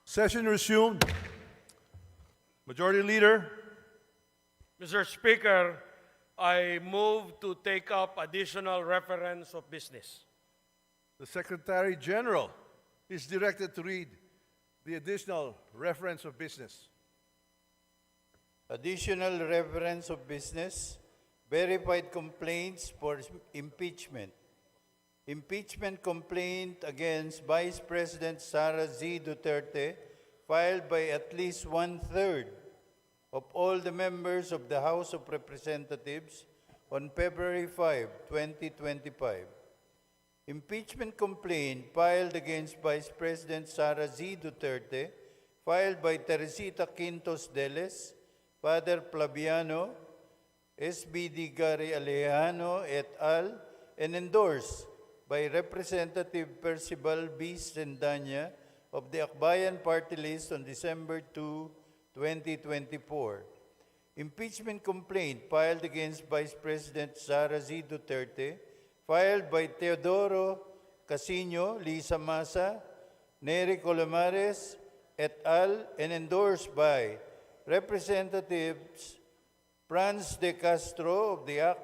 Session resumed. Majority Leader. Mr. Speaker, I move to take up additional reference of business. The Secretary General is directed to read the additional reference of business. Additional reference of business, verified complaints for impeachment. Impeachment complaint against Vice President Sara Z. Duterte filed by at least one-third of all the members of the House of Representatives on February 5, 2025. Impeachment complaint filed against Vice President Sara Z. Duterte filed by Teresita Quintos Deles, Father Flaviano, SBD Gary Alejano et al., and endorsed by Representative Percival B. Sendanya of the Akbayan Party List on December 2, 2024. Impeachment complaint filed against Vice President Sara Z. Duterte, filed by Teodoro Casino, Lisa Masa, Nery Colomares et al., and endorsed by Representatives Franz de Castro of the ACT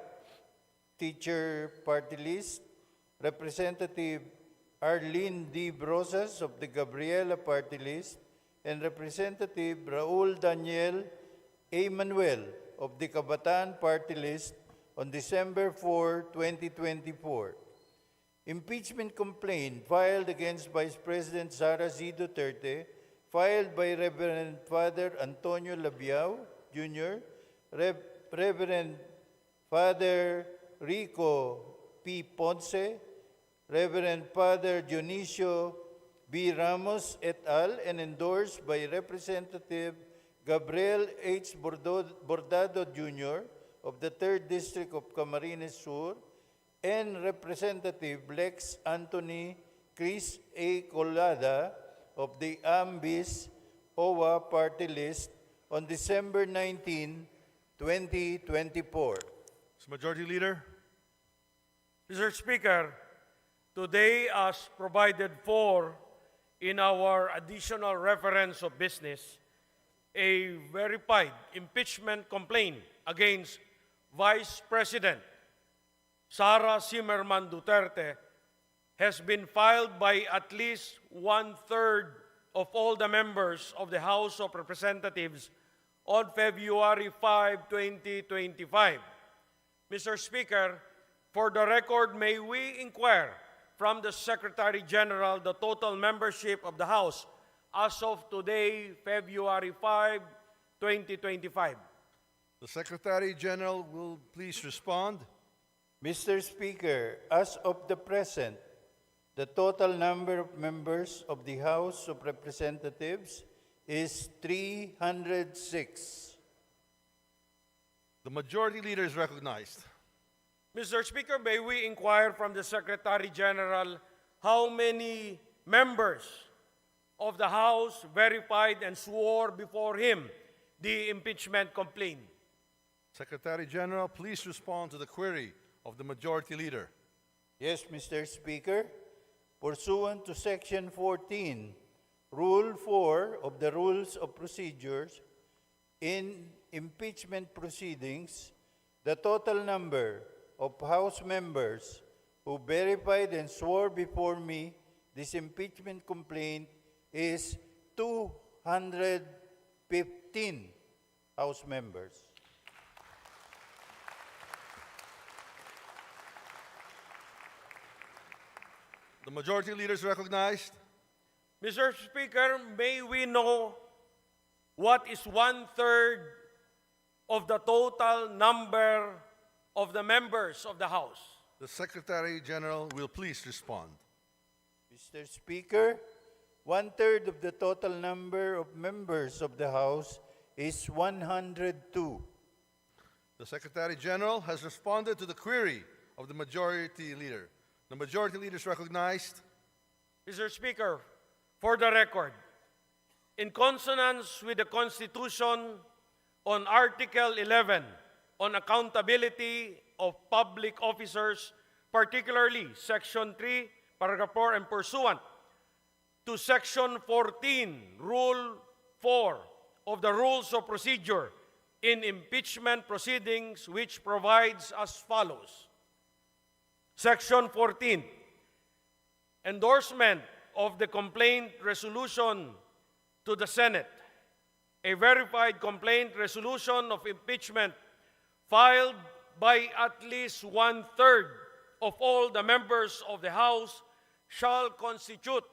Teacher Party List, Representative Arlene D. Brosas of the Gabriela Party List, and Representative Raul Daniel A. Manuel of the Kabataan Party List on December 4, 2024. Impeachment complaint filed against Vice President Sara Z. Duterte, filed by Reverend Father Antonio Labiao, Jr., Reverend Father Rico P. Ponce, Reverend Father Dionisio B. Ramos et al., and endorsed by Representative Gabriel H. Bordado Jr. of the 3rd District of Camarines Sur, and Representative Lex Anthony Chris A. Colada of the AMBIS OWA Party List on December 19, 2024. Majority Leader. Mr. Speaker, today, as provided for in our additional reference of business, a verified impeachment complaint against Vice President Sara Zimmerman Duterte has been filed by at least one-third of all the members of the House of Representatives on February 5, 2025. Mr. Speaker, for the record, may we inquire from the Secretary General the total membership of the House as of today, February 5, 2025. The Secretary General will please respond. Mr. Speaker, as of the present, the total number of members of the House of Representatives is 306. The Majority Leader is recognized. Mr. Speaker, may we inquire from the Secretary General how many members of the House verified and swore before him the impeachment complaint? Secretary General, please respond to the query of the Majority Leader. Yes, Mr. Speaker. Pursuant to Section 14, Rule 4 of the Rules of Procedures, in impeachment proceedings, the total number of House members who verified and swore before me this impeachment complaint is 215 House members. The Majority Leader is recognized. Mr. Speaker, may we know what is 1/3 of the total number of the members of the House? The Secretary General will please respond. Mr. Speaker, 1/3 of the total number of members of the House is 102. The Secretary General has responded to the query of the Majority Leader. The Majority Leader is recognized. Mr. Speaker, for the record, in consonance with the Constitution on Article 11 on accountability of public officers, particularly Section 3, Paragraph 4, and pursuant to Section 14, Rule 4 of the Rules of Procedure in impeachment proceedings, which provides as follows. Section 14, endorsement of the complaint resolution to the Senate. A verified complaint resolution of impeachment filed by at least 1/3 of all the members of the House shall constitute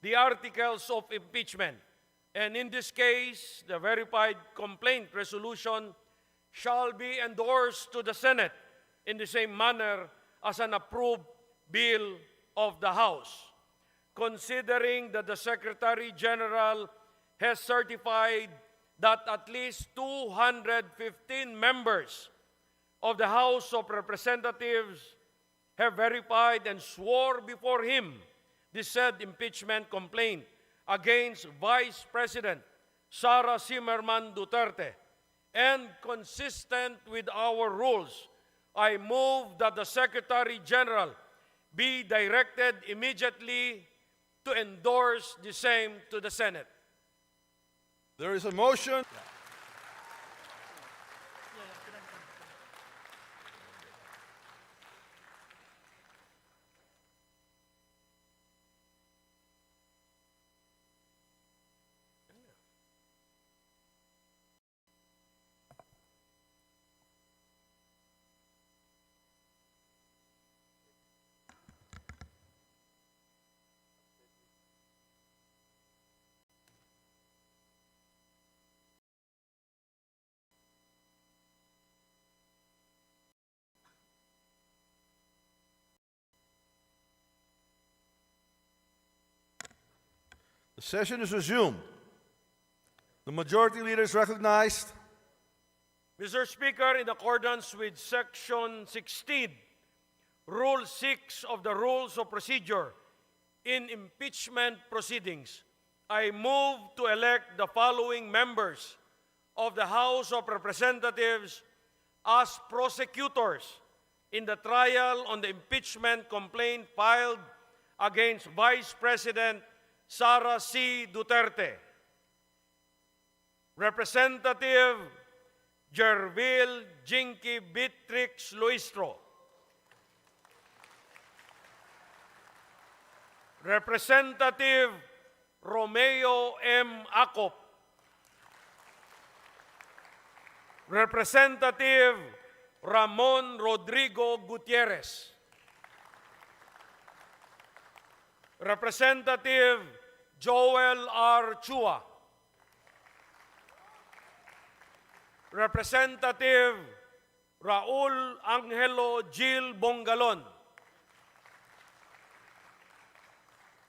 the articles of impeachment. And in this case, the verified complaint resolution shall be endorsed to the Senate in the same manner as an approved bill of the House. Considering that the Secretary General has certified that at least 215 members of the House of Representatives have verified and swore before him the said impeachment complaint against Vice President Sara Duterte, and consistent with our rules, I move that the Secretary General be directed immediately to endorse the same to the Senate. There is a motion. The session is resumed. The Majority Leader is recognized. Mr. Speaker, in accordance with Section 16, Rule 6 of the Rules of Procedure in impeachment proceedings, I move to elect the following members of the House of Representatives as prosecutors in the trial on the impeachment complaint filed against Vice President Sara Duterte. Representative Jervil Jinky Beatrix Luistro. Representative Romeo M. Acop. Representative Ramon Rodrigo Gutierrez. Representative Joel R. Chua. Representative Raul Angelo Gil Bongalon.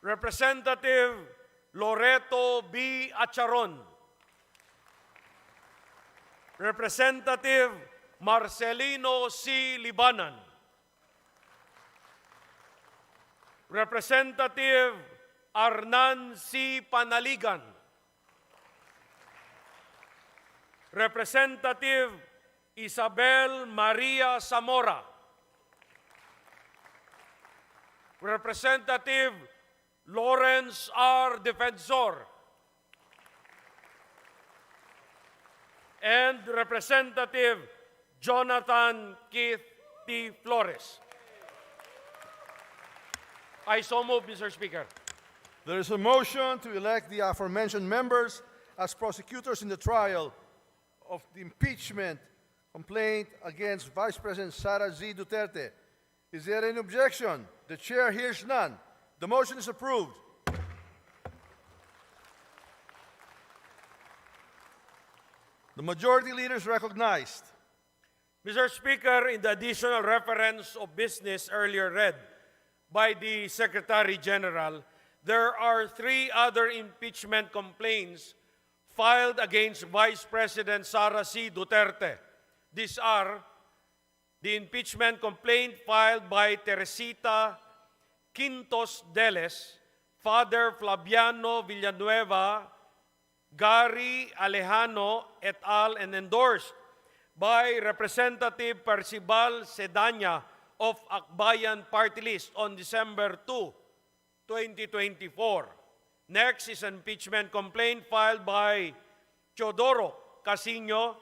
Representative Loreto B. Acharon. Representative Marcelino C. Libanan, Representative Arnan C. Panaligan, Representative Isabel Maria Zamora, Representative Lawrence R. Defensor, and Representative Jonathan Keith T. Flores. I so move, Mr. Speaker. There is a motion to elect the aforementioned members as prosecutors in the trial of the impeachment complaint against Vice President Sara Z. Duterte. Is there any objection? The chair hears none. The motion is approved. The majority leader is recognized. Mr. Speaker, in the additional reference of business earlier read by the Secretary General, there are 3 other impeachment complaints filed against Vice President Sara C. Duterte. These are the impeachment complaint filed by Teresita Quintos Deles, Father Flaviano Villanueva, Gary Alejano et al. And endorsed by Representative Percival Sedanya of Akbayan Party List on December 2, 2024. Next is an impeachment complaint filed by Teodoro Casino,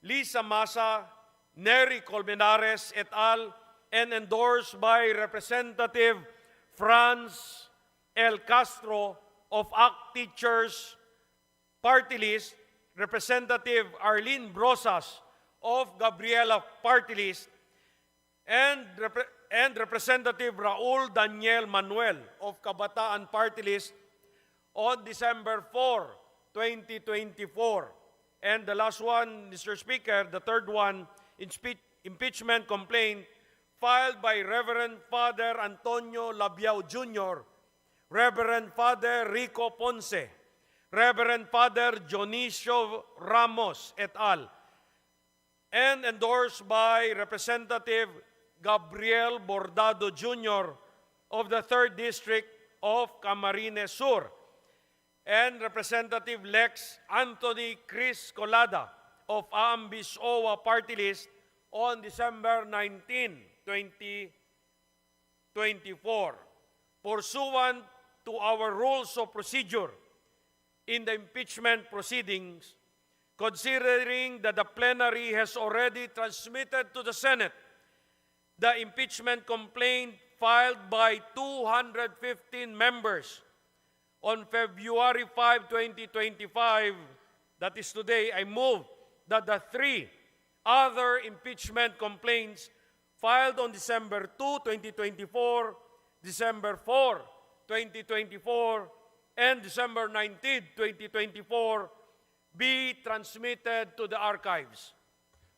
Lisa Masa, Nery Colmenares et al. And endorsed by Representative Franz L. Castro of ACT Teachers Party List, Representative Arlene Brosas of Gabriela Party List, and Representative Raul Daniel Manuel of Kabataan Party List on December 4, 2024. And the last one, Mr. Speaker, the third one, impeachment complaint filed by Reverend Father Antonio Labiao Jr., Reverend Father Rico Ponce, Reverend Father Dionisio Ramos et al., and endorsed by Representative Gabriel Bordado Jr. of the 3rd District of Camarines Sur, and Representative Lex Anthony Chris Colada of Ambis OWA Party List on December 19, 2024. Pursuant to our rules of procedure in the impeachment proceedings, considering that the plenary has already transmitted to the Senate the impeachment complaint filed by 215 members on February 5, 2025, that is today, I move that the 3 other impeachment complaints filed on December 2, 2024, December 4, 2024, and December 19, 2024, be transmitted to the archives.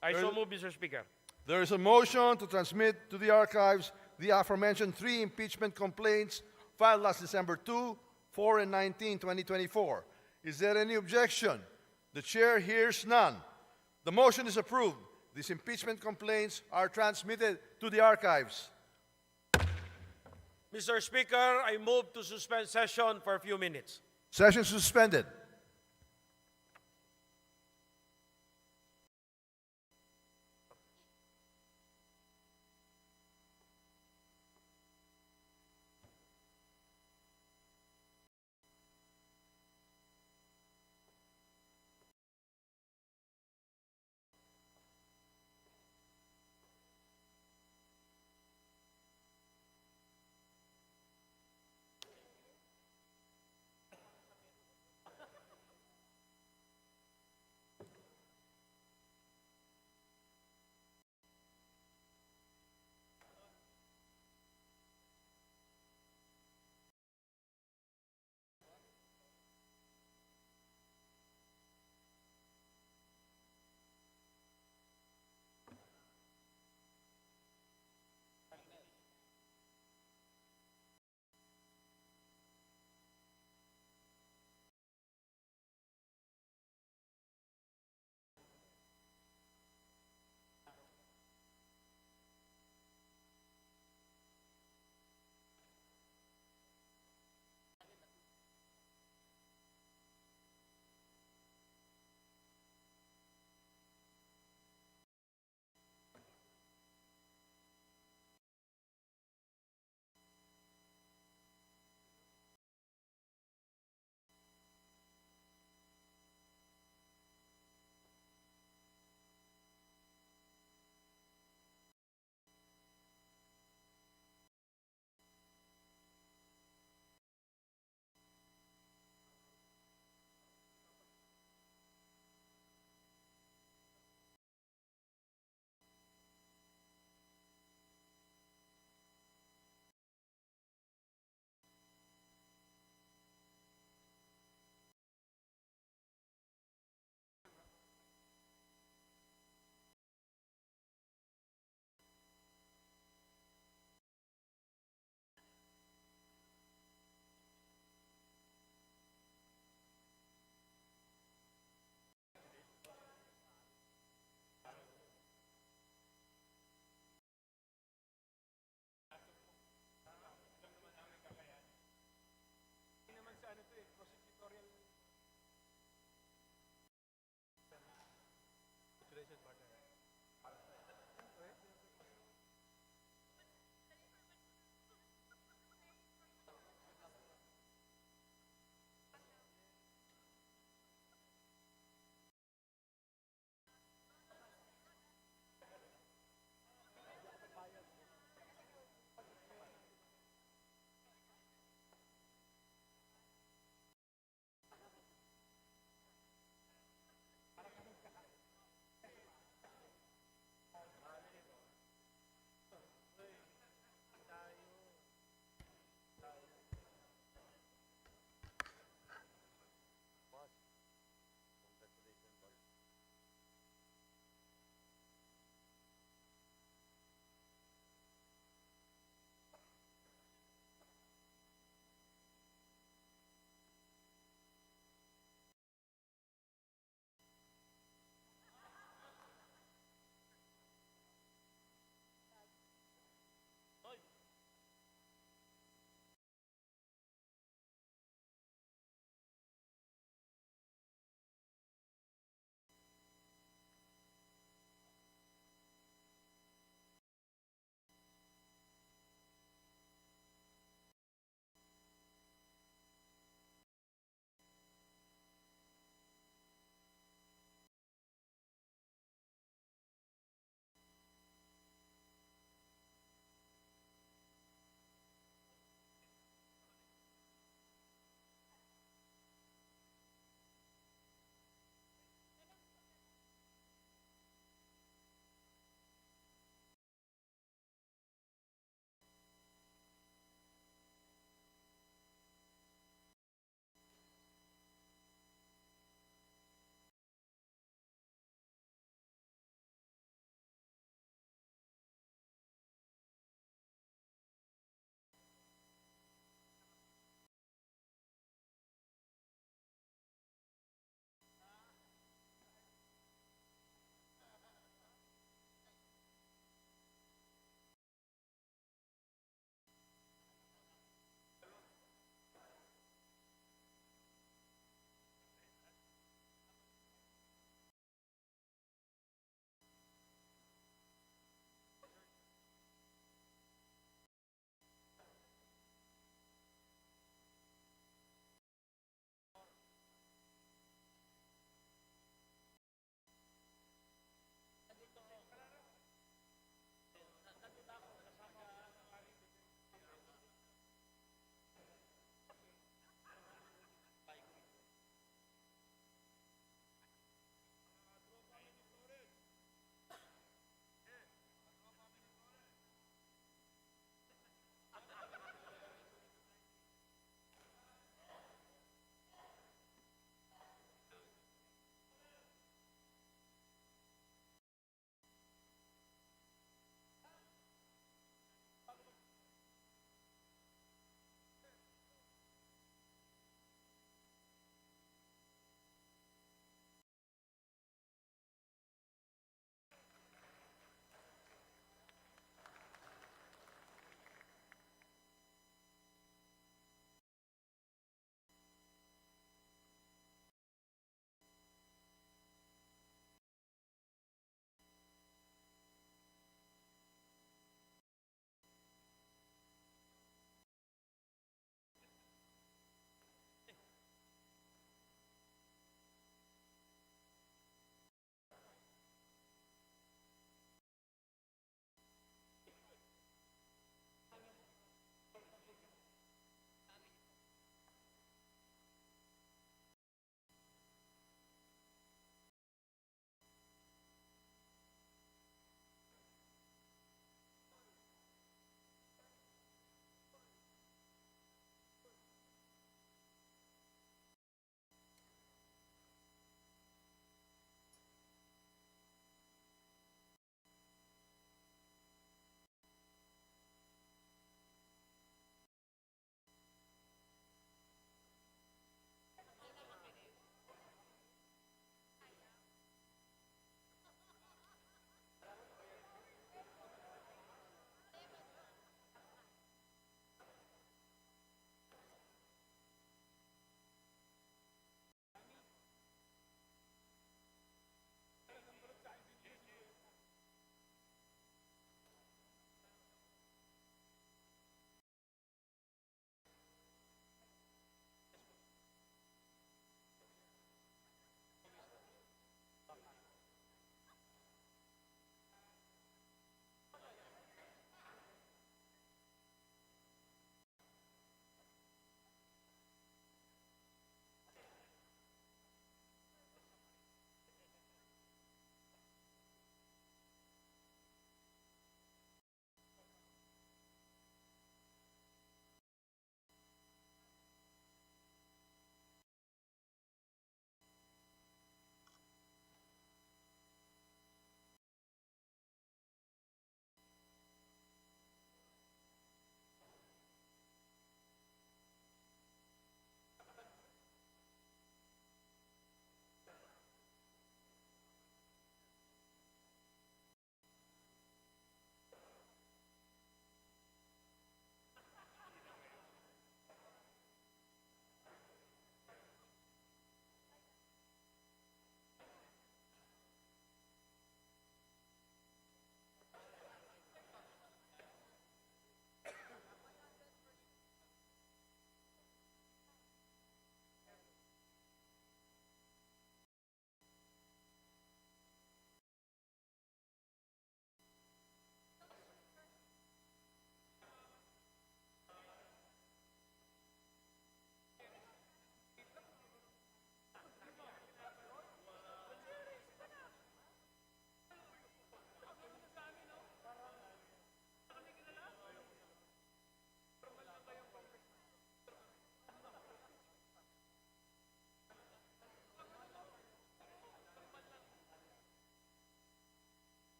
I so move, Mr. Speaker. There is a motion to transmit to the archives the aforementioned 3 impeachment complaints filed last December 2, 4, and 19, 2024. Is there any objection? The chair hears none. The motion is approved. These impeachment complaints are transmitted to the archives. Mr. Speaker, I move to suspend session for a few minutes. Session suspended.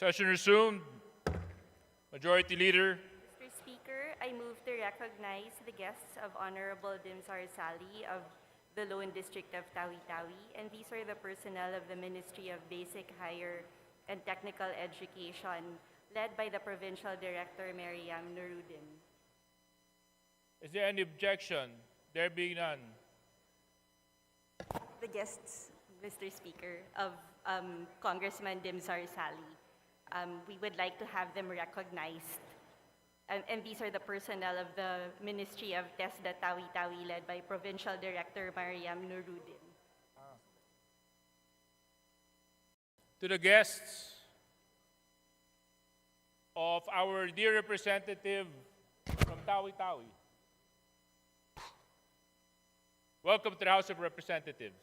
Session resumed. Majority Leader. Mr. Speaker, I move to recognize the guests of Honorable Dimsar Sali of the Lone District of Tawi-Tawi, and these are the personnel of the Ministry of Basic, Higher, and Technical Education, led by the Provincial Director, Mariam Nuruddin. Is there any objection? There being none. The guests, Mr. Speaker, of Congressman Dimsar Sali, we would like to have them recognized. And these are the personnel of the Ministry of TESDA Tawi-Tawi, led by Provincial Director Mariam Nuruddin. To the guests of our dear representative from Tawi-Tawi. Welcome to the House of Representatives.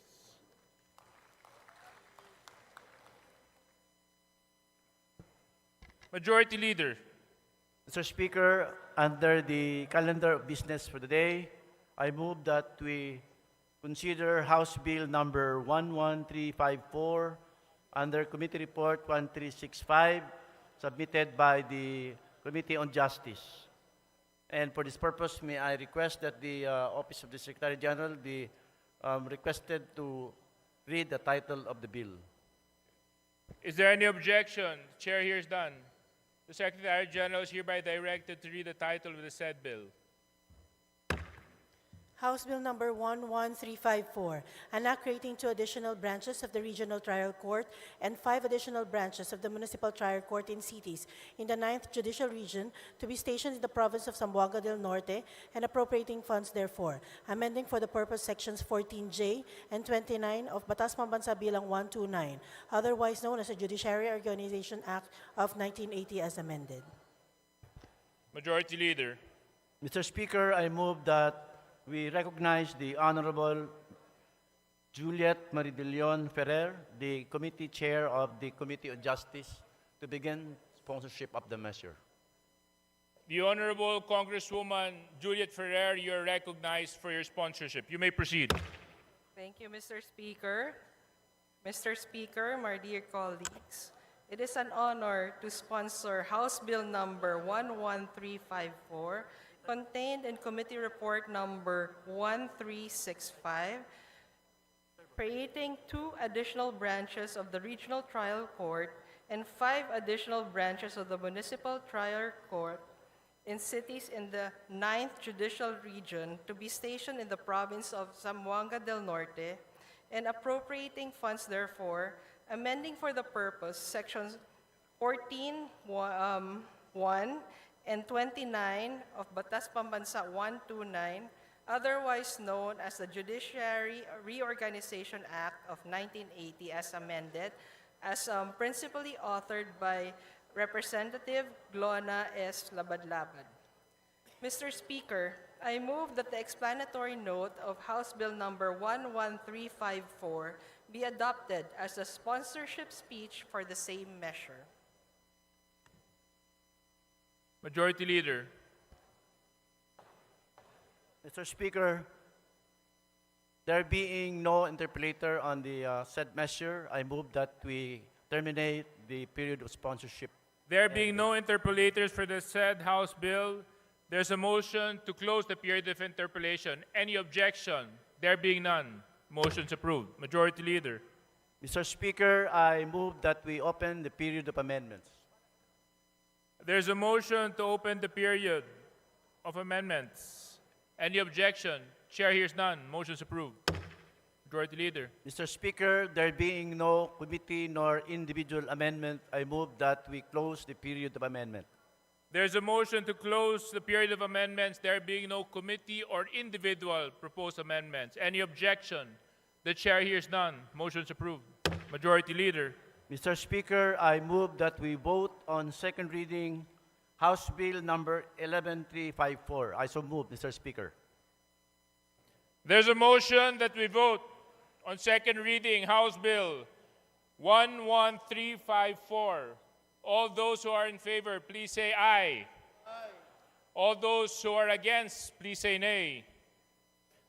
Majority Leader. Mr. Speaker, under the calendar of business for the day, I move that we consider House Bill number 11354 under Committee Report 1365 submitted by the Committee on Justice. And for this purpose, may I request that the Office of the Secretary General be requested to read the title of the bill. Is there any objection? The chair hears none. The Secretary General is hereby directed to read the title of the said bill. House Bill number 11354, an act creating 2 additional branches of the Regional Trial Court and 5 additional branches of the Municipal Trial Court in cities in the 9th Judicial Region to be stationed in the province of Zamboanga del Norte and appropriating funds therefore, amending for the purpose sections 14J and 29 of Batas Pambansa Bilang 129, otherwise known as the Judiciary Organization Act of 1980 as amended. Majority Leader. Mr. Speaker, I move that we recognize the Honorable Juliet Maridilion Ferrer, the Committee Chair of the Committee on Justice, to begin sponsorship of the measure. The Honorable Congresswoman Juliet Ferrer, you are recognized for your sponsorship. You may proceed. Thank you, Mr. Speaker. Mr. Speaker, my dear colleagues, it is an honor to sponsor House Bill number 11354, contained in Committee Report number 1365, creating 2 additional branches of the Regional Trial Court and 5 additional branches of the Municipal Trial Court in cities in the 9th Judicial Region to be stationed in the province of Zamboanga del Norte, and appropriating funds therefore, amending for the purpose sections 14(1) and 29 of Batas Pambansa 129, otherwise known as the Judiciary Reorganization Act of 1980 as amended, as principally authored by Representative Glona S. Labad-Labad. Mr. Speaker, I move that the explanatory note of House Bill number 11354 be adopted as a sponsorship speech for the same measure. Majority Leader. Mr. Speaker, there being no interpolator on the said measure, I move that we terminate the period of sponsorship. There being no interpolators for the said House bill, there's a motion to close the period of interpolation. Any objection? There being none, motion's approved. Majority Leader. Mr. Speaker, I move that we open the period of amendments. There's a motion to open the period of amendments. Any objection? Chair hears none. Motion's approved. Majority Leader. Mr. Speaker, there being no committee nor individual amendment, I move that we close the period of amendment. There's a motion to close the period of amendments, there being no committee or individual proposed amendments. Any objection? The chair hears none. Motion's approved. Majority Leader. Mr. Speaker, I move that we vote on second reading House Bill number 11354. I so move, Mr. Speaker. There's a motion that we vote on second reading House Bill 11354. All those who are in favor, please say aye. Aye. All those who are against, please say nay.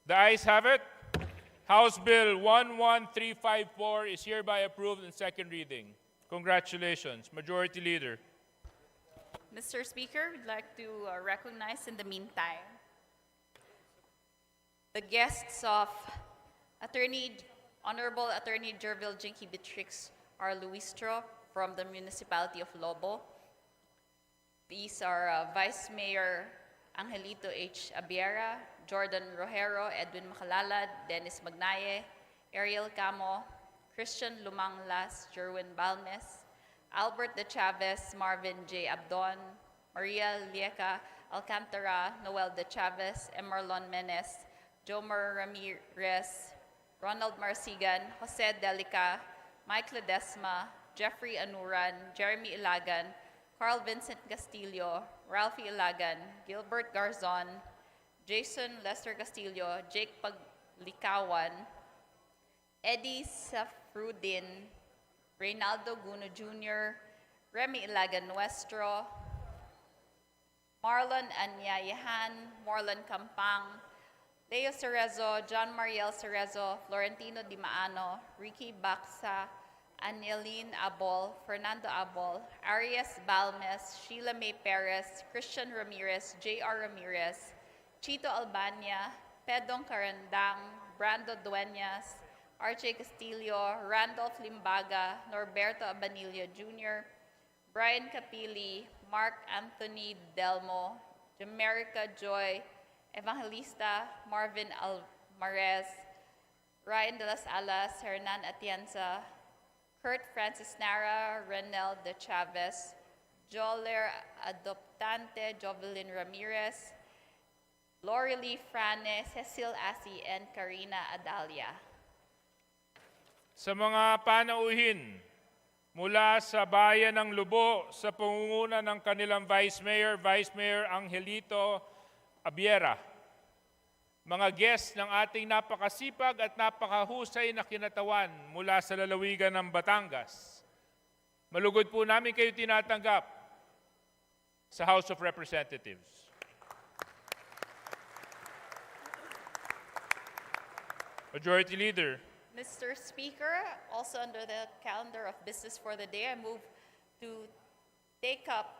The ayes have it. House Bill 11354 is hereby approved in second reading. Congratulations. Majority Leader. Mr. Speaker, we'd like to recognize in the meantime the guests of Honorable Attorney Jervil Jinky Beatrix R. Luistro from the Municipality of Lobo. These are Vice Mayor Angelito H. Abiera, Jordan Rojero, Edwin Macalalad, Dennis Magnaye, Ariel Camo, Christian Lumanglas, Jerwin Balmes, Albert De Chavez, Marvin J. Abdon, Maria Lieca Alcantara, Noel De Chavez, Emerlon Menes, Jomer Ramirez, Ronald Marsigan, Jose Delica, Mike Ledesma, Jeffrey Anuran, Jeremy Ilagan, Carl Vincent Castillo, Ralphie Ilagan, Gilbert Garzon, Jason Lester Castillo, Jake Paglikawan, Eddie Safrudin, Reynaldo Guno Jr., Remy Ilagan Nuestro, Marlon Anyayahan, Morlon Campang, Leo Cerezo, John Mariel Cerezo, Florentino Di Maano, Ricky Baxa, Anieline Abol, Fernando Abol, Arias Balmes, Sheila May Perez, Christian Ramirez, J.R. Ramirez, Chito Albania, Pedong Carandang, Brando Dueñas, RJ Castillo, Randolph Limbaga, Norberto Abanillo Jr., Brian Capili, Mark Anthony Delmo, Jamerica Joy, Evangelista, Marvin Alvarez, Ryan de las Alas, Hernan Atienza, Kurt Francis Nara, Renel De Chavez, Joler Adoptante, Jovelyn Ramirez, Lorelie Frane, Cecil Asi, and Karina Adalia. Sa mga panauhin mula sa bayan ng Lubo sa pangunguna ng kanilang Vice Mayor Angelito Abiera, mga guests ng ating napakasipag at napakahusay na kinatawan mula sa lalawigan ng Batangas, malugod po namin kayo tinatanggap sa House of Representatives. Majority Leader. Mr. Speaker, also under the calendar of business for the day, I move to take up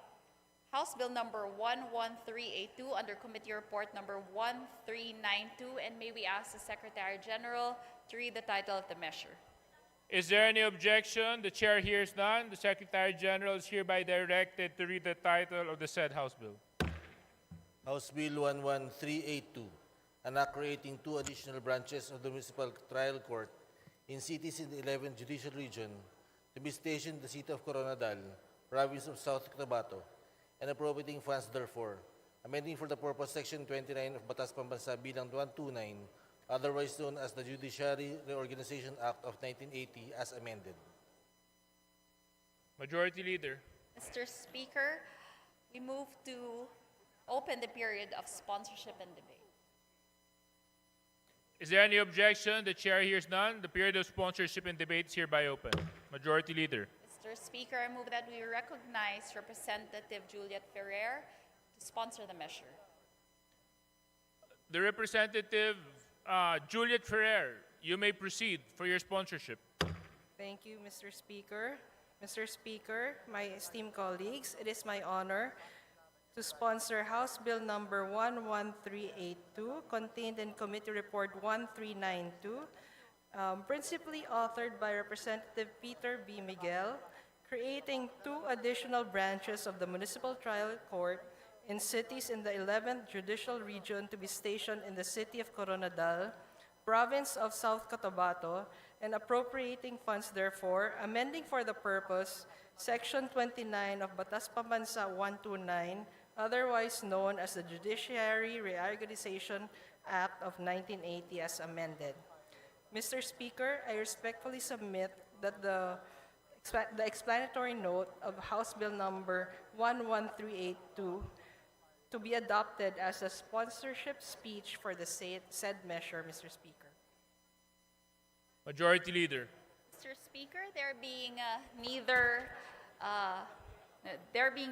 House Bill number 11382 under Committee Report number 1392, and may we ask the Secretary General to read the title of the measure. Is there any objection? The Chair hears none. The Secretary General is hereby directed to read the title of the said House Bill. House Bill 11382, an act creating 2 additional branches of the Municipal Trial Court in cities in the 11th Judicial Region to be stationed in the city of Coronadal, province of South Cotabato, and appropriating funds therefore, amending for the purpose Section 29 of Batas Pambansa Bilang 129, otherwise known as the Judiciary Reorganization Act of 1980 as amended. Majority Leader. Mr. Speaker, we move to open the period of sponsorship and debate. Is there any objection? The Chair hears none. The period of sponsorship and debate is hereby open. Majority Leader. Mr. Speaker, I move that we recognize Representative Juliet Ferrer to sponsor the measure. The Representative Juliet Ferrer, you may proceed for your sponsorship. Thank you, Mr. Speaker. Mr. Speaker, my esteemed colleagues, it is my honor to sponsor House Bill number 11382, contained in Committee Report 1392, principally authored by Representative Peter B. Miguel, creating 2 additional branches of the Municipal Trial Court in cities in the 11th Judicial Region to be stationed in the city of Coronadal, province of South Cotabato, and appropriating funds therefore, amending for the purpose Section 29 of Batas Pambansa 129, otherwise known as the Judiciary Reorganization Act of 1980 as amended. Mr. Speaker, I respectfully submit that the explanatory note of House Bill number 11382 to be adopted as a sponsorship speech for the said measure, Mr. Speaker. Majority Leader. Mr. Speaker, there being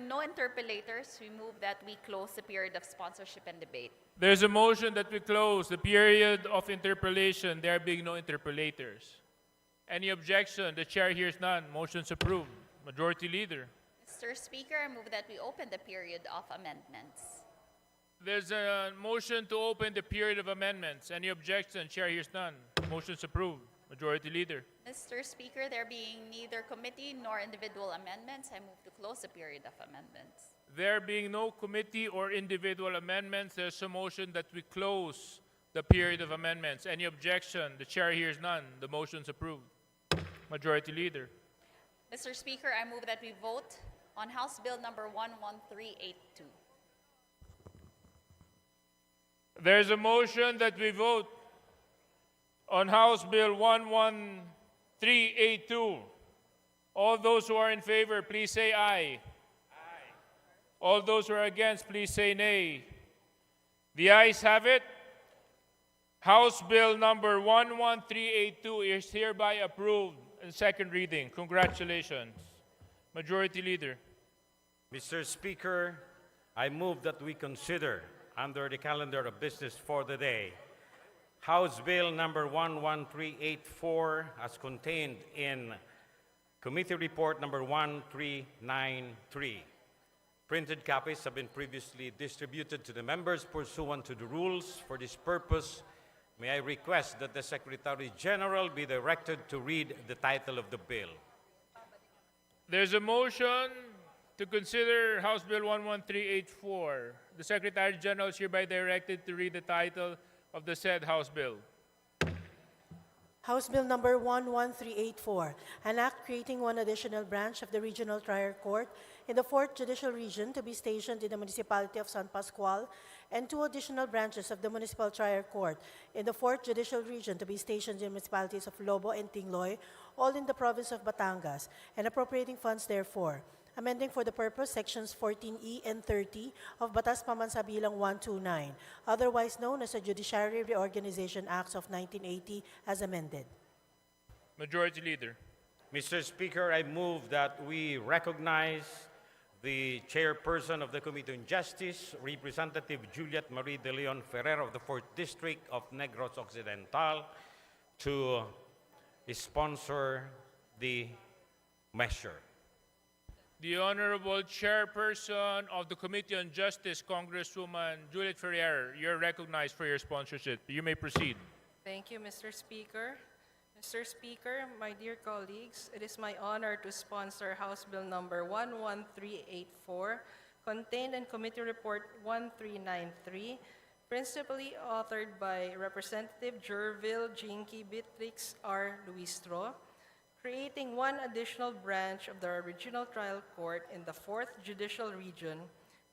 no interpellators, we move that we close the period of sponsorship and debate. There's a motion that we close the period of interpellation, there being no interpellators. Any objection? The Chair hears none. Motion's approved. Majority Leader. Mr. Speaker, I move that we open the period of amendments. There's a motion to open the period of amendments. Any objection? Chair hears none. Motion's approved. Majority Leader. Mr. Speaker, there being neither committee nor individual amendments, I move to close the period of amendments. There being no committee or individual amendments, there's a motion that we close the period of amendments. Any objection? The chair hears none. The motion's approved. Majority Leader. Mr. Speaker, I move that we vote on House Bill number 11382. There's a motion that we vote on House Bill 11382. All those who are in favor, please say aye. Aye. All those who are against, please say nay. The ayes have it. House Bill number 11382 is hereby approved in second reading. Congratulations. Majority Leader. Mr. Speaker, I move that we consider, under the calendar of business for the day, House Bill number 11384 as contained in Committee Report number 1393. Printed copies have been previously distributed to the members pursuant to the rules. For this purpose, may I request that the Secretary General be directed to read the title of the bill. There's a motion to consider House Bill 11384. The Secretary General is hereby directed to read the title of the said House Bill. House Bill number 11384, an act creating one additional branch of the Regional Trial Court in the 4th Judicial Region to be stationed in the municipality of San Pascual, and 2 additional branches of the Municipal Trial Court in the 4th Judicial Region to be stationed in the municipalities of Lobo and Tingloy, all in the province of Batangas, and appropriating funds therefore. Amending for the purpose sections 14E and 30 of Batas Pamansabilang 129, otherwise known as the Judiciary Reorganization Acts of 1980 as amended. Majority Leader. Mr. Speaker, I move that we recognize the chairperson of the Committee on Justice, Representative Juliet Marie de Leon Ferrer of the 4th District of Negros Occidental, to sponsor the measure. The Honorable Chairperson of the Committee on Justice, Congresswoman Juliet Ferrer, you're recognized for your sponsorship. You may proceed. Thank you, Mr. Speaker. Mr. Speaker, my dear colleagues, it is my honor to sponsor House Bill number 11384, contained in Committee Report 1393, principally authored by Representative Jervil Jinky Beatrix R. Luistro, creating one additional branch of the Regional Trial Court in the 4th Judicial Region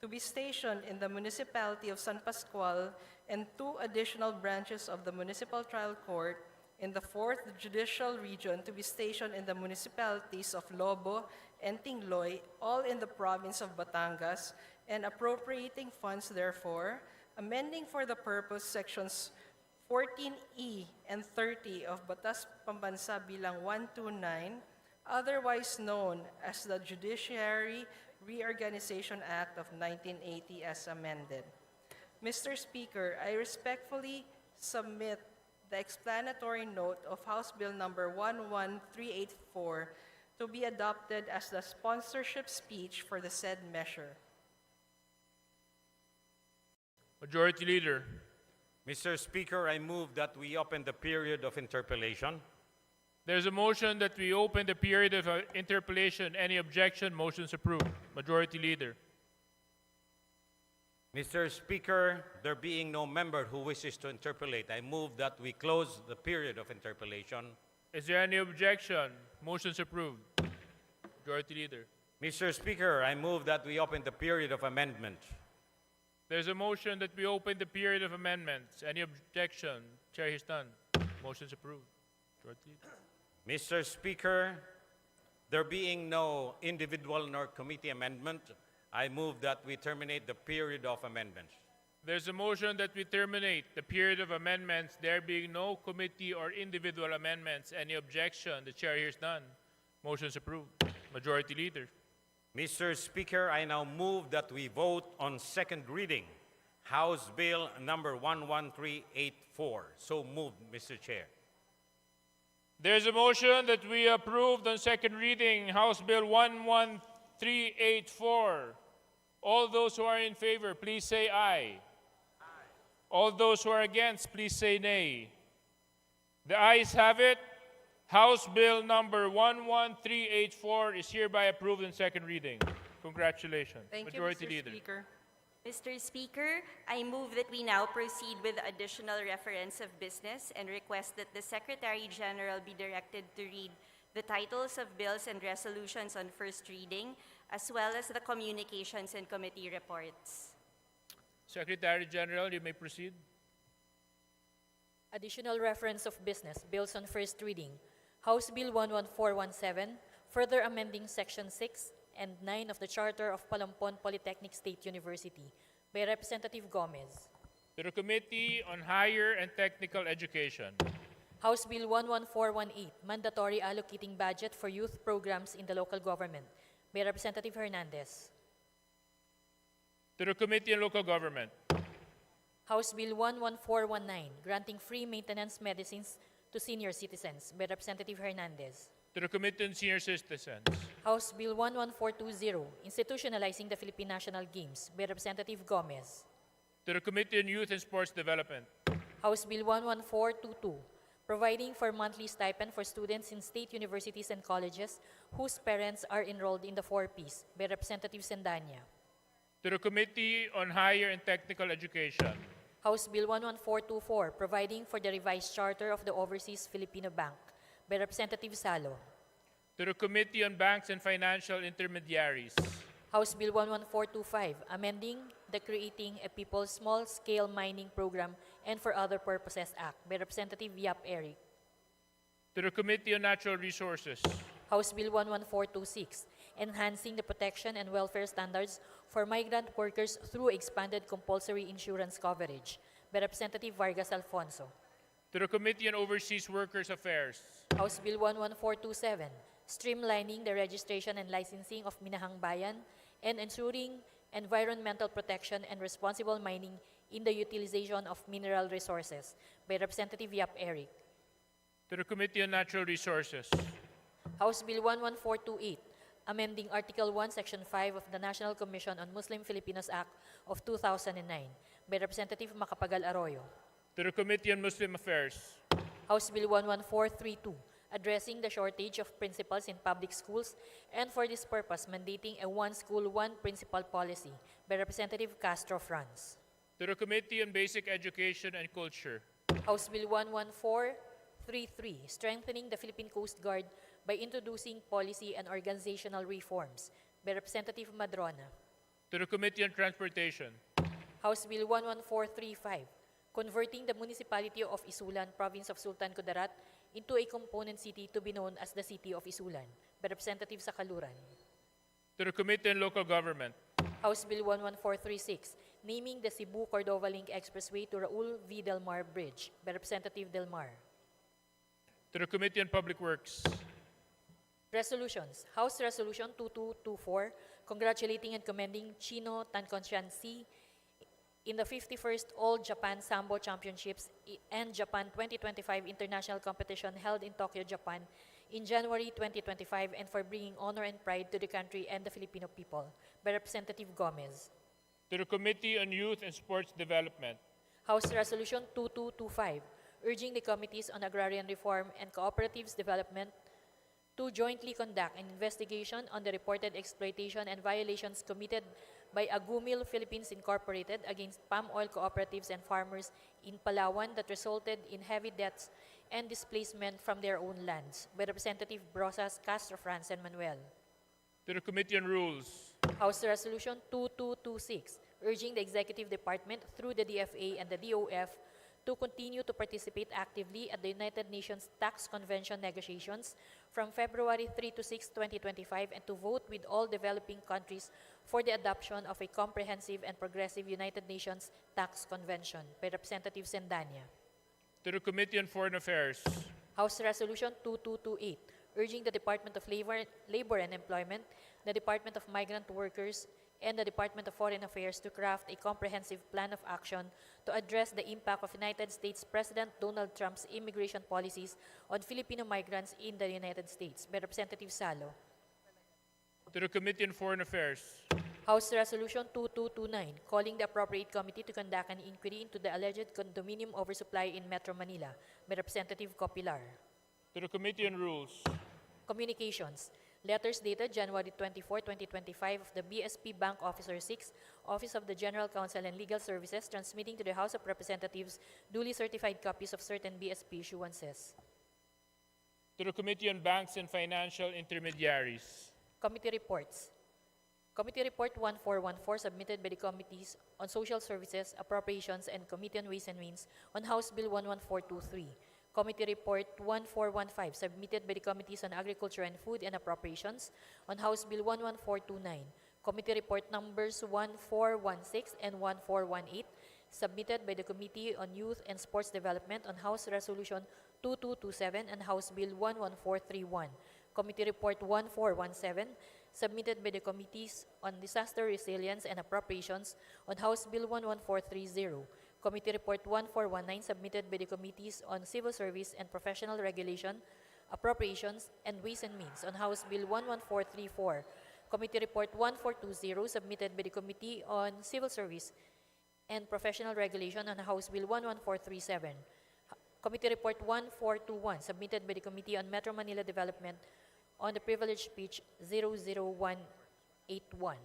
to be stationed in the municipality of San Pascual, and 2 additional branches of the Municipal Trial Court in the 4th Judicial Region to be stationed in the municipalities of Lobo and Tingloy, all in the province of Batangas, and appropriating funds therefore, amending for the purpose sections 14E and 30 of Batas Pambansa Bilang 129, otherwise known as the Judiciary Reorganization Act of 1980 as amended. Mr. Speaker, I respectfully submit the explanatory note of House Bill number 11384 to be adopted as the sponsorship speech for the said measure. Majority Leader. Mr. Speaker, I move that we open the period of interpellation. There's a motion that we open the period of interpellation. Any objection? Motion's approved. Majority Leader. Mr. Speaker, there being no member who wishes to interpellate, I move that we close the period of interpellation. Is there any objection? Motion's approved. Majority Leader. Mr. Speaker, I move that we open the period of amendment. There's a motion that we open the period of amendments. Any objection? Chair hears none. Motion's approved. Majority Leader. Mr. Speaker, there being no individual nor committee amendment, I move that we terminate the period of amendments. There's a motion that we terminate the period of amendments, there being no committee or individual amendments. Any objection? The chair hears none. Motion's approved. Majority Leader. Mr. Speaker, I now move that we vote on second reading, House Bill number 11384. So moved, Mr. Chair. There's a motion that we approved on second reading House Bill 11384. All those who are in favor, please say aye. All those who are against, please say nay. The ayes have it. House Bill number 11384 is hereby approved in second reading. Congratulations. Thank Majority you, Mr. Leader. Speaker. Mr. Speaker, I move that we now proceed with the additional reference of business and request that the Secretary General be directed to read the titles of bills and resolutions on first reading, as well as the communications and committee reports. Secretary General, you may proceed. Additional reference of business, bills on first reading. House Bill 11417, further amending Section 6 and 9 of the Charter of Palampon Polytechnic State University by Representative Gomez. To the Committee on Higher and Technical Education. House Bill 11418, mandatory allocating budget for youth programs in the local government by Representative Hernandez. To the Committee on Local Government. House Bill 11419, granting free maintenance medicines to senior citizens by Representative Hernandez. To the Committee on Senior Citizens. House Bill 11420, institutionalizing the Philippine National Games by Representative Gomez. To the Committee on Youth and Sports Development. House Bill 11422, providing for monthly stipend for students in state universities and colleges whose parents are enrolled in the 4Ps by Representative Sendanya. To the Committee on Higher and Technical Education. House Bill 11424, providing for the revised charter of the Overseas Filipino Bank by Representative Salo. To the Committee on Banks and Financial Intermediaries. House Bill 11425, amending the Creating a People's Small-Scale Mining Program and for Other Purposes Act by Representative Yap Eric. To the Committee on Natural Resources. House Bill 11426, enhancing the protection and welfare standards for migrant workers through expanded compulsory insurance coverage by Representative Vargas Alfonso. To the Committee on Overseas Workers Affairs. House Bill 11427, streamlining the registration and licensing of Minahang Bayan and ensuring environmental protection and responsible mining in the utilization of mineral resources by Representative Yap Eric. To the Committee on Natural Resources. House Bill 11428, amending Article 1, Section 5 of the National Commission on Muslim Filipinos Act of 2009 by Representative Macapagal Arroyo. To the Committee on Muslim Affairs. House Bill 11432, addressing the shortage of principals in public schools and for this purpose mandating a one school, one principal policy by Representative Castro Franz. To the Committee on Basic Education and Culture. House Bill 11433, strengthening the Philippine Coast Guard by introducing policy and organizational reforms by Representative Madrona. To the Committee on Transportation. House Bill 11435, converting the municipality of Isulan, province of Sultan Kudarat, into a component city to be known as the City of Isulan by Representative Sakaluran. To the Committee on Local Government. House Bill 11436, naming the Cebu-Cordova Link Expressway to Raul V. Del Mar Bridge by Representative Del Mar. To the Committee on Public Works. Resolutions. House Resolution 2224, congratulating and commending Chino Tankonchan C. in the 51st All Japan Sambo Championships and Japan 2025 International Competition held in Tokyo, Japan in January 2025 and for bringing honor and pride to the country and the Filipino people by Representative Gomez. To the Committee on Youth and Sports Development. House Resolution 2225, urging the Committees on Agrarian Reform and Cooperatives Development to jointly conduct an investigation on the reported exploitation and violations committed by Agumil Philippines Incorporated against palm oil cooperatives and farmers in Palawan that resulted in heavy debts and displacement from their own lands by Representative Brosas Castro Franz and Manuel. To the Committee on Rules. House Resolution 2226, urging the Executive Department through the DFA and the DOF to continue to participate actively at the United Nations Tax Convention negotiations from February 3 to 6, 2025, and to vote with all developing countries for the adoption of a comprehensive and progressive United Nations Tax Convention by Representative Sendanya. To the Committee on Foreign Affairs. House Resolution 2228, urging the Department of Labor and Employment, the Department of Migrant Workers, and the Department of Foreign Affairs to craft a comprehensive plan of action to address the impact of United States President Donald Trump's immigration policies on Filipino migrants in the United States by Representative Salo. To the Committee on Foreign Affairs. House Resolution 2229, calling the appropriate committee to conduct an inquiry into the alleged condominium oversupply in Metro Manila by Representative Copilar. To the Committee on Rules. Communications. Letters dated January 24, 2025 of the BSP Bank Officer 6, Office of the General Counsel and Legal Services, transmitting to the House of Representatives duly certified copies of certain BSP issuances. To the Committee on Banks and Financial Intermediaries. Committee reports. Committee Report 1414 submitted by the Committees on Social Services, Appropriations, and Committee on Ways and Means on House Bill 11423. Committee Report 1415 submitted by the Committees on Agriculture and Food and Appropriations on House Bill 11429. Committee Report numbers 1416 and 1418 submitted by the Committee on Youth and Sports Development on House Resolution 2227 and House Bill 11431. Committee Report 1417 submitted by the Committees on Disaster Resilience and Appropriations on House Bill 11430. Committee Report 1419 submitted by the Committees on Civil Service and Professional Regulation, Appropriations, and Ways and Means on House Bill 11434. Committee Report 1420 submitted by the Committee on Civil Service and Professional Regulation on House Bill 11437. Committee Report 1421 submitted by the Committee on Metro Manila Development on the privileged speech 00181.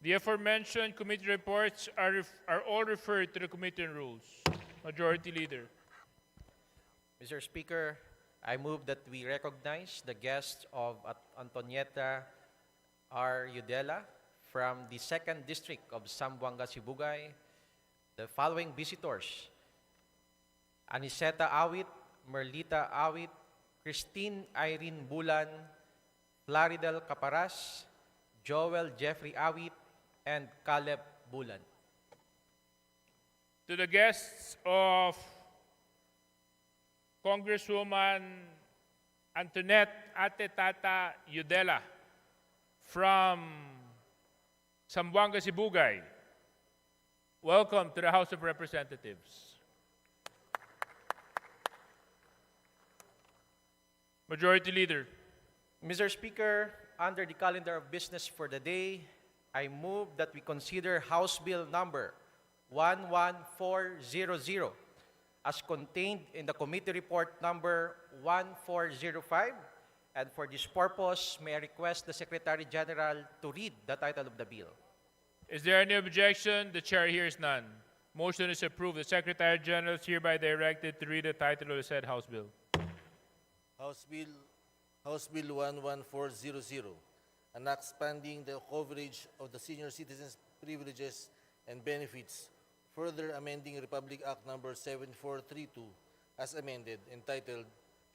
The aforementioned committee reports are all referred to the Committee on Rules. Majority Leader. Mr. Speaker, I move that we recognize the guests of Antonieta R. Udela from the 2nd District of Zamboanga, Sibugay. The following visitors: Aniseta Awit, Merlita Awit, Christine Irene Bulan, Plaridel Caparas, Joel Jeffrey Awit, and Caleb Bulan. To the guests of Congresswoman Antoinette Ate Tata Udela from Zamboanga, Sibugay, welcome to the House of Representatives. Majority Leader. Mr. Speaker, under the calendar of business for the day, I move that we consider House Bill number 11400 as contained in the Committee Report number 1405, and for this purpose, may I request the Secretary General to read the title of the bill. Is there any objection? The chair hears none. Motion is approved. The Secretary General is hereby directed to read the title of the said House Bill. House Bill 11400, an act expanding the coverage of the senior citizens' privileges and benefits, further amending Republic Act number 7432 as amended, entitled,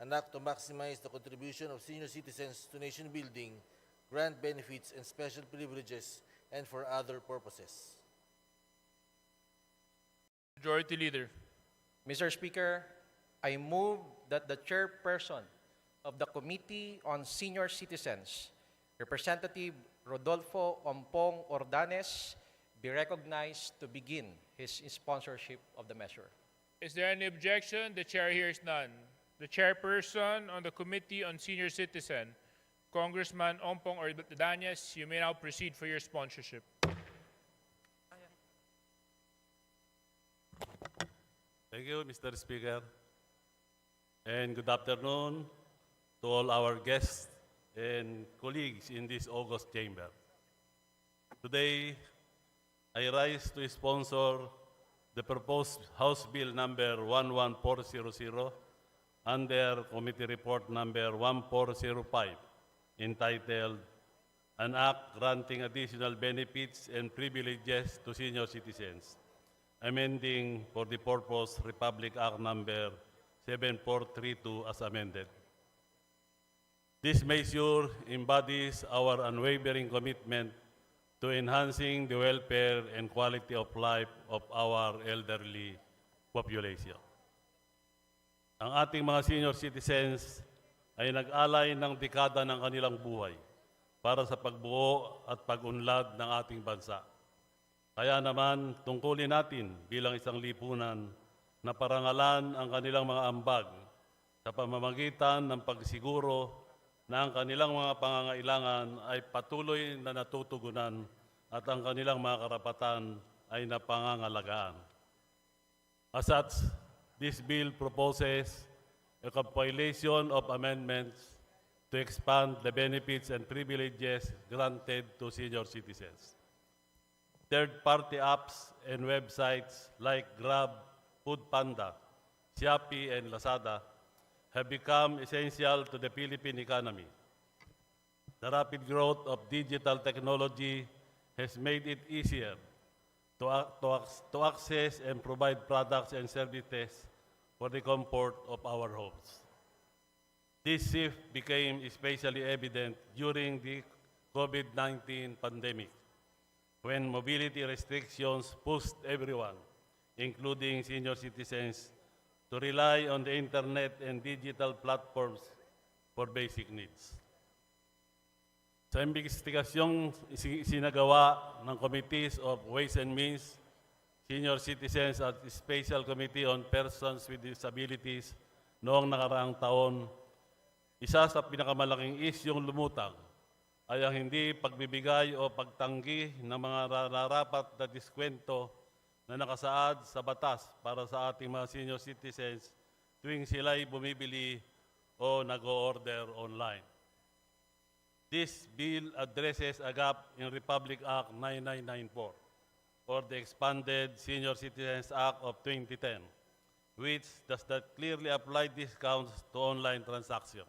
An Act to Maximize the Contribution of Senior Citizens to Nation Building, Grant Benefits and Special Privileges, and for other purposes. Majority Leader. Mr. Speaker, I move that the chairperson of the Committee on Senior Citizens, Representative Rodolfo Ompong Ordanes, be recognized to begin his sponsorship of the measure. Is there any objection? The chair hears none. The chairperson on the Committee on Senior Citizen, Congressman Ompong Ordanes, you may now proceed for your sponsorship. Thank you, Mr. Speaker. And good afternoon to all our guests and colleagues in this august chamber. Today, I rise to sponsor the proposed House Bill number 11400 under Committee Report number 1405, entitled, An Act Granting Additional Benefits and Privileges to Senior Citizens, amending for the purpose Republic Act number 7432 as amended. This measure embodies our unwavering commitment to enhancing the welfare and quality of life of our elderly population. Ang ating mga senior citizens ay nag-alay ng dekada ng kanilang buhay para sa pagbuo at pag-unlad ng ating bansa. Kaya naman, tungkulin natin bilang isang lipunan na parangalan ang kanilang mga ambag sa pamamagitan ng pagsiguro na ang kanilang mga pangangailangan ay patuloy na natutugunan at ang kanilang mga karapatan ay napangangalagaan. As such, this bill proposes a compilation of amendments to expand the benefits and privileges granted to senior citizens. Third-party apps and websites like Grab, Foodpanda, Shopee, and Lazada have become essential to the Philippine economy. The rapid growth of digital technology has made it easier to access and provide products and services for the comfort of our homes. This shift became especially evident during the COVID-19 pandemic, when mobility restrictions pushed everyone, including senior citizens, to rely on the internet and digital platforms for basic needs. Sa investigasyong sinagawa ng Committees of Ways and Means, Senior Citizens at Special Committee on Persons with Disabilities noong nakaraang taon, isa sa pinakamalaking isyong lumutang ay ang hindi pagbibigay o pagtanggi ng mga nararapat na diskwento na nakasaad sa batas para sa ating mga senior citizens tuwing sila'y bumibili o nag-o-order online. This bill addresses a gap in Republic Act 9994 or the expanded Senior Citizens Act of 2010, which does not clearly apply discounts to online transactions.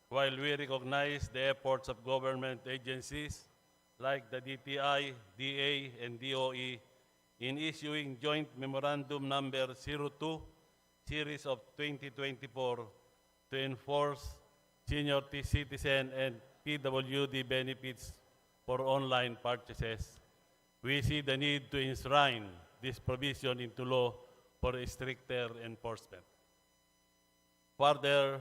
While we recognize the efforts of government agencies like the DTI, DA, and DOE in issuing Joint Memorandum Number 02, Series of 2024 to enforce senior citizen and PWD benefits for online purchases, we see the need to enshrine this provision into law for stricter enforcement. Further,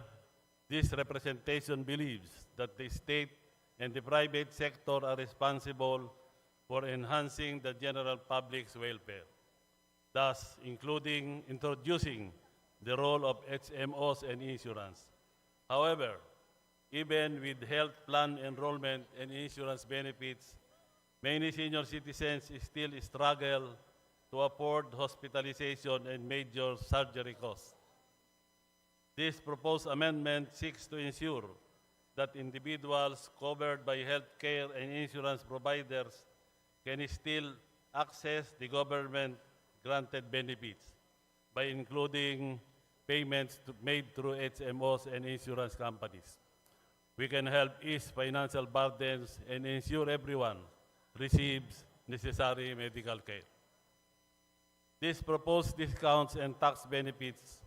this representation believes that the state and the private sector are responsible for enhancing the general public's welfare, thus introducing the role of HMOs and insurance. However, even with health plan enrollment and insurance benefits, many senior citizens still struggle to afford hospitalization and major surgery costs. This proposed amendment seeks to ensure that individuals covered by healthcare and insurance providers can still access the government-granted benefits by including payments made through HMOs and insurance companies. We can help ease financial burdens and ensure everyone receives necessary medical care. These proposed discounts and tax benefits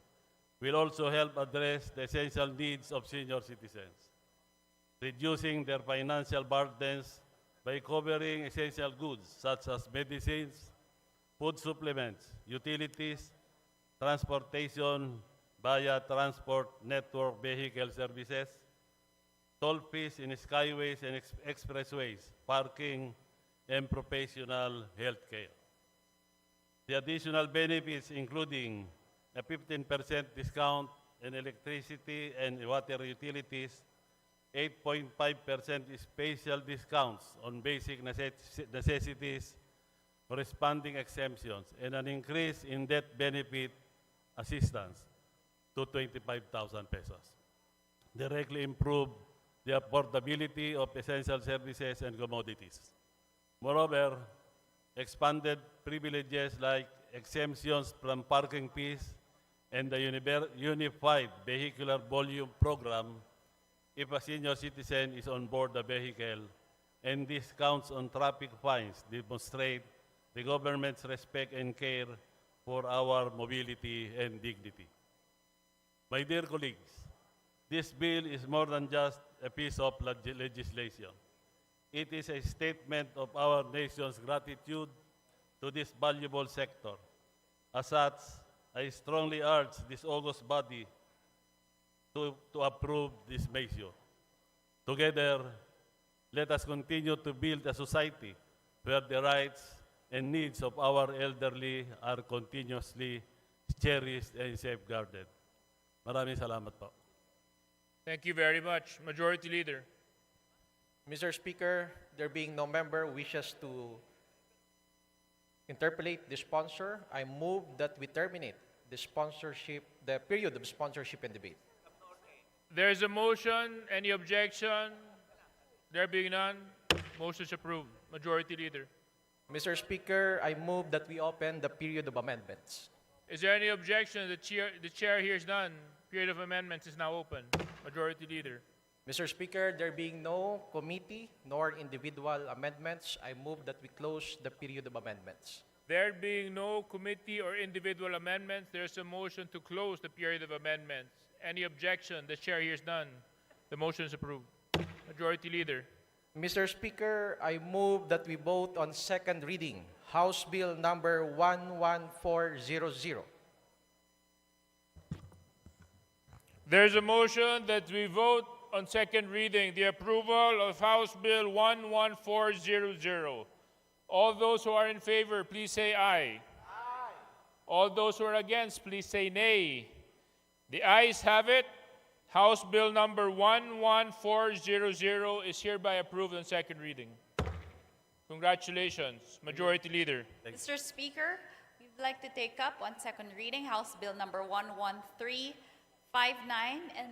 will also help address the essential needs of senior citizens, reducing their financial burdens by covering essential goods such as medicines, food supplements, utilities, transportation via transport network vehicle services, toll fees in skyways and expressways, parking, and professional health care. The additional benefits including a 15% discount in electricity and water utilities, 8.5% special discounts on basic necessities, corresponding exemptions, and an increase in debt benefit assistance to 25,000 pesos. Directly improve the affordability of essential services and commodities. Moreover, expanded privileges like exemptions from parking fees and the Unified Vehicular Volume Program if a senior citizen is on board the vehicle, and discounts on traffic fines demonstrate the government's respect and care for our mobility and dignity. My dear colleagues, this bill is more than just a piece of legislation. It is a statement of our nation's gratitude to this valuable sector. As such, I strongly urge this august body to approve this measure. Together, Let us continue to build a society where the rights and needs of our elderly are continuously cherished and safeguarded. Maraming salamat po. Thank you very much. Majority Leader. Mr. Speaker, there being no member wishes to interpolate the sponsor, I move that we terminate the period of sponsorship and debate. There is a motion. Any objection? There being none, motion is approved. Majority Leader. Mr. Speaker, I move that we open the period of amendments. Is there any objection? The chair hears none. Period of amendments is now open. Majority Leader. Mr. Speaker, there being no committee nor individual amendments, I move that we close the period of amendments. There being no committee or individual amendments, there is a motion to close the period of amendments. Any objection? The chair hears none. The motion is approved. Majority Leader. Mr. Speaker, I move that we vote on second reading, House Bill number 11400. There is a motion that we vote on second reading the approval of House Bill 11400. All those who are in favor, please say aye. Aye. All those who are against, please say nay. The ayes have it. House Bill number 11400 is hereby approved on second reading. Congratulations, Majority Leader. Mr. Speaker, we'd like to take up on second reading House Bill number 11359 and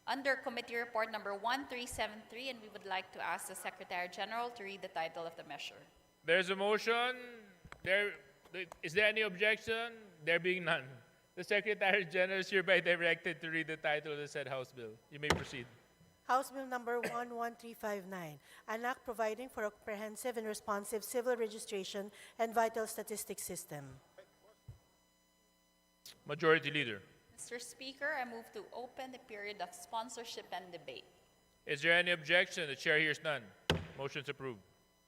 under Committee Report number 1373, and we would like to ask the Secretary General to read the title of the measure. There's a motion. Is there any objection? There being none. The Secretary General is hereby directed to read the title of the said House Bill. You may proceed. House Bill number 11359, an act providing for a comprehensive and responsive civil registration and vital statistics system. Majority Leader. Mr. Speaker, I move to open the period of sponsorship and debate. Is there any objection? The chair hears none. Motion's approved.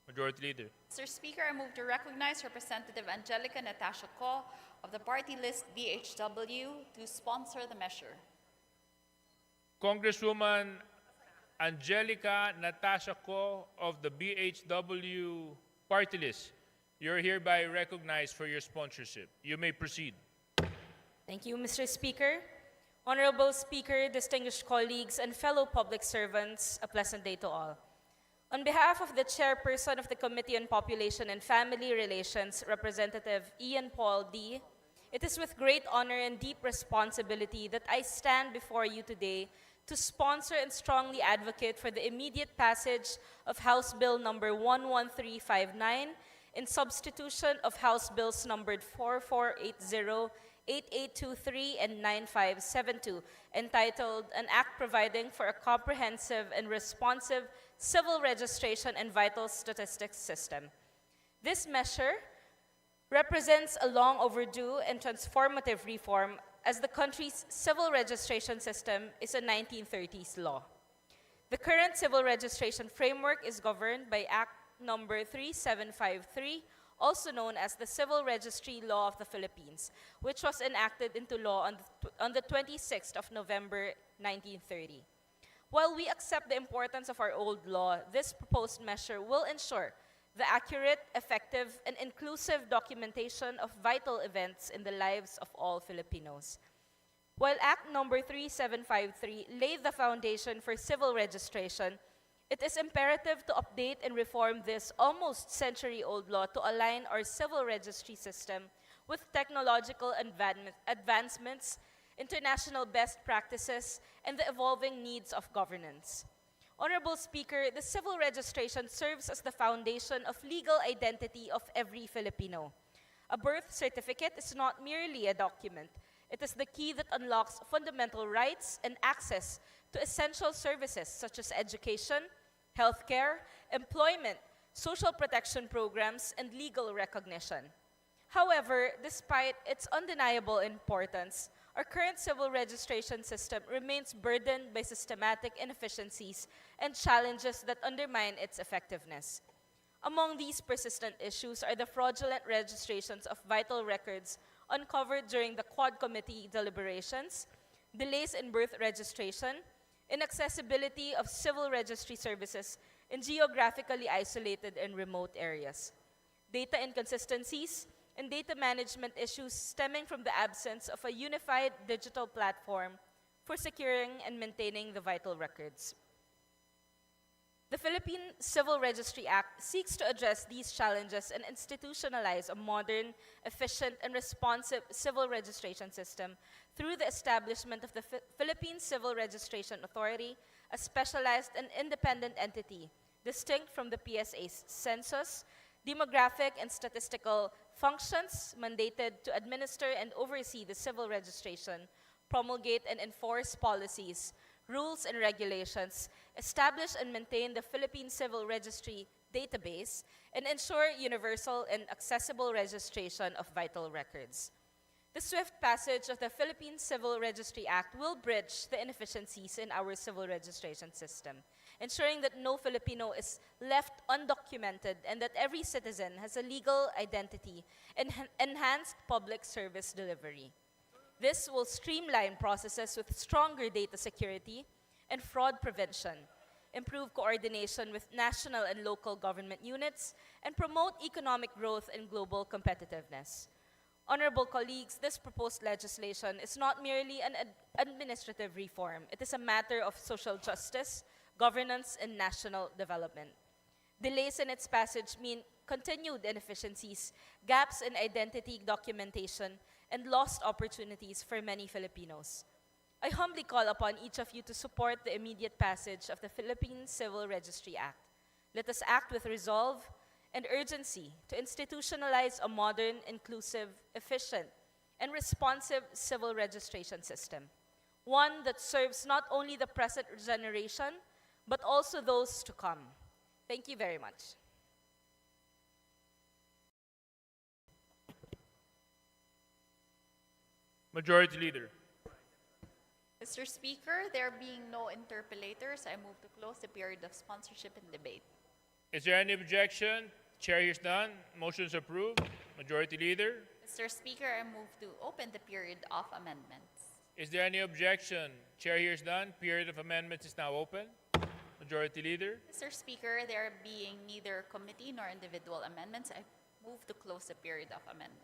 Majority Leader. Mr. Speaker, I move to recognize Representative Angelica Natasha Ko of the party list BHW to sponsor the measure. Congresswoman Angelica Natasha Ko of the BHW party list, you're hereby recognized for your sponsorship. You may proceed. Thank you, Mr. Speaker. Honorable Speaker, distinguished colleagues, and fellow public servants, a pleasant day to all. On behalf of the Chairperson of the Committee on Population and Family Relations, Representative Ian Paul D., it is with great honor and deep responsibility that I stand before you today to sponsor and strongly advocate for the immediate passage of House Bill number 11359 in substitution of House Bills numbered 4480, 8823, and 9572, entitled An Act Providing for a Comprehensive and Responsive Civil Registration and Vital Statistics System. This measure represents a long overdue and transformative reform as the country's civil registration system is a 1930s law. The current civil registration framework is governed by Act number 3753, also known as the Civil Registry Law of the Philippines, which was enacted into law on the 26th of November 1930. While we accept the importance of our old law, this proposed measure will ensure the accurate, effective, and inclusive documentation of vital events in the lives of all Filipinos. While Act number 3753 laid the foundation for civil registration, it is imperative to update and reform this almost century-old law to align our civil registry system with technological advancements, international best practices, and the evolving needs of governance. Honorable Speaker, the civil registration serves as the foundation of legal identity of every Filipino. A birth certificate is not merely a document. It is the key that unlocks fundamental rights and access to essential services such as education, healthcare, employment, social protection programs, and legal recognition. However, despite its undeniable importance, our current civil registration system remains burdened by systematic inefficiencies and challenges that undermine its effectiveness. Among these persistent issues are the fraudulent registrations of vital records uncovered during the Quad Committee deliberations, delays in birth registration, inaccessibility of civil registry services in geographically isolated and remote areas. Data inconsistencies and data management issues stemming from the absence of a unified digital platform for securing and maintaining the vital records. The Philippine Civil Registry Act seeks to address these challenges and institutionalize a modern, efficient, and responsive civil registration system through the establishment of the Philippine Civil Registration Authority, a specialized and independent entity distinct from the PSA's census, demographic, and statistical functions mandated to administer and oversee the civil registration, promulgate and enforce policies, rules and regulations, establish and maintain the Philippine Civil Registry database, and ensure universal and accessible registration of vital records. The swift passage of the Philippine Civil Registry Act will bridge the inefficiencies in our civil registration system, ensuring that no Filipino is left undocumented and that every citizen has a legal identity and enhanced public service delivery. This will streamline processes with stronger data security and fraud prevention, improve coordination with national and local government units, and promote economic growth and global competitiveness. Honorable colleagues, this proposed legislation is not merely an administrative reform. It is a matter of social justice, governance, and national development. Delays in its passage mean continued inefficiencies, gaps in identity documentation, and lost opportunities for many Filipinos. I humbly call upon each of you to support the immediate passage of the Philippine Civil Registry Act. Let us act with resolve and urgency to institutionalize a modern, inclusive, efficient, and responsive civil registration system, one that serves not only the present generation, but also those to come. Thank you very much. Majority Leader. Mr. Speaker, there being no interpellators, I move to close the period of sponsorship and debate. Is there any objection? Chair hears none. Motion is approved. Majority Leader. Mr. Speaker, I move to open the period of amendments. Is there any objection? Chair hears none. Period of amendments is now open. Majority Leader. Mr. Speaker, there being neither committee nor individual amendments, I move to close the period of amendments.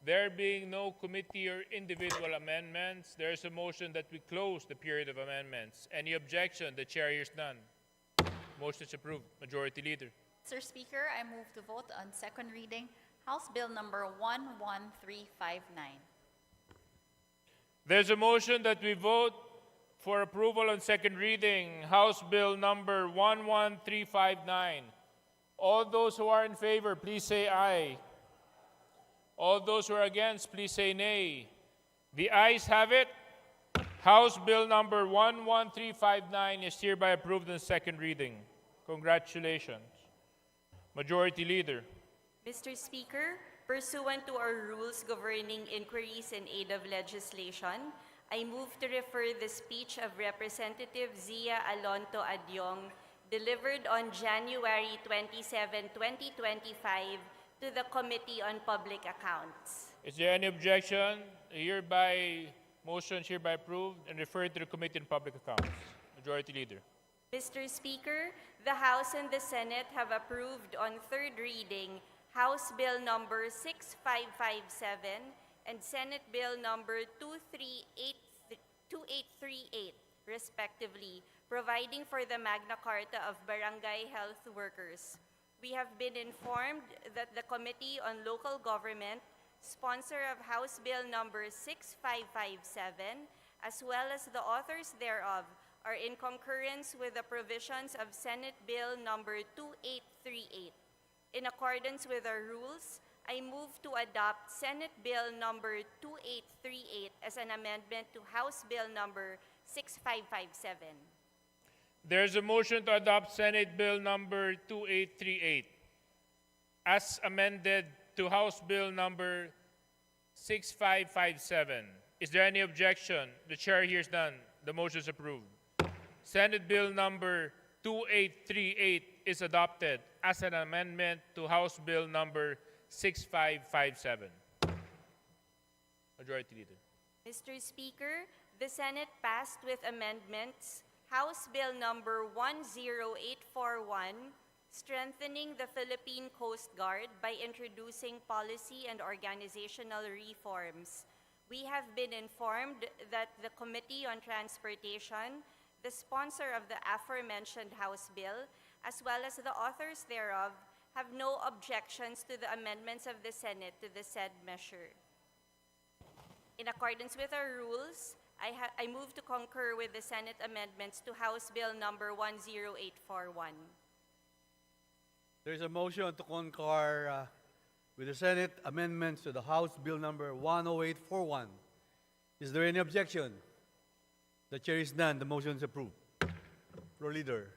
There being no committee or individual amendments, there is a motion that we close the period of amendments. Any objection? The chair hears none. Motion is approved. Majority Leader. Mr. Speaker, I move to vote on second reading House Bill number 11359. There's a motion that we vote for approval on second reading House Bill number 11359. All those who are in favor, please say aye. All those who are against, please say nay. The ayes have it. House Bill number 11359 is hereby approved on second reading. Congratulations. Majority Leader. Mr. Speaker, pursuant to our rules governing inquiries in aid of legislation, I move to refer the speech of Representative Zia Alonto Adyong, delivered on January 27, 2025, to the Committee on Public Accounts. Is there any objection? Motion hereby approved and referred to the Committee on Public Accounts. Majority Leader. Mr. Speaker, the House and the Senate have approved on third reading House Bill number 6557 and Senate Bill number 2838, respectively, providing for the Magna Carta of Barangay Health Workers. We have been informed that the Committee on Local Government, sponsor of House Bill number 6557, as well as the authors thereof, are in concurrence with the provisions of Senate Bill number 2838. In accordance with our rules, I move to adopt Senate Bill number 2838 as an amendment to House Bill number 6557. There's a motion to adopt Senate Bill number 2838 as amended to House Bill number 6557. Is there any objection? The chair hears none. The motion is approved. Senate Bill number 2838 is adopted as an amendment to House Bill number 6557. Majority Leader. Mr. Speaker, the Senate passed with amendments House Bill Number 10841, strengthening the Philippine Coast Guard by introducing policy and organizational reforms. We have been informed that the Committee on Transportation, the sponsor of the aforementioned House Bill, as well as the authors thereof, have no objections to the amendments of the Senate to the said measure. In accordance with our rules, I move to concur with the Senate amendments to House Bill Number 10841. There is a motion to concur with the Senate amendments to the House Bill Number 10841. Is there any objection? The chair is none. The motion is approved. Floor Leader.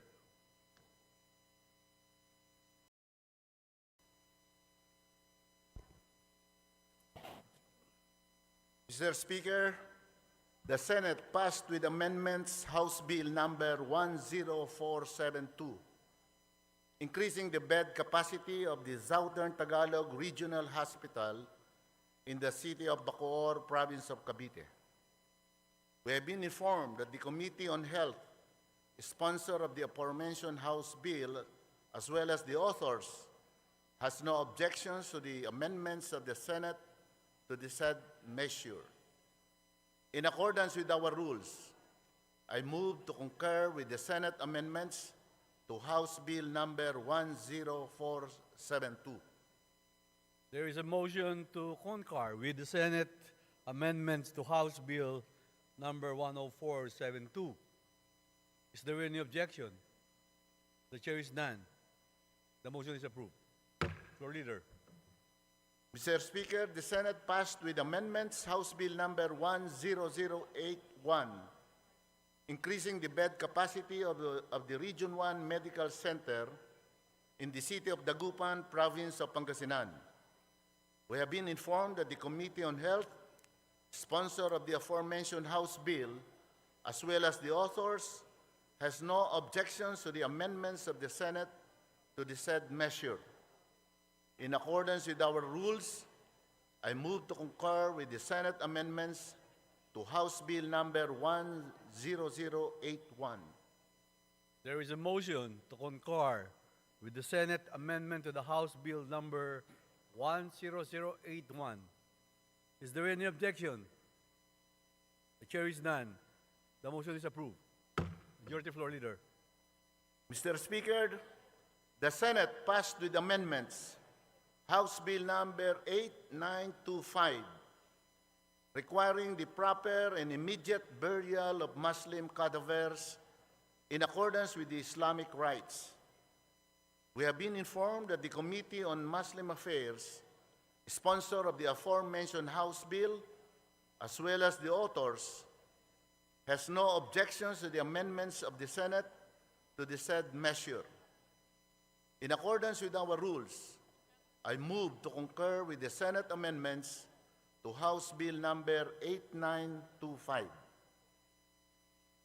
Mr. Speaker, the Senate passed with amendments House Bill Number 10472, increasing the bed capacity of the Southern Tagalog Regional Hospital in the city of Bacoor, province of Cavite. We have been informed that the Committee on Health, sponsor of the aforementioned House Bill, as well as the authors, has no objections to the amendments of the Senate to the said measure. In accordance with our rules, I move to concur with the Senate amendments to House Bill Number 10472. There is a motion to concur with the Senate amendments to House Bill Number 10472. Is there any objection? The chair is none. The motion is approved. Floor Leader. Mr. Speaker, the Senate passed with amendments House Bill Number 10081, increasing the bed capacity of the Region 1 Medical Center in the city of Dagupan, province of Pangasinan. We have been informed that the Committee on Health, sponsor of the aforementioned House Bill, as well as the authors, has no objections to the amendments of the Senate to the said measure. In accordance with our rules, I move to concur with the Senate amendments to House Bill Number 10081. There is a motion to concur with the Senate amendment to the House Bill Number 10081. Is there any objection? The chair is none. The motion is approved. Majority Floor Leader. Mr. Speaker, the Senate passed with amendments House Bill Number 8925, requiring the proper and immediate burial of Muslim cadavers in accordance with the Islamic rites. We have been informed that the Committee on Muslim Affairs, sponsor of the aforementioned House Bill, as well as the authors, has no objections to the amendments of the Senate to the said measure. In accordance with our rules, I move to concur with the Senate amendments to House Bill Number 8925.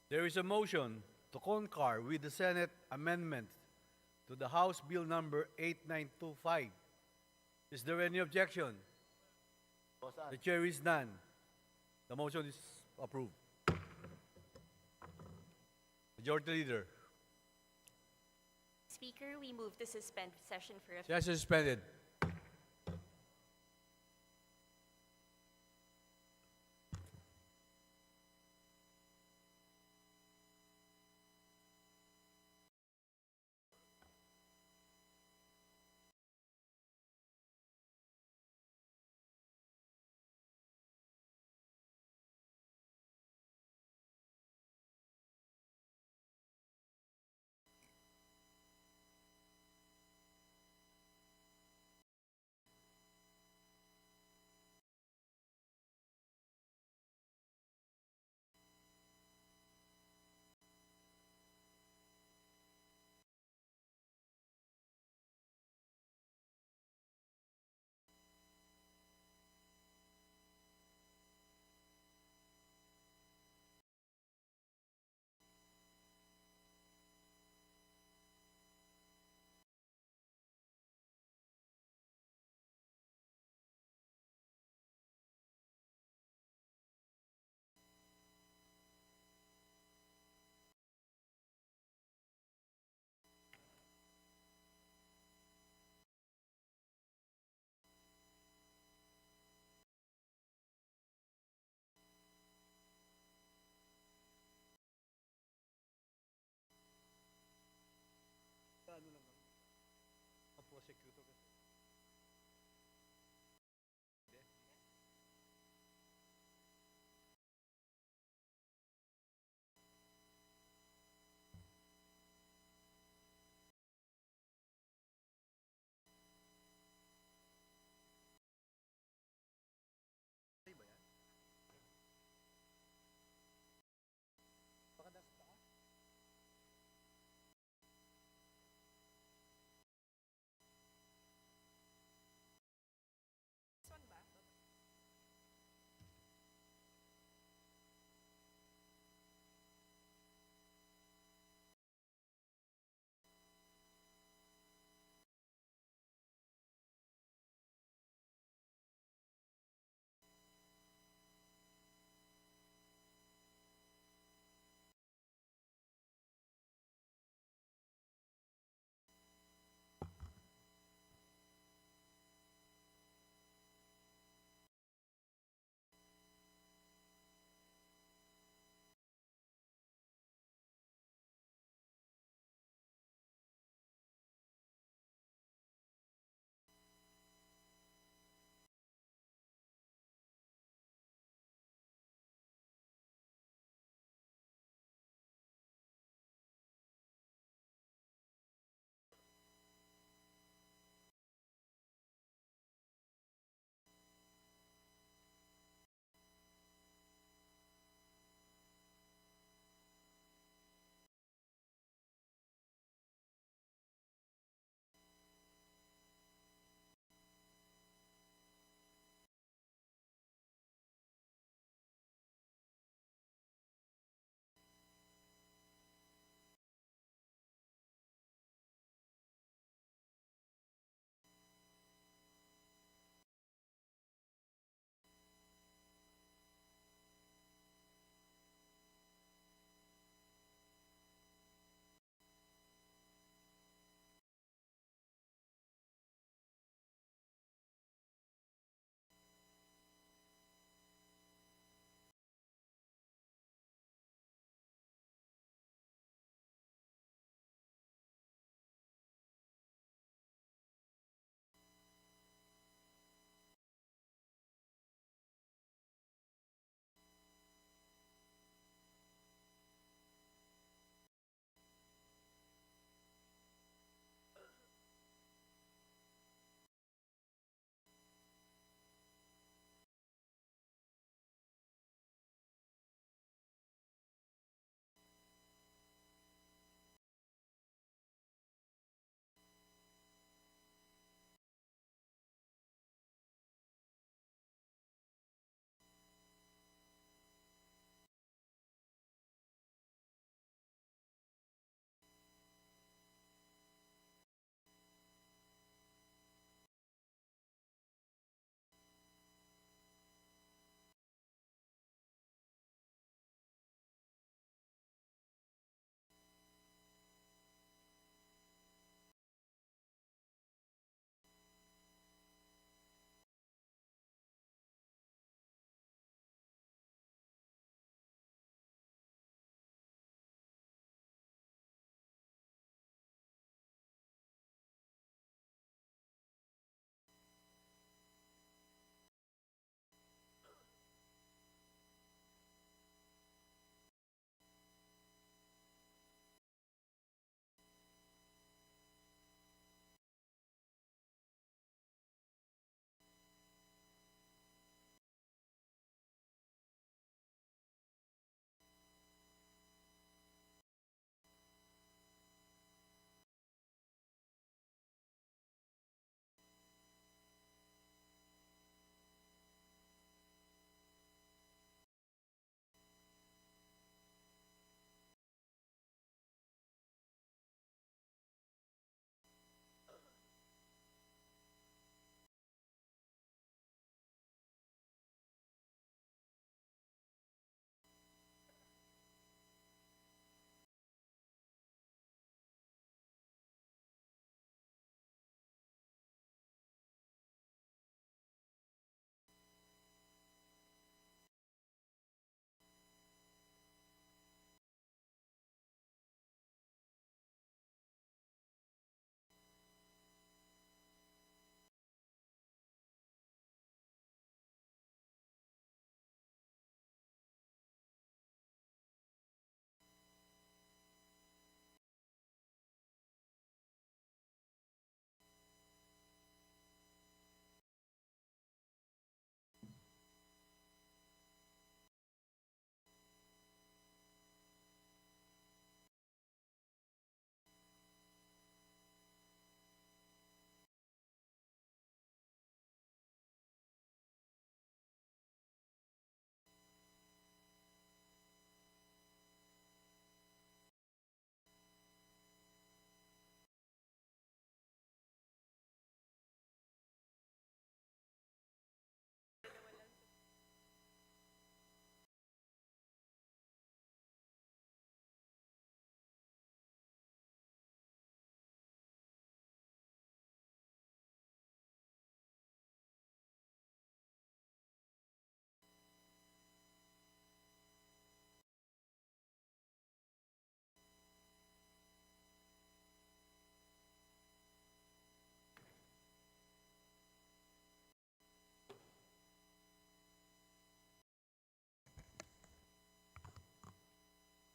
There is a motion to concur with the Senate amendment to the House Bill Number 8925. Is there any objection? The chair is none. The motion is approved. Majority Leader. Speaker, we move to suspend session for a Session suspended.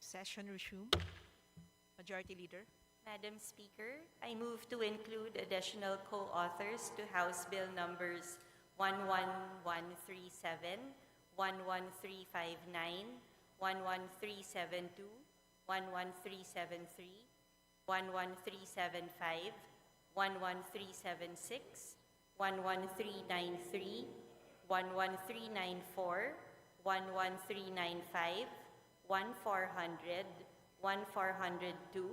Session resume. Majority Leader. Madam Speaker, I move to include additional co-authors to House Bill numbers 11137, 11359, 11372, 11373, 11375, 11376, 11393, 11394, 11395, 1400, 1402,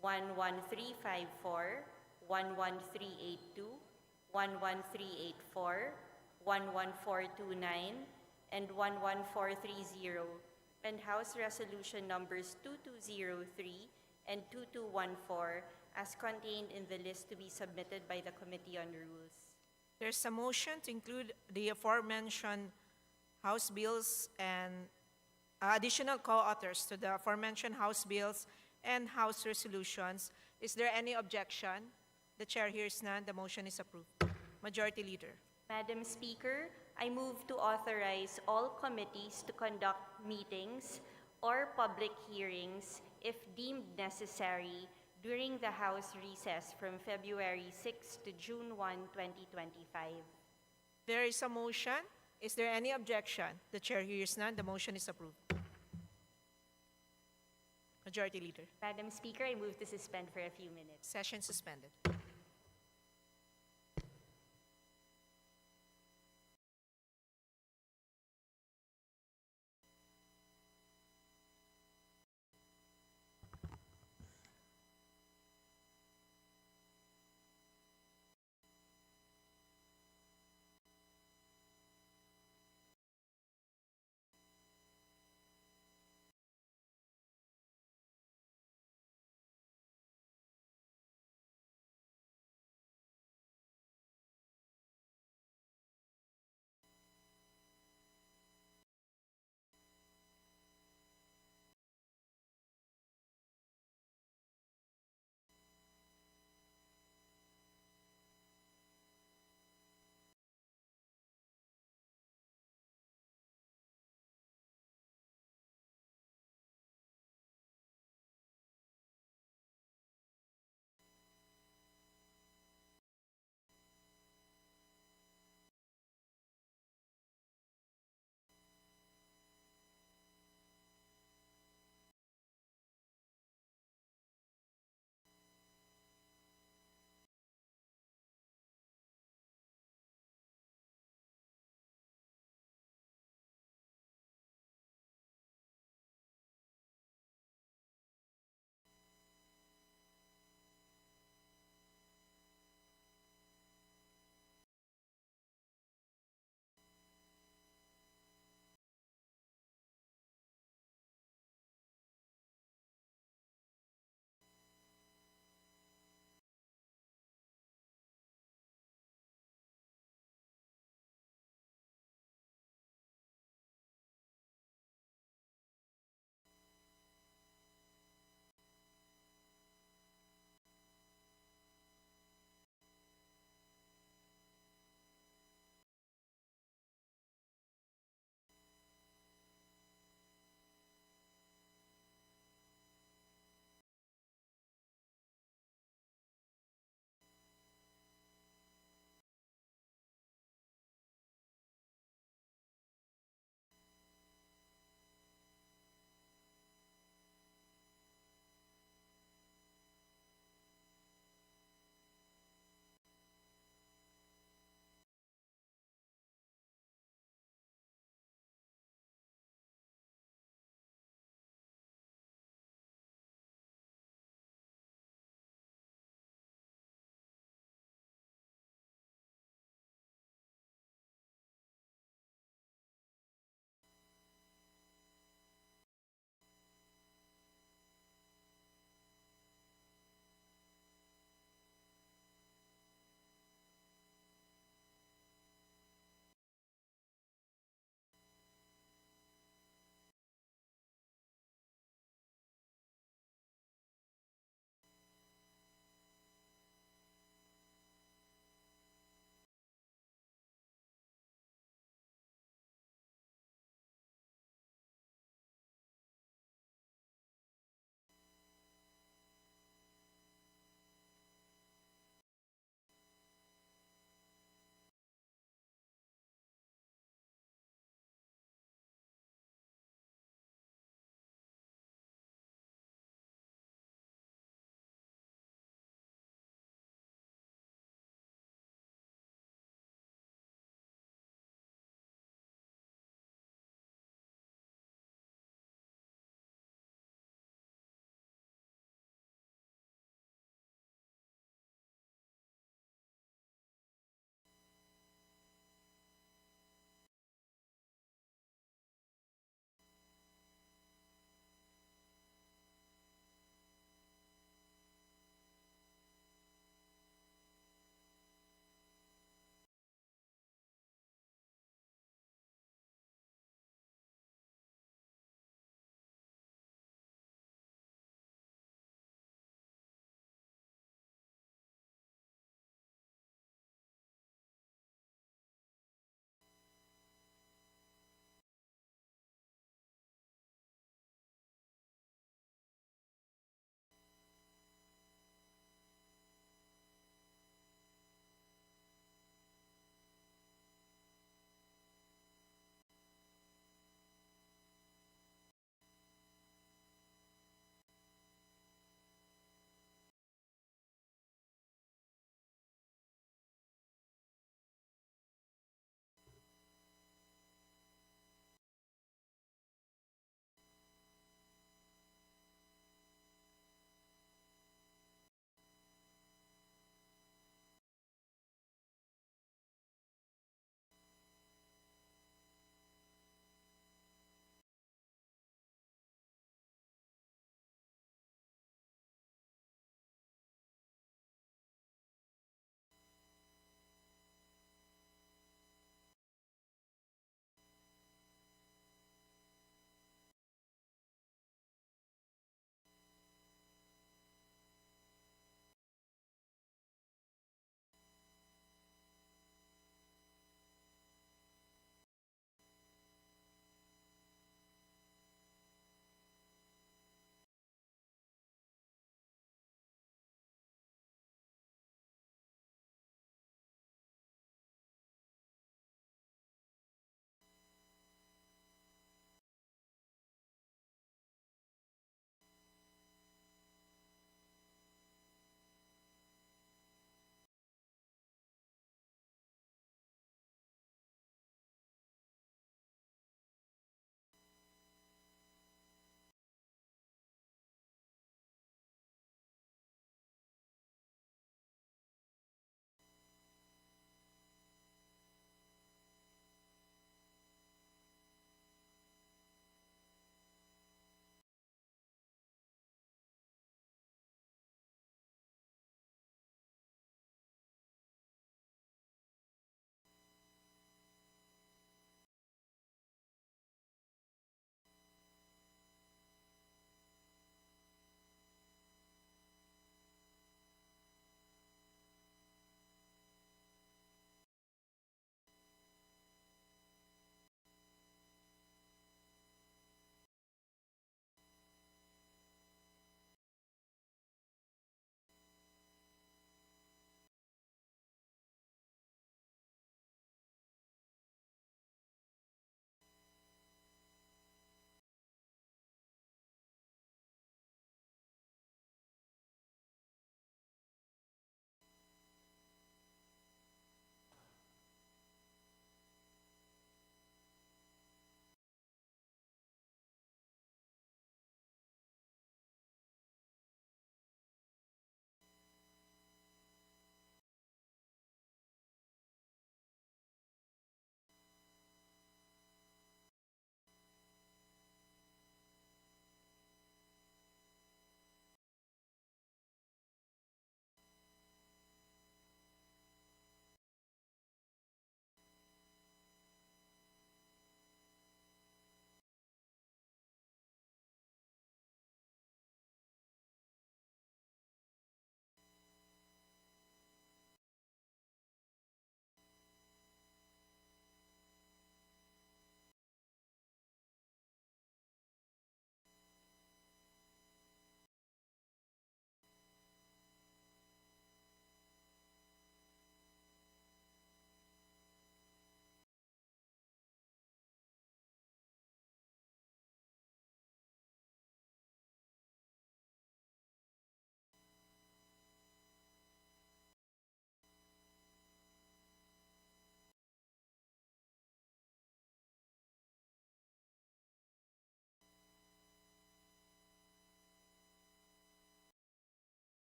11354, 11382, 11384, 11429, and 11430, and House Resolution numbers 2203 and 2214 as contained in the list to be submitted by the Committee on Rules. There's a motion to include the aforementioned House bills and additional co-authors to the aforementioned House bills and House resolutions. Is there any objection? The Chair hears none. The motion is approved. Majority Leader. Madam Speaker, I move to authorize all committees to conduct meetings or public hearings if deemed necessary during the House recess from February 6 to June 1, 2025. There is a motion. Is there any objection? The Chair hears none. The motion is approved. Majority Leader. Madam Speaker, I move to suspend for a few minutes. Session suspended.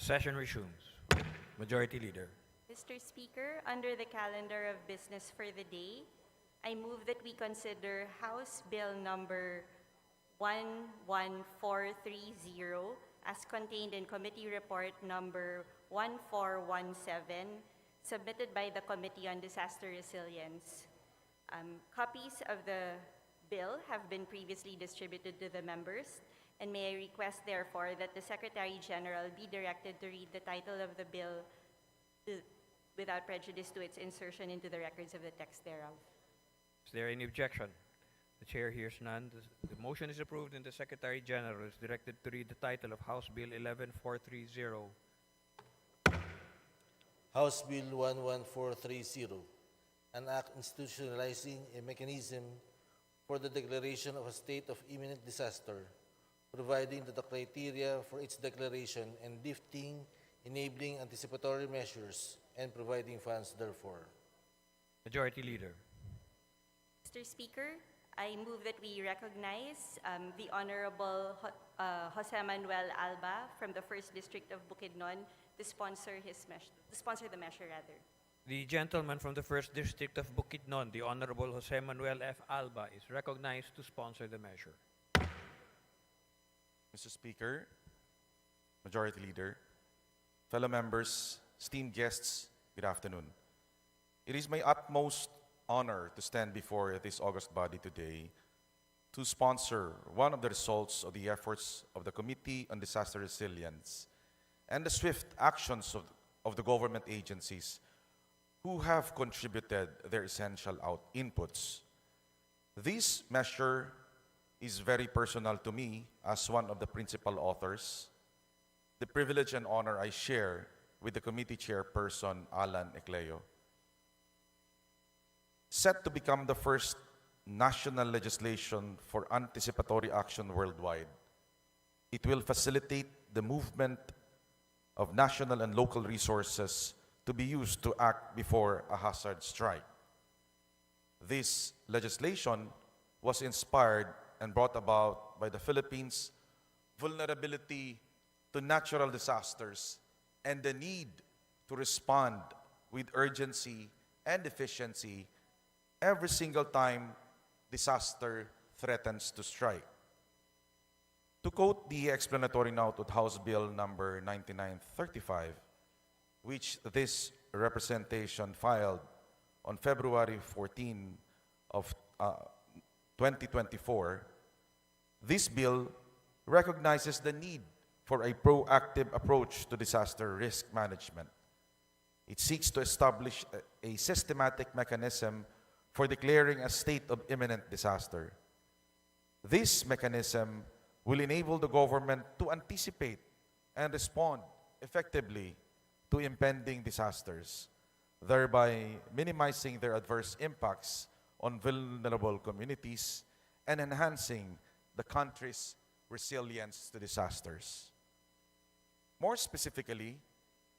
Session resumes. Majority Leader. Mr. Speaker, under the calendar of business for the day, I move that we consider House Bill number 11430 as contained in Committee Report number 1417, submitted by the Committee on Disaster Resilience. Copies of the bill have been previously distributed to the members, and may I request, therefore, that the Secretary General be directed to read the title of the bill without prejudice to its insertion into the records of the text thereof. Is there any objection? The chair hears none. The motion is approved and the Secretary General is directed to read the title of House Bill 11430. House Bill 11430, an act institutionalizing a mechanism for the declaration of a state of imminent disaster, providing the criteria for its declaration and lifting, enabling anticipatory measures, and providing funds therefor. Majority Leader. Mr. Speaker, I move that we recognize the Honorable Jose Manuel Alba from the 1st District of Bukidnon to sponsor the measure. The gentleman from the 1st District of Bukidnon, the Honorable Jose Manuel F. Alba, is recognized to sponsor the measure. Mr. Speaker, Majority Leader, fellow members, esteemed guests, good afternoon. It is my utmost honor to stand before this august body today to sponsor one of the results of the efforts of the Committee on Disaster Resilience and the swift actions of the government agencies who have contributed their essential inputs. This measure is very personal to me as one of the principal authors. The privilege and honor I share with the committee chairperson, Alan Ecleo. Set to become the first national legislation for anticipatory action worldwide, it will facilitate the movement of national and local resources to be used to act before a hazard strike. This legislation was inspired and brought about by the Philippines' vulnerability to natural disasters and the need to respond with urgency and efficiency every single time disaster threatens to strike. To quote the explanatory note of House Bill number 9935, which this representation filed on February 14 of 2024, this bill recognizes the need for a proactive approach to disaster risk management. It seeks to establish a systematic mechanism for declaring a state of imminent disaster. This mechanism will enable the government to anticipate and respond effectively to impending disasters, thereby minimizing their adverse impacts on vulnerable communities and enhancing the country's resilience to disasters. More specifically,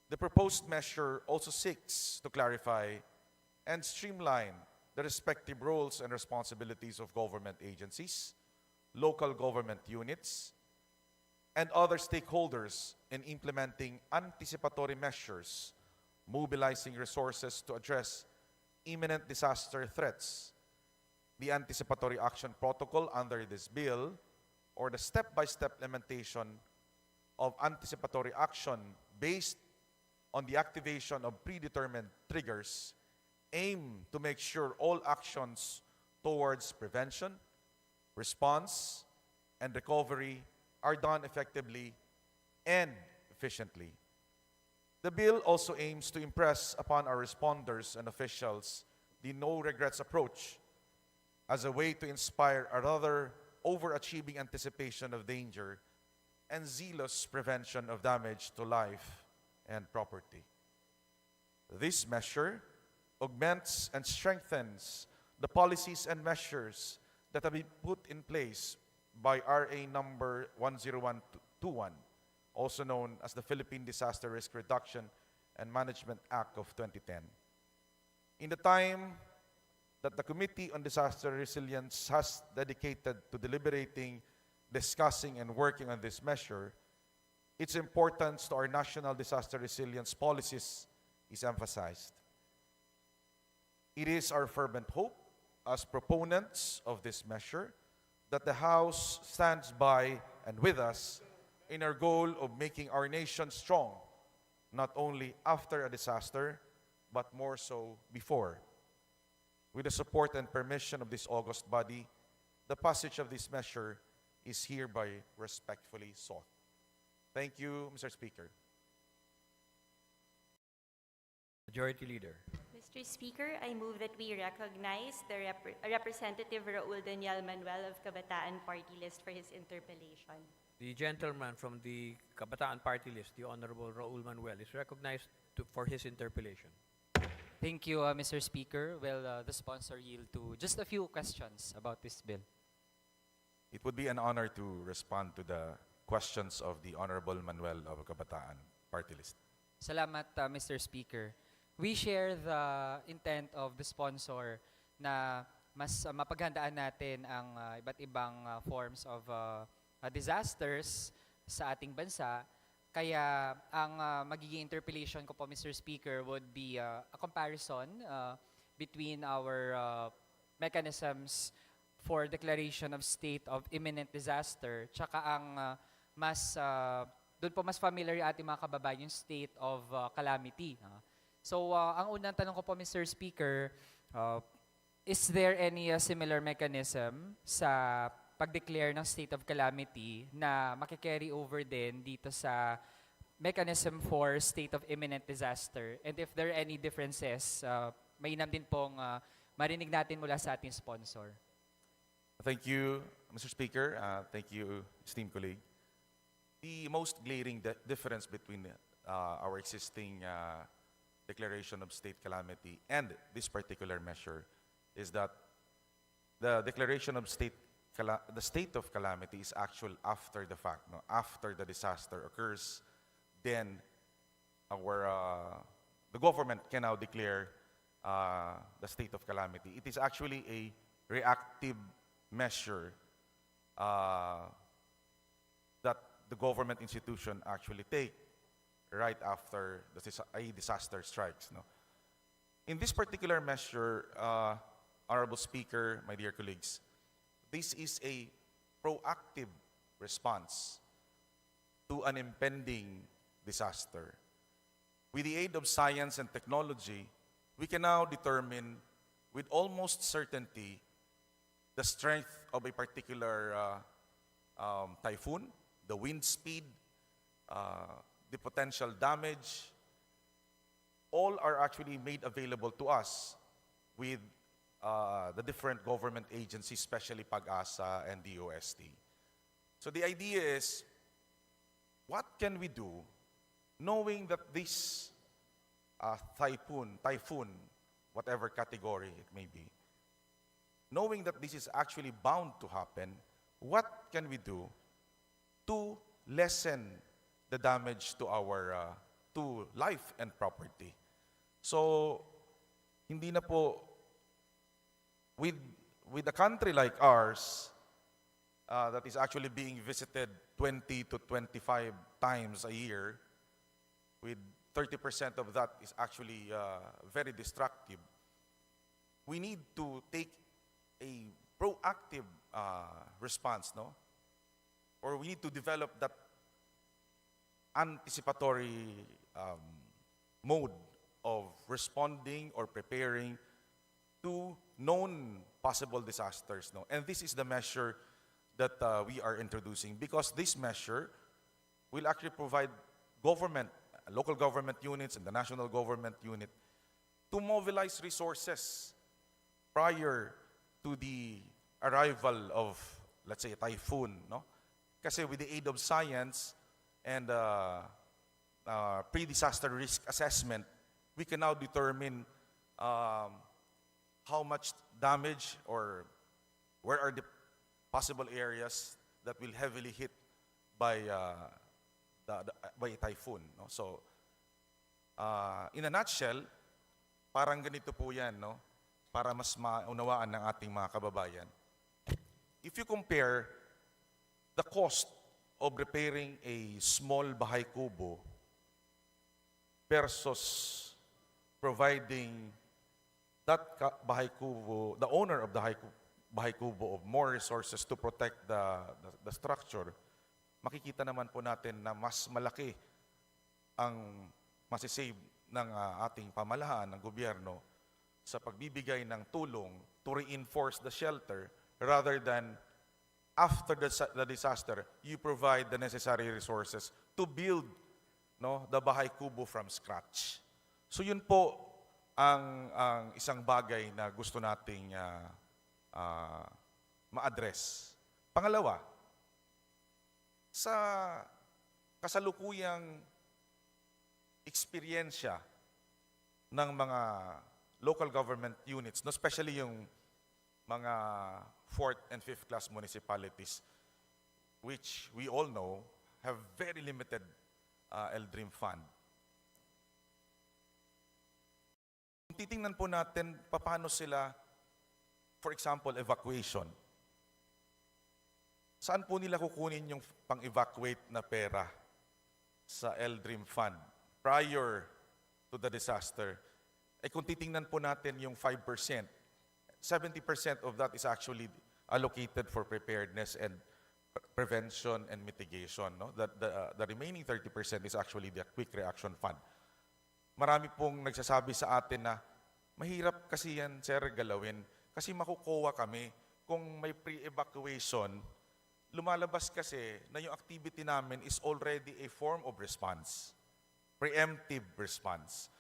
the proposed measure also seeks to clarify and streamline the respective roles and responsibilities of government agencies, local government units, and other stakeholders in implementing anticipatory measures, mobilizing resources to address imminent disaster threats. The anticipatory action protocol under this bill, or the step-by-step implementation of anticipatory action based on the activation of predetermined triggers, aim to make sure all actions towards prevention, response, and recovery are done effectively and efficiently. The bill also aims to impress upon our responders and officials the no-regrets approach as a way to inspire a rather overachieving anticipation of danger and zealous prevention of damage to life and property. This measure augments and strengthens the policies and measures that have been put in place by RA number 10121, also known as the Philippine Disaster Risk Reduction and Management Act of 2010. In the time that the Committee on Disaster Resilience has dedicated to deliberating, discussing, and working on this measure, its importance to our national disaster resilience policies is emphasized. It is our fervent hope as proponents of this measure that the House stands by and with us in our goal of making our nation strong, not only after a disaster, but more so before. With the support and permission of this august body, the passage of this measure is hereby respectfully sought. Thank you, Mr. Speaker. Majority Leader. Mr. Speaker, I move that we recognize the Representative Raul Daniel Manuel of Kabataan Party List for his interpellation. The gentleman from the Kabataan Party List, the Honorable Raul Manuel, is recognized for his interpellation. Thank you, Mr. Speaker. Well, the sponsor yield to just a few questions about this bill. It would be an honor to respond to the questions of the Honorable Manuel of Kabataan Party List. Salamat, Mr. Speaker. We share the intent of the sponsor na mas mapaghandaan natin ang iba't ibang forms of disasters sa ating bansa. Kaya ang magiging interpellation ko po, Mr. Speaker, would be a comparison between our mechanisms for declaration of state of imminent disaster, tsaka ang doon po mas familiar yung ating mga kababayan, yung state of calamity. So, ang unang tanong ko po, Mr. Speaker, is there any similar mechanism sa pag-declare ng state of calamity na makikarry over din dito sa mechanism for state of imminent disaster? And if there are any differences, mainam din pong marinig natin mula sa ating sponsor. Thank you, Mr. Speaker. Thank you, esteemed colleague. The most glaring difference between our existing declaration of state calamity and this particular measure is that the declaration of the state of calamity is actual after the fact, no? After the disaster occurs, then the government can now declare the state of calamity. It is actually a reactive measure that the government institution actually take right after a disaster strikes. No? In this particular measure, Honorable Speaker, my dear colleagues, this is a proactive response to an impending disaster. With the aid of science and technology, we can now determine with almost certainty the strength of a particular typhoon, the wind speed, the potential damage. All are actually made available to us with the different government agencies, especially Pag-asa and DOST. So the idea is, what can we do knowing that this typhoon, whatever category it may be, knowing that this is actually bound to happen, what can we do to lessen the damage to our to life and property? So, hindi na po, with a country like ours, that is actually being visited 20 to 25 times a year, with 30% of that is actually very destructive, we need to take a proactive response, no? Or we need to develop that anticipatory mode of responding or preparing to known possible disasters. No? And this is the measure that we are introducing, because this measure will actually provide government, local government units and the national government unit to mobilize resources prior to the arrival of, let's say, a typhoon. No? Kasi with the aid of science and pre-disaster risk assessment, we can now determine how much damage or where are the possible areas that will heavily hit by a typhoon. No? So, in a nutshell, parang ganito po yan, no? Para mas maunawaan ng ating mga kababayan. If you compare the cost of repairing a small bahay kubo versus providing that bahay kubo, the owner of the bahay kubo, of more resources to protect the structure, makikita naman po natin na mas malaki ang masisave ng ating pamahalaan, ng gobyerno, sa pagbibigay ng tulong to reinforce the shelter rather than after the disaster, you provide the necessary resources to build the bahay kubo from scratch. So yun po ang isang bagay na gusto nating ma-address. Pangalawa, sa kasalukuyang eksperyensya ng mga local government units, especially yung mga 4th and 5th class municipalities, which we all know have very limited LDRIM fund. Kung titingnan po natin paano sila, for example, evacuation. Saan po nila kukunin yung pang-evacuate na pera sa LDRIM fund prior to the disaster? Kung titingnan po natin yung 5%, 70% of that is actually allocated for preparedness and prevention and mitigation. The remaining 30% is actually the quick reaction fund. Marami pong nagsasabi sa atin na mahirap kasi yan, sir, galawin kasi makukuha kami kung may pre-evacuation. Lumalabas kasi na yung activity namin is already a form of response, preemptive response.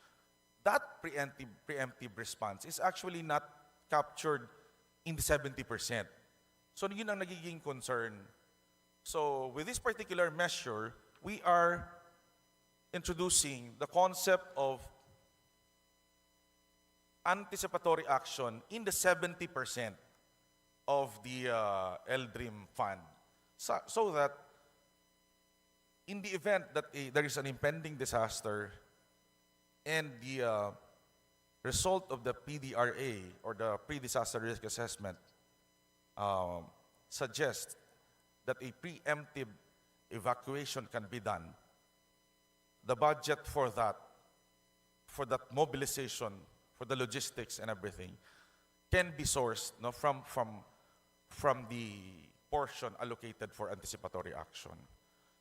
That preemptive response is actually not captured in the 70%. So yun ang nagiging concern. So with this particular measure, we are introducing the concept of anticipatory action in the 70% of the LDRIM fund. So that in the event that there is an impending disaster and the result of the PDRA or the pre-disaster risk assessment suggests that a preemptive evacuation can be done, the budget for that mobilization, for the logistics and everything, can be sourced from the portion allocated for anticipatory action.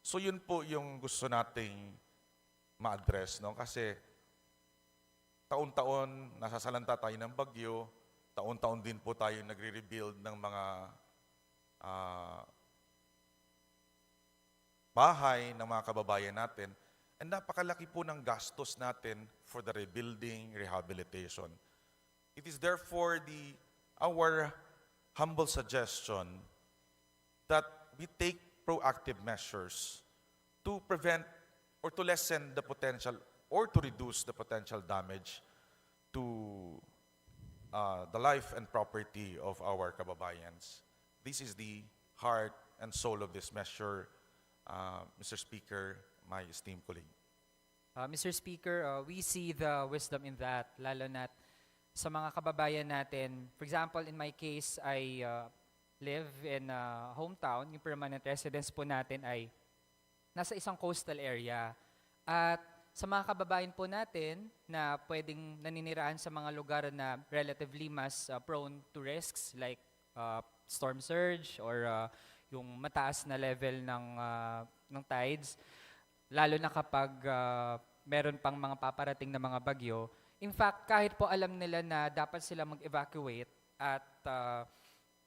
So yun po yung gusto nating ma-address, kasi taon-taon nasasalanta tayo ng bagyo, taon-taon din po tayo nagre-rebuild ng mga bahay ng mga kababayan natin, and napakalaki po ng gastos natin for the rebuilding, rehabilitation. It is therefore our humble suggestion that we take proactive measures to prevent or to lessen the potential or to reduce the potential damage to the life and property of our kababayans. This is the heart and soul of this measure, Mr. Speaker, my esteemed colleague. Mr. Speaker, we see the wisdom in that, lalo na sa mga kababayan natin. For example, in my case, I live in hometown. Yung permanent residence po natin ay nasa isang coastal area. At sa mga kababayan po natin na pwedeng naninirahan sa mga lugar na relatively mas prone to risks like storm surge or yung mataas na level ng tides, lalo na kapag meron pang mga paparating na mga bagyo. In fact, kahit po alam nila na dapat sila mag-evacuate at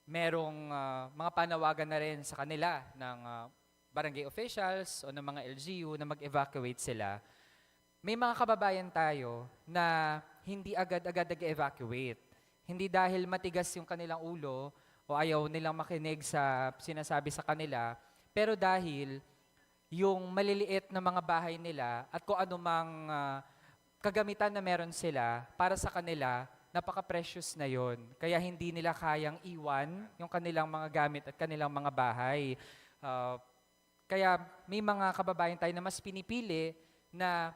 merong mga panawagan na rin sa kanila ng barangay officials o ng mga LGU na mag-evacuate sila, may mga kababayan tayo na hindi agad-agad nag-evacuate. Hindi dahil matigas yung kanilang ulo o ayaw nilang makinig sa sinasabi sa kanila, pero dahil yung maliliit na mga bahay nila at kung anumang kagamitan na meron sila, para sa kanila, napaka-precious na yon. Kaya hindi nila kayang iwan yung kanilang mga gamit at kanilang mga bahay. Kaya may mga kababayan tayo na mas pinipili na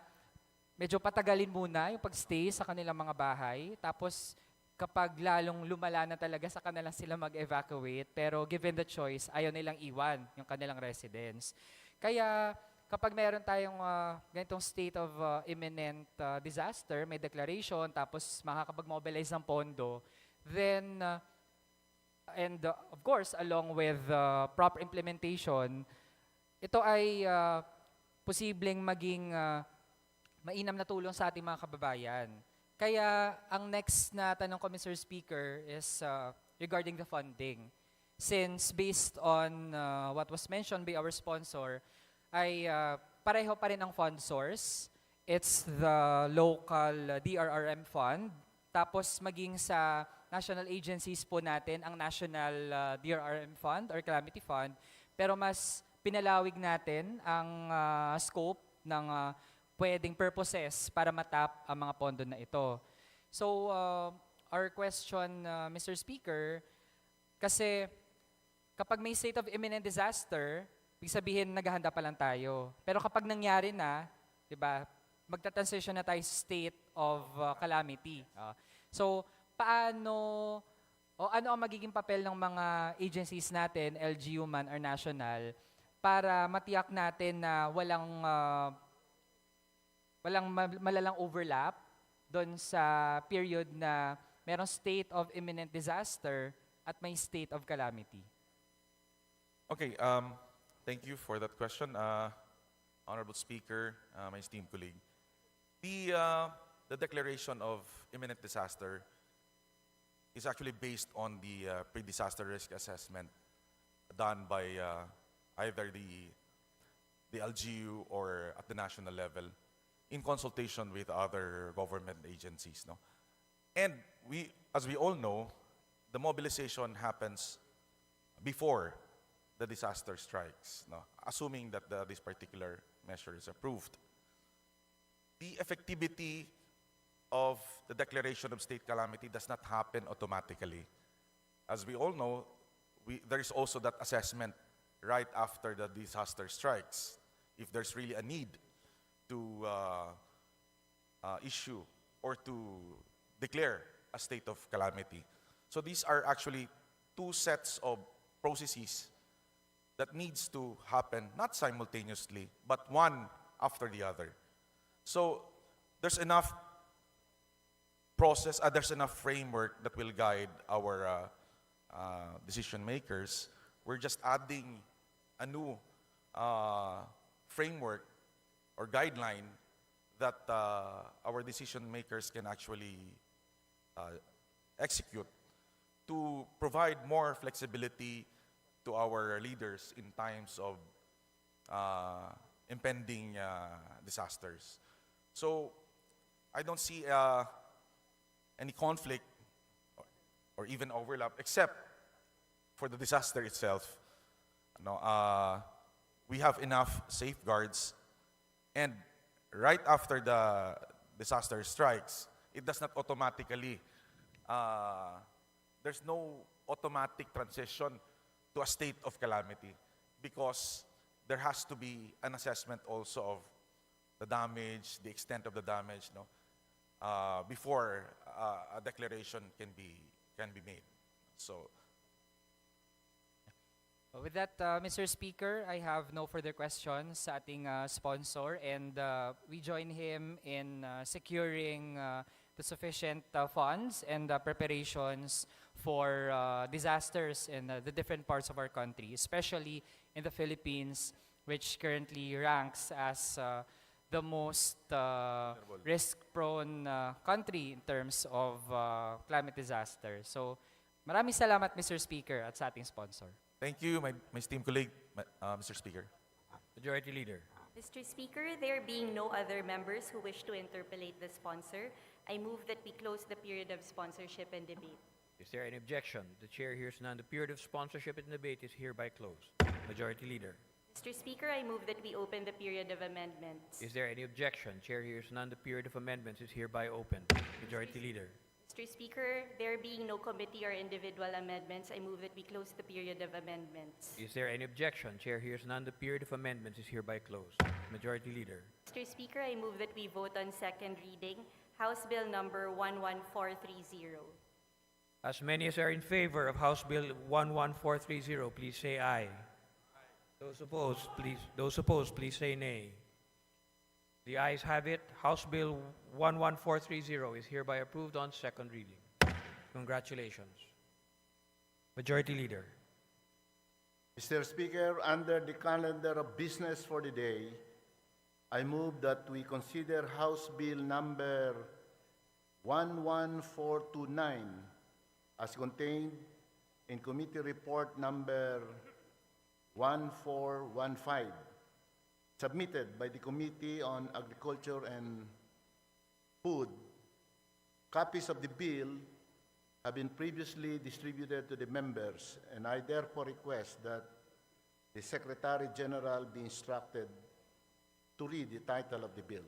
medyo patagalin muna yung pagstay sa kanilang mga bahay. Tapos kapag lalong lumala na talaga sa kanilang sila mag-evacuate, pero given the choice, ayaw nilang iwan yung kanilang residence. Kaya kapag meron tayong ganitong state of imminent disaster, may declaration, tapos makakapag-mobilize ng pondo, then, of course, along with proper implementation, ito ay posibleng maging mainam na tulong sa ating mga kababayan. Kaya ang next na tanong ko, Mr. Speaker, is regarding the funding. Since based on what was mentioned by our sponsor, ay pareho pa rin ang fund source. It's the local DRRM fund. Tapos maging sa national agencies po natin, ang National DRRM Fund or Calamity Fund. Pero mas pinalawig natin ang scope ng pwedeng purposes para matap ang mga pondo na ito. So, our question, Mr. Speaker, kasi kapag may state of imminent disaster, ibig sabihin naghahanda pa lang tayo. Pero kapag nangyari na, di ba, magta-transition na tayo sa state of calamity. So, paano, o ano ang magiging papel ng mga agencies natin, LGU man or national, para matiyak natin na walang malalang overlap doon sa period na merong state of imminent disaster at may state of calamity? Okay, thank you for that question, Honorable Speaker, my esteemed colleague. The declaration of imminent disaster is actually based on the pre-disaster risk assessment done by either the LGU or at the national level in consultation with other government agencies. No? And as we all know, the mobilization happens before the disaster strikes, no? Assuming that this particular measure is approved. The effectivity of the declaration of state calamity does not happen automatically. As we all know, there is also that assessment right after the disaster strikes, if there's really a need to issue or to declare a state of calamity. So these are actually two sets of processes that needs to happen, not simultaneously, but one after the other. So there's enough process, there's enough framework that will guide our decision makers. We're just adding a new framework or guideline that our decision makers can actually execute to provide more flexibility to our leaders in times of impending disasters. So I don't see any conflict or even overlap, except for the disaster itself. No, we have enough safeguards, and right after the disaster strikes, it does not automatically, there's no automatic transition to a state of calamity, because there has to be an assessment also of the damage, the extent of the damage, no, before a declaration can be made. So, with that, Mr. Speaker, I have no further questions sa ating sponsor, and we join him in securing the sufficient funds and preparations for disasters in the different parts of our country, especially in the Philippines, which currently ranks as the most risk-prone country in terms of climate disaster. So, maraming salamat, Mr. Speaker, at sa ating sponsor. thank you, my esteemed colleague, Mr. Speaker. Majority Leader. Mr. Speaker, there being no other members who wish to interpolate the sponsor, I move that we close the period of sponsorship and debate. Is there any objection? The chair hears none. The period of sponsorship and debate is hereby closed. Majority Leader. Mr. Speaker, I move that we open the period of amendments. Is there any objection? Chair hears none. The period of amendments is hereby opened. Majority Leader. Mr. Speaker, there being no committee or individual amendments, I move that we close the period of amendments. Is there any objection? Chair hears none. The period of amendments is hereby closed. Majority Leader. Mr. Speaker, I move that we vote on second reading, House Bill number 11430. As many as are in favor of House Bill 11430, please say aye. Those opposed, please say nay. The ayes have it. House Bill 11430 is hereby approved on second reading. Congratulations. Majority Leader. Mr. Speaker, under the calendar of business for the day, I move that we consider House Bill number 11429 as contained in Committee Report number 1415, submitted by the Committee on Agriculture and Food. Copies of the bill have been previously distributed to the members, and I therefore request that the Secretary General be instructed to read the title of the bill.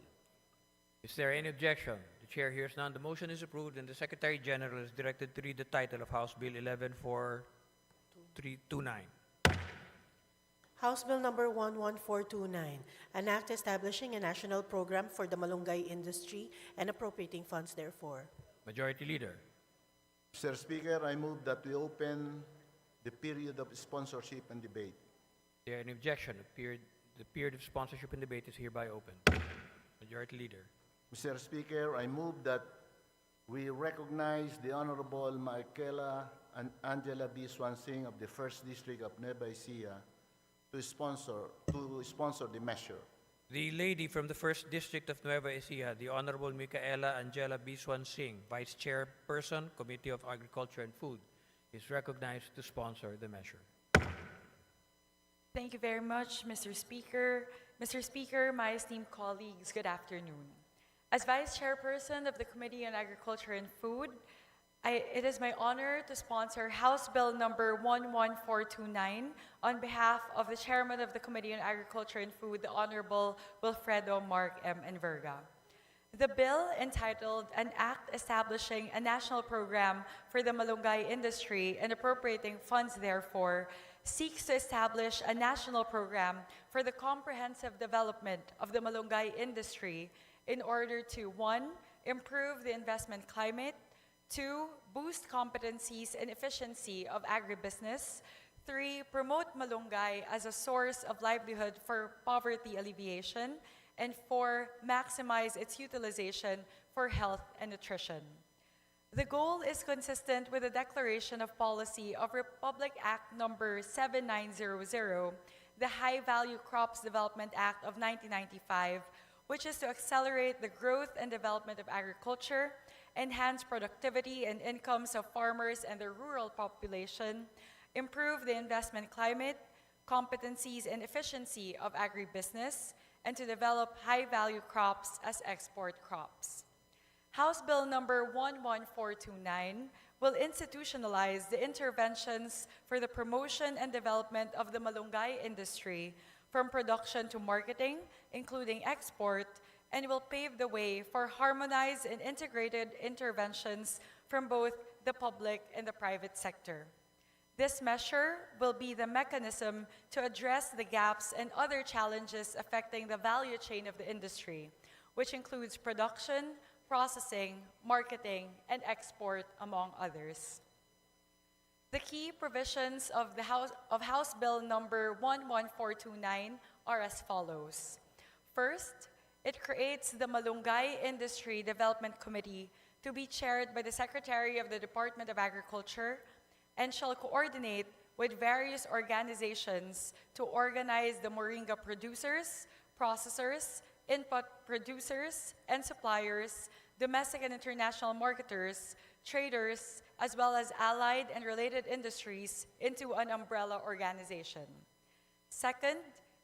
Is there any objection? The Chair hears none. The motion is approved, and the Secretary General is directed to read the title of House Bill 114329. House Bill number 11429, an act establishing a national program for the malunggay industry and appropriating funds therefore. Majority Leader. Mr. Speaker, I move that we open the period of sponsorship and debate. Is there any objection? The period of sponsorship and debate is hereby open. Majority Leader. Mr. Speaker, I move that we recognize the Honorable Michaela and Angela B. Swansing of the 1st District of Nueva Ecija to sponsor the measure. The lady from the 1st District of Nueva Ecija, the Honorable Micaela Angela B. Swansing, Vice Chairperson, Committee of Agriculture and Food, is recognized to sponsor the measure. Thank you very much, Mr. Speaker. Mr. Speaker, my esteemed colleagues, good afternoon. As Vice Chairperson of the Committee on Agriculture and Food, it is my honor to sponsor House Bill number 11429 on behalf of the Chairman of the Committee on Agriculture and Food, the Honorable Wilfredo Mark M. Enverga. The bill, entitled An Act Establishing a National Program for the Malunggay Industry and Appropriating Funds Therefore, seeks to establish a national program for the comprehensive development of the malunggay industry in order to 1. Improve the investment climate, 2. Boost competencies and efficiency of agribusiness, 3. Promote malunggay as a source of livelihood for poverty alleviation, and 4. Maximize its utilization for health and nutrition. The goal is consistent with the Declaration of Policy of Republic Act number 7900, the High Value Crops Development Act of 1995, which is to accelerate the growth and development of agriculture, enhance productivity and incomes of farmers and the rural population, improve the investment climate, competencies and efficiency of agribusiness, and to develop high-value crops as export crops. House Bill number 11429 will institutionalize the interventions for the promotion and development of the malunggay industry from production to marketing, including export, and will pave the way for harmonized and integrated interventions from both the public and the private sector. This measure will be the mechanism to address the gaps and other challenges affecting the value chain of the industry, which includes production, processing, marketing, and export, among others. The key provisions of House Bill number 11429 are as follows. First, it creates the Malunggay Industry Development Committee to be chaired by the Secretary of the Department of Agriculture and shall coordinate with various organizations to organize the moringa producers, processors, input producers and suppliers, domestic and international marketers, traders, as well as allied and related industries into an umbrella organization. Second,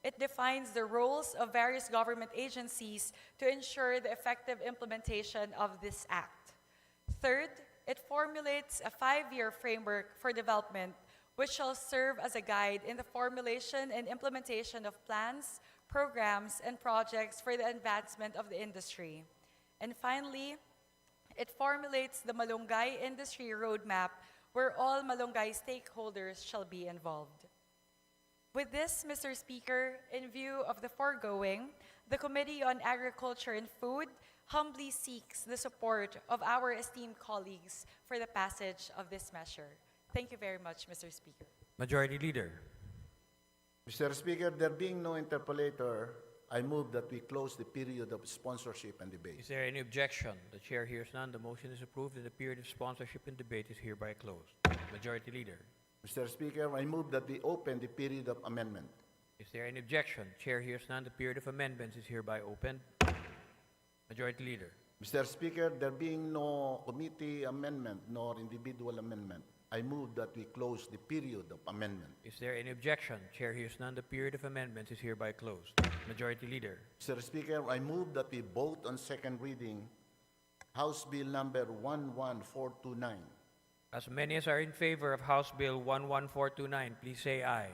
it defines the roles of various government agencies to ensure the effective implementation of this act. Third, it formulates a 5-year framework for development which shall serve as a guide in the formulation and implementation of plans, programs, and projects for the advancement of the industry. And finally, it formulates the Malunggay Industry Roadmap where all malunggay stakeholders shall be involved. With this, Mr. Speaker, in view of the foregoing, the Committee on Agriculture and Food humbly seeks the support of our esteemed colleagues for the passage of this measure. Thank you very much, Mr. Speaker. Majority Leader. Mr. Speaker, there being no interpolator, I move that we close the period of sponsorship and debate. Is there any objection? The chair hears none. The motion is approved and the period of sponsorship and debate is hereby closed. Majority Leader. Mr. Speaker, I move that we open the period of amendment. Is there any objection? Chair hears none. The period of amendments is hereby opened. Majority Leader. Mr. Speaker, there being no committee amendment nor individual amendment, I move that we close the period of amendment. Is there any objection? Chair hears none. The period of amendments is hereby closed. Majority Leader. Mr. Speaker, I move that we vote on second reading House Bill number 11429. As many as are in favor of House Bill 11429, please say aye.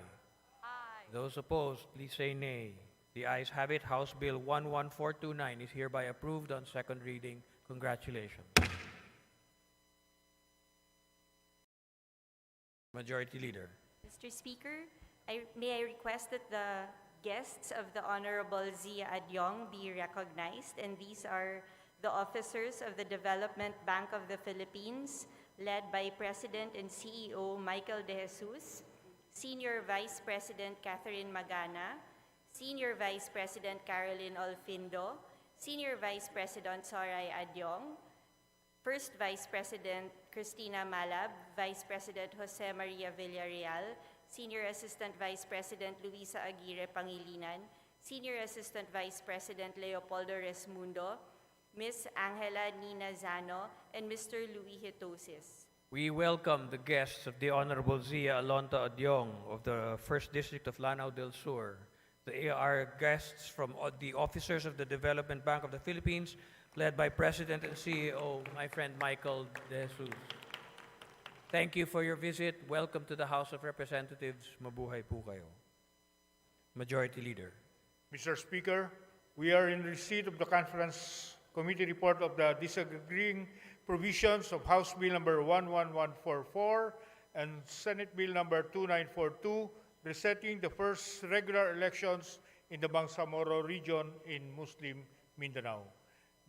Aye. Those opposed, please say nay. The ayes have it. House Bill 11429 is hereby approved on second reading. Congratulations. Majority Leader. Mr. Speaker, may I request that the guests of the Honorable Zia Adyong be recognized, and these are the officers of the Development Bank of the Philippines, led by President and CEO Michael De Jesus, Senior Vice President Catherine Magana, Senior Vice President Caroline Olfindo, Senior Vice President Soray Adyong, First Vice President Cristina Malab, Vice President Jose Maria Villarreal, Senior Assistant Vice President Luisa Aguirre Pangilinan, Senior Assistant Vice President Leopoldo Resmundo, Ms. Angela Nina Zano, and Mr. Louis Hitosis. We welcome the guests of the Honorable Zia Alonta Adyong of the 1st District of Lanao del Sur. They are guests from the officers of the Development Bank of the Philippines, led by President and CEO, my friend Michael De Jesus. Thank you for your visit. Welcome to the House of Representatives. Mabuhay po kayo. Majority Leader. Mr. Speaker, we are in receipt of the Conference Committee report of the disagreeing provisions of House Bill number 11144 and Senate Bill number 2942, resetting the first regular elections in the Bangsamoro region in Muslim Mindanao.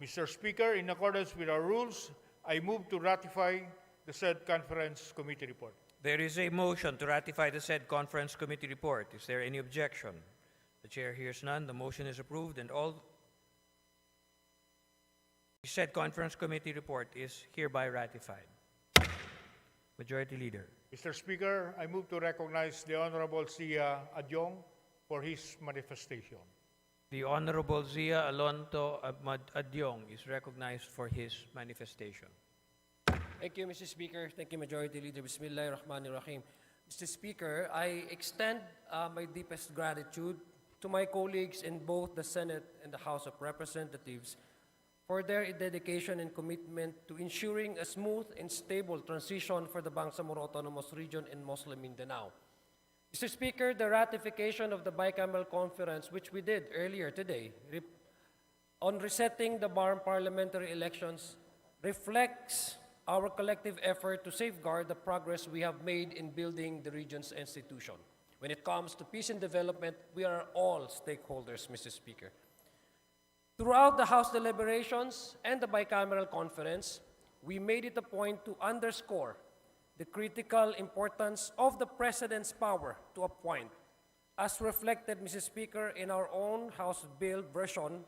Mr. Speaker, in accordance with our rules, I move to ratify the said Conference Committee report. There is a motion to ratify the said Conference Committee report. Is there any objection? The chair hears none. The motion is approved and all the said Conference Committee report is hereby ratified. Majority Leader. Mr. Speaker, I move to recognize the Honorable Zia Adyong for his manifestation. The Honorable Zia Alonto Adyong is recognized for his manifestation. Thank you, Mr. Speaker. Thank you, Majority Leader. Bismillahirrahmanirrahim. Mr. Speaker, I extend my deepest gratitude to my colleagues in both the Senate and the House of Representatives for their dedication and commitment to ensuring a smooth and stable transition for the Bangsamoro Autonomous Region in Muslim Mindanao. Mr. Speaker, the ratification of the bicameral conference, which we did earlier today, on resetting the parliamentary elections, reflects our collective effort to safeguard the progress we have made in building the region's institution. When it comes to peace and development, we are all stakeholders, Mr. Speaker. Throughout the House deliberations and the bicameral conference, we made it a point to underscore the critical importance of the President's power to appoint, as reflected, Mr. Speaker, in our own House bill version,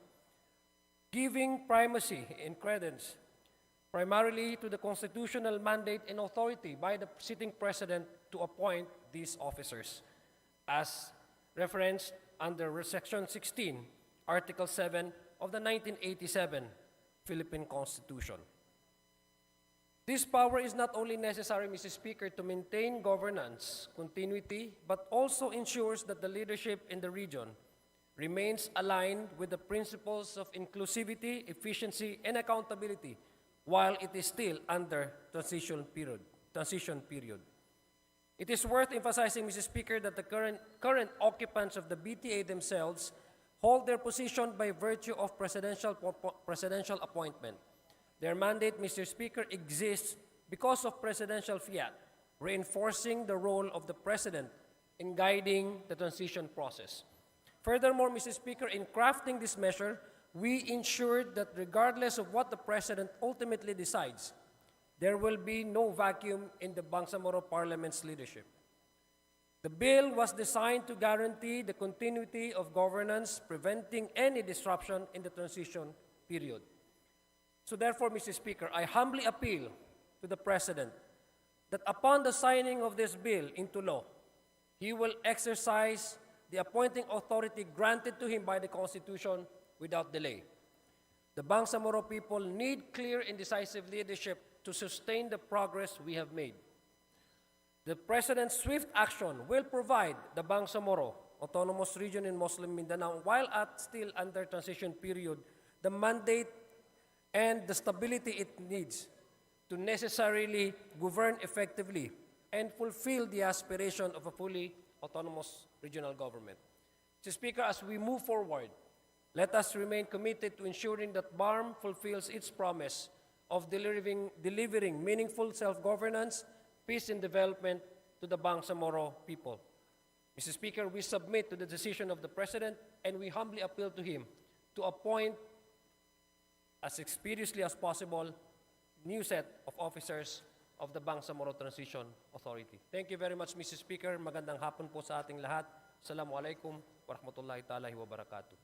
giving primacy and credence primarily to the constitutional mandate and authority by the sitting President to appoint these officers, as referenced under Section 16, Article 7 of the 1987 Philippine Constitution. This power is not only necessary, Mr. Speaker, to maintain governance continuity, but also ensures that the leadership in the region remains aligned with the principles of inclusivity, efficiency, and accountability while it is still under transition period. It is worth emphasizing, Mr. Speaker, that the current occupants of the BTA themselves hold their position by virtue of presidential appointment. Their mandate, Mr. Speaker, exists because of presidential fiat, reinforcing the role of the President in guiding the transition process. Furthermore, Mr. Speaker, in crafting this measure, we ensured that regardless of what the President ultimately decides, there will be no vacuum in the Bangsamoro Parliament's leadership. The bill was designed to guarantee the continuity of governance, preventing any disruption in the transition period. So therefore, Mr. Speaker, I humbly appeal to the President that upon the signing of this bill into law, he will exercise the appointing authority granted to him by the Constitution without delay. The Bangsamoro people need clear and decisive leadership to sustain the progress we have made. The President's swift action will provide the Bangsamoro Autonomous Region in Muslim Mindanao, while still under transition period, the mandate and the stability it needs to necessarily govern effectively and fulfill the aspiration of a fully autonomous regional government. Mr. Speaker, as we move forward, let us remain committed to ensuring that BARM fulfills its promise of delivering meaningful self-governance, peace, and development to the Bangsamoro people. Mr. Speaker, we submit to the decision of the President, and we humbly appeal to him to appoint, as expeditiously as possible, new set of officers of the Bangsamoro Transition Authority. Thank you very much, Mr. Speaker. Magandang hapon po sa ating lahat. Assalamualaikum warahmatullahi ta'ala wabarakatuh.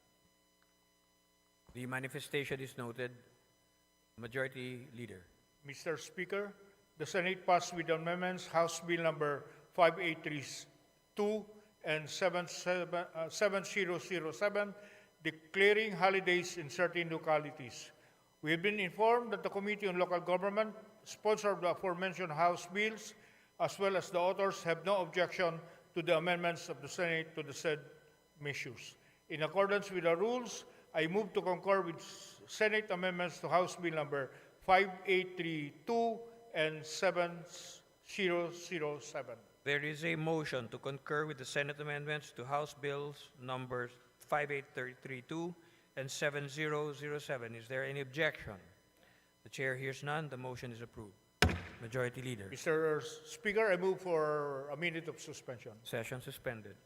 The manifestation is noted. Majority Leader. Mr. Speaker, the Senate passed with amendments House Bill number 5832 and 7007, declaring holidays in certain localities. We have been informed that the Committee on Local Government sponsored the aforementioned House bills, as well as the authors have no objection to the amendments of the Senate to the said measures. In accordance with the rules, I move to concur with Senate amendments to House Bill number 5832 and 7007. There is a motion to concur with the Senate amendments to House Bills numbers 5832 and 7007. Is there any objection? The chair hears none. The motion is approved. Majority Leader. Mr. Speaker, I move for a minute of suspension. Session suspended.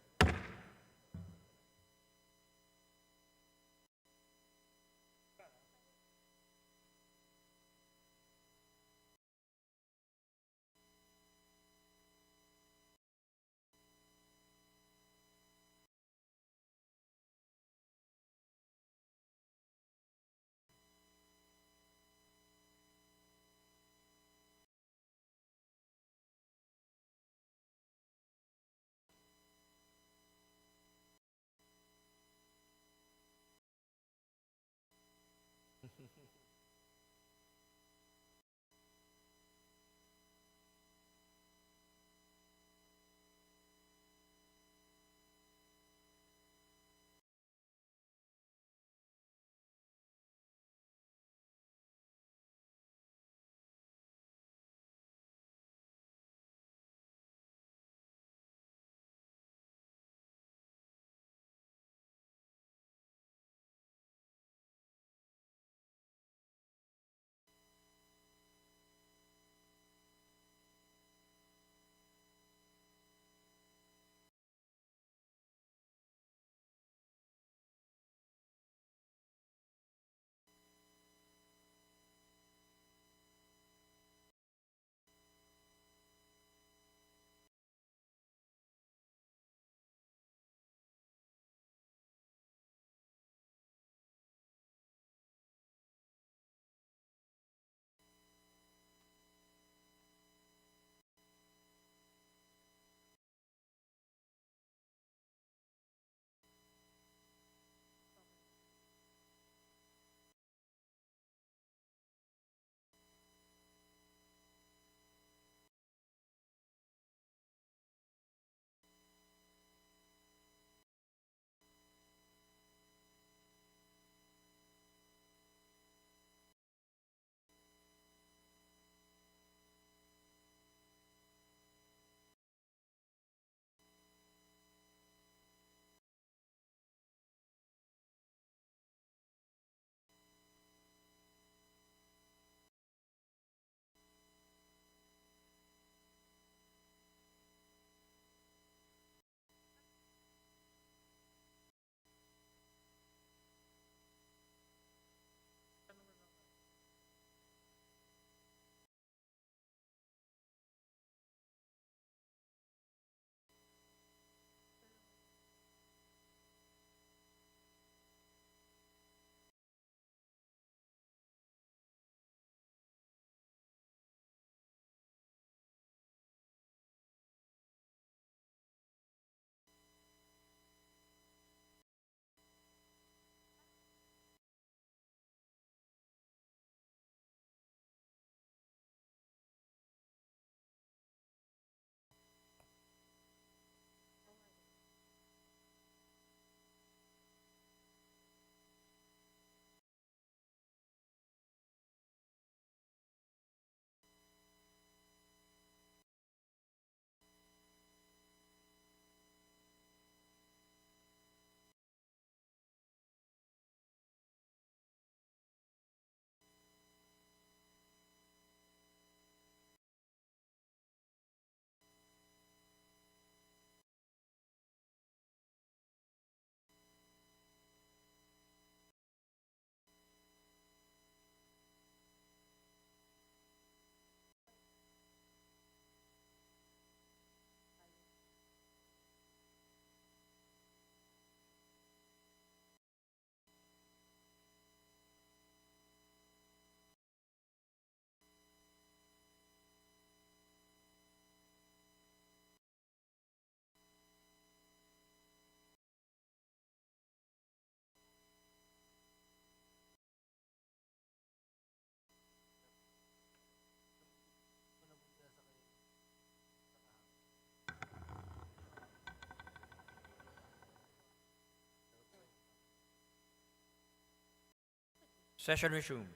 Session resumes.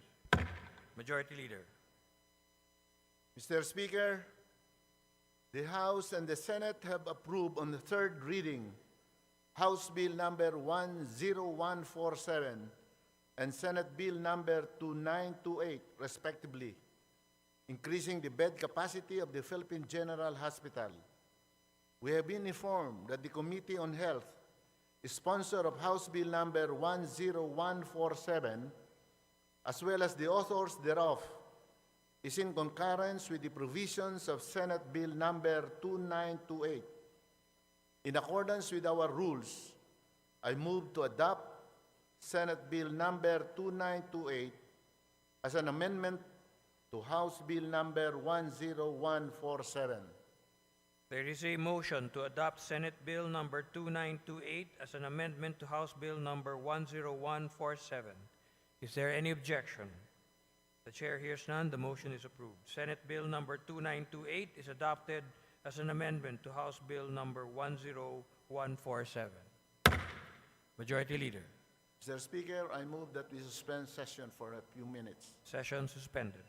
Majority Leader. Mr. Speaker, the House and the Senate have approved on the third reading House Bill number 10147 and Senate Bill number 2928, respectively, increasing the bed capacity of the Philippine General Hospital. We have been informed that the Committee on Health, sponsor of House Bill number 10147, as well as the authors thereof, is in concurrence with the provisions of Senate Bill number 2928. In accordance with our rules, I move to adopt Senate Bill number 2928 as an amendment to House Bill number 10147. There is a motion to adopt Senate Bill number 2928 as an amendment to House Bill number 10147. Is there any objection? The chair hears none. The motion is approved. Senate Bill number 2928 is adopted as an amendment to House Bill number 10147. Majority Leader. Mr. Speaker, I move that we suspend session for a few minutes. Session suspended.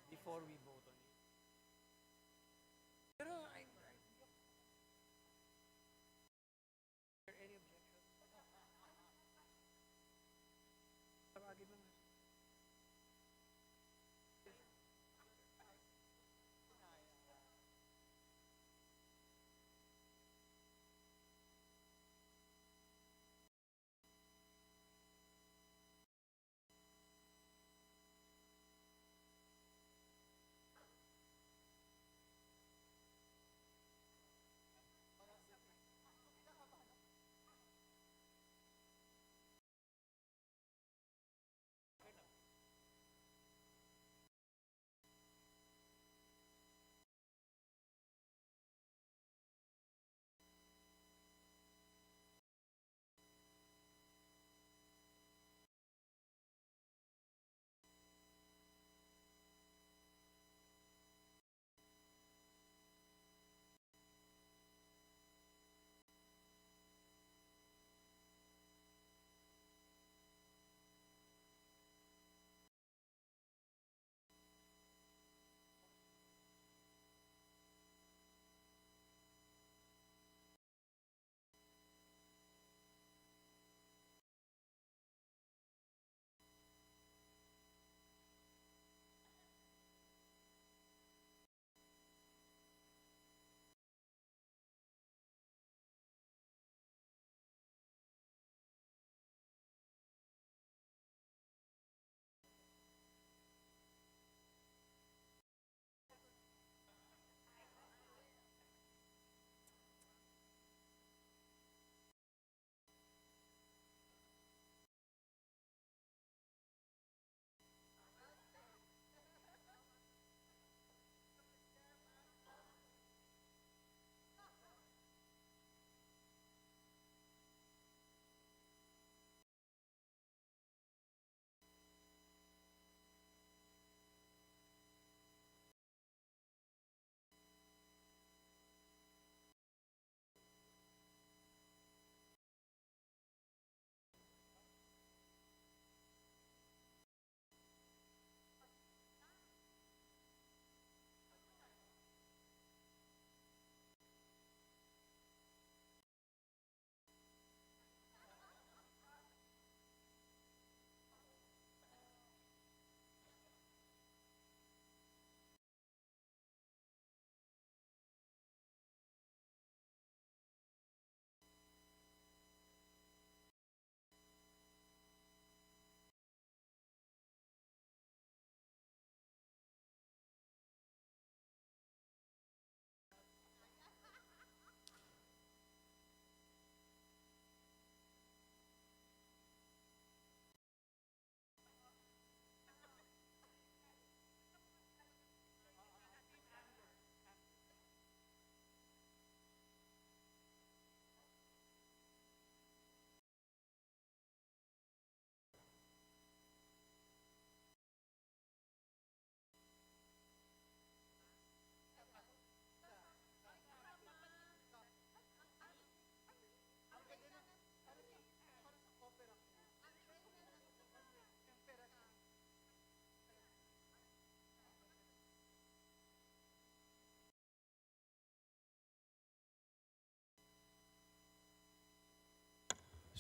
before we vote on it. Pero any objection? Tawagin mo na.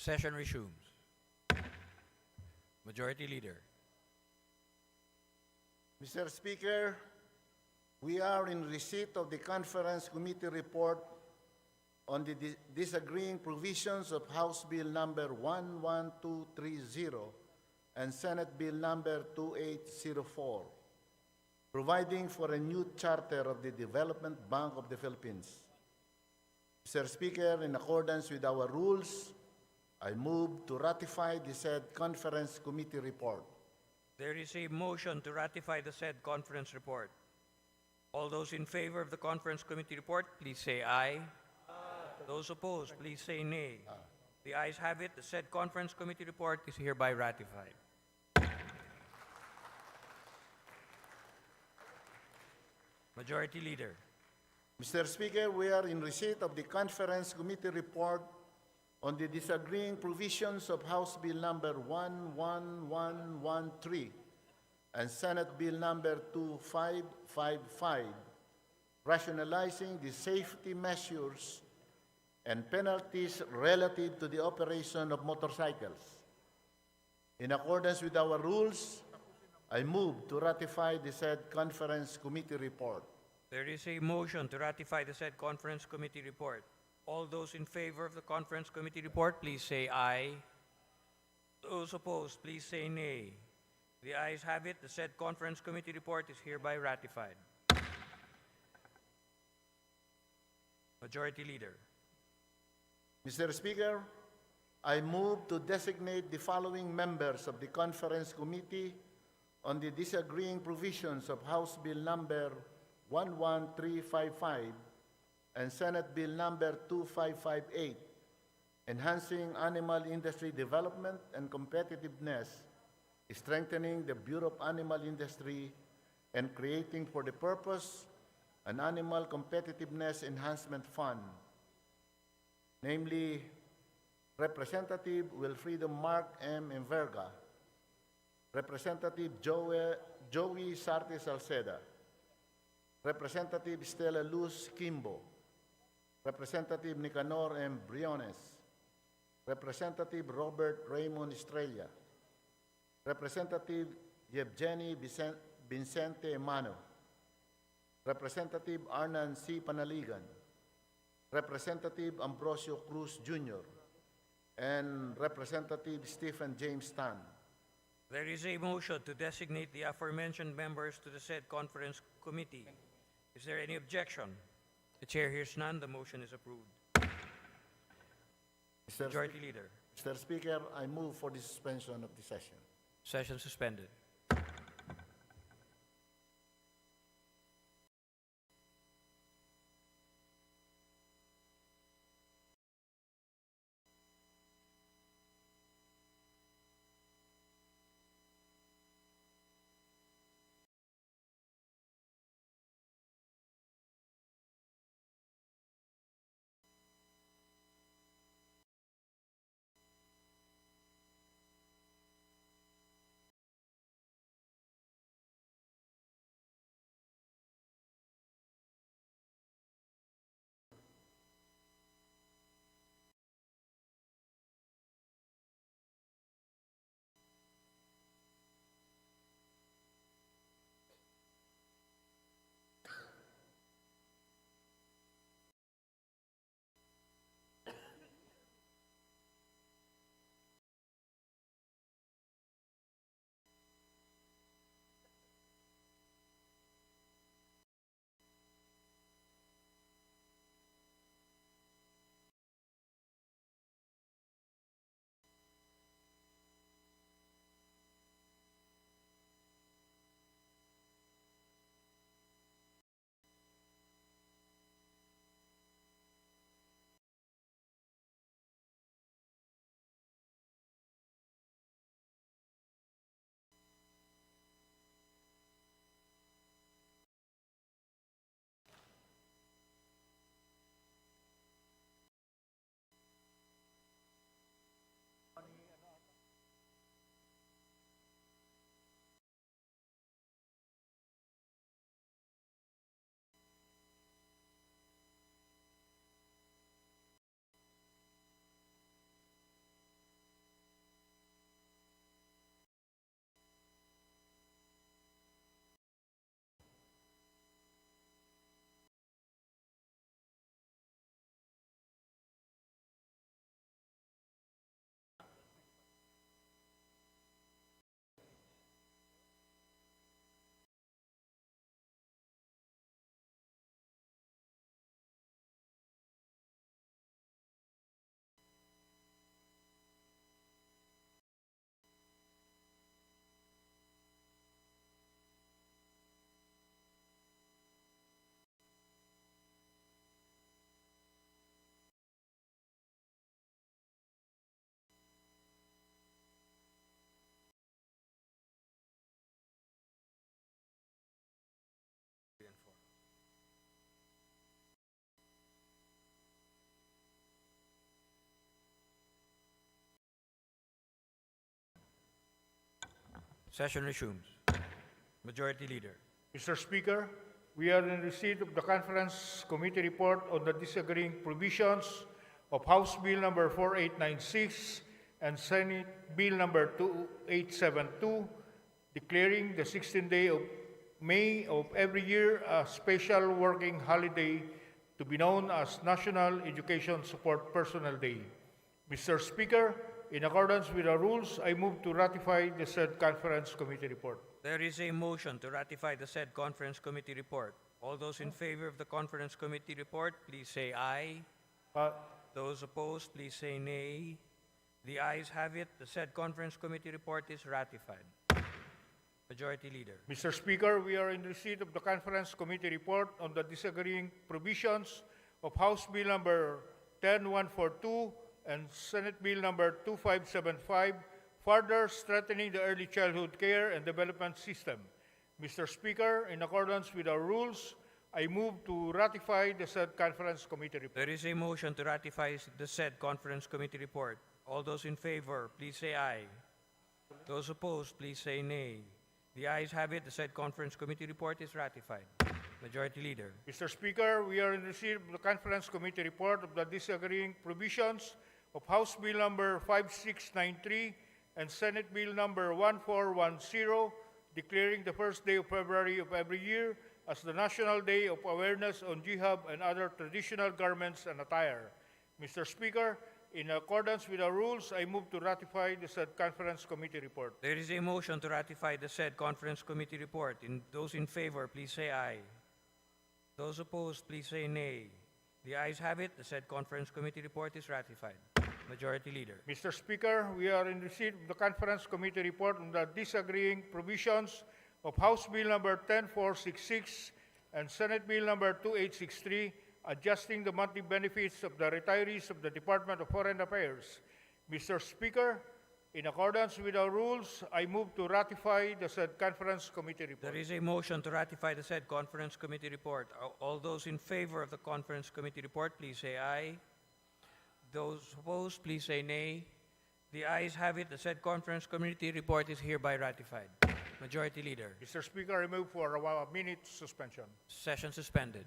Session resumes. Majority Leader. Mr. Speaker, we are in receipt of the Conference Committee report on the disagreeing provisions of House Bill number 11230 and Senate Bill number 2804, providing for a new charter of the Development Bank of the Philippines. Mr. Speaker, in accordance with our rules, I move to ratify the said Conference Committee report. There is a motion to ratify the said conference report. All those in favor of the conference committee report, please say aye. Those opposed, please say nay. The ayes have it. The said conference committee report is hereby ratified. Majority Leader. Mr. Speaker, we are in receipt of the Conference Committee report on the disagreeing provisions of House Bill number 11113 and Senate Bill number 2555, rationalizing the safety measures and penalties relative to the operation of motorcycles. In accordance with our rules, I move to ratify the said conference committee report. There is a motion to ratify the said conference committee report. All those in favor of the conference committee report, please say aye. Those opposed, please say nay. The ayes have it. The said conference committee report is hereby ratified. Majority Leader. Mr. Speaker, I move to designate the following members of the conference committee on the disagreeing provisions of House Bill number 11355 and Senate Bill number 2558, enhancing animal industry development and competitiveness, strengthening the Bureau of Animal Industry, and creating for the purpose an Animal Competitiveness Enhancement Fund, namely Representative Wilfredo Mark M. Enverga, Representative Joey Sarte Salceda, Representative Stella Luz Kimbo, Representative Nicanor M. Briones, Representative Robert Raymond Estrella, Representative Yevgeny Vincente Emano, Representative Arnan C. Panaligan, Representative Ambrosio Cruz Jr., and Representative Stephen James Tan. There is a motion to designate the aforementioned members to the said conference committee. Is there any objection? The chair hears none. The motion is approved. Majority Leader. Mr. Speaker, I move for the suspension of the session. Session suspended. Session resumes. Majority Leader. Mr. Speaker, we are in receipt of the Conference Committee report on the disagreeing provisions of House Bill number 4896 and Senate Bill number 2872, declaring the 16th day of May of every year a special working holiday to be known as National Education Support Personnel Day. Mr. Speaker, in accordance with the rules, I move to ratify the said Conference Committee report. There is a motion to ratify the said Conference Committee report. All those in favor of the Conference Committee report, please say aye. Those opposed, please say nay. The ayes have it. The said Conference Committee report is ratified. Majority Leader. Mr. Speaker, we are in receipt of the Conference Committee report on the disagreeing provisions of House Bill number 10142 and Senate Bill number 2575, further strengthening the early childhood care and development system. Mr. Speaker, in accordance with our rules, I move to ratify the said Conference Committee report. There is a motion to ratify the said Conference Committee report. All those in favor, please say aye. Those opposed, please say nay. The ayes have it. The said Conference Committee report is ratified. Majority Leader. Mr. Speaker, we are in receipt of the Conference Committee report of the disagreeing provisions of House Bill number 5693 and Senate Bill number 1410, declaring the first day of February of every year as the National Day of Awareness on Jihad and other traditional garments and attire. Mr. Speaker, in accordance with our rules, I move to ratify the said Conference Committee report. There is a motion to ratify the said Conference Committee report. Those in favor, please say aye. Those opposed, please say nay. The ayes have it. The said Conference Committee report is ratified. Majority Leader. Mr. Speaker, we are in receipt of the Conference Committee report on the disagreeing provisions of House Bill number 10466 and Senate Bill number 2863, adjusting the monthly benefits of the retirees of the Department of Foreign Affairs. Mr. Speaker, in accordance with our rules, I move to ratify the said Conference Committee report. There is a motion to ratify the said Conference Committee report. All those in favor of the Conference Committee report, please say aye. Those opposed, please say nay. The ayes have it. The said Conference Committee report is hereby ratified. Majority Leader. Mr. Speaker, I move for a minute suspension. Session suspended.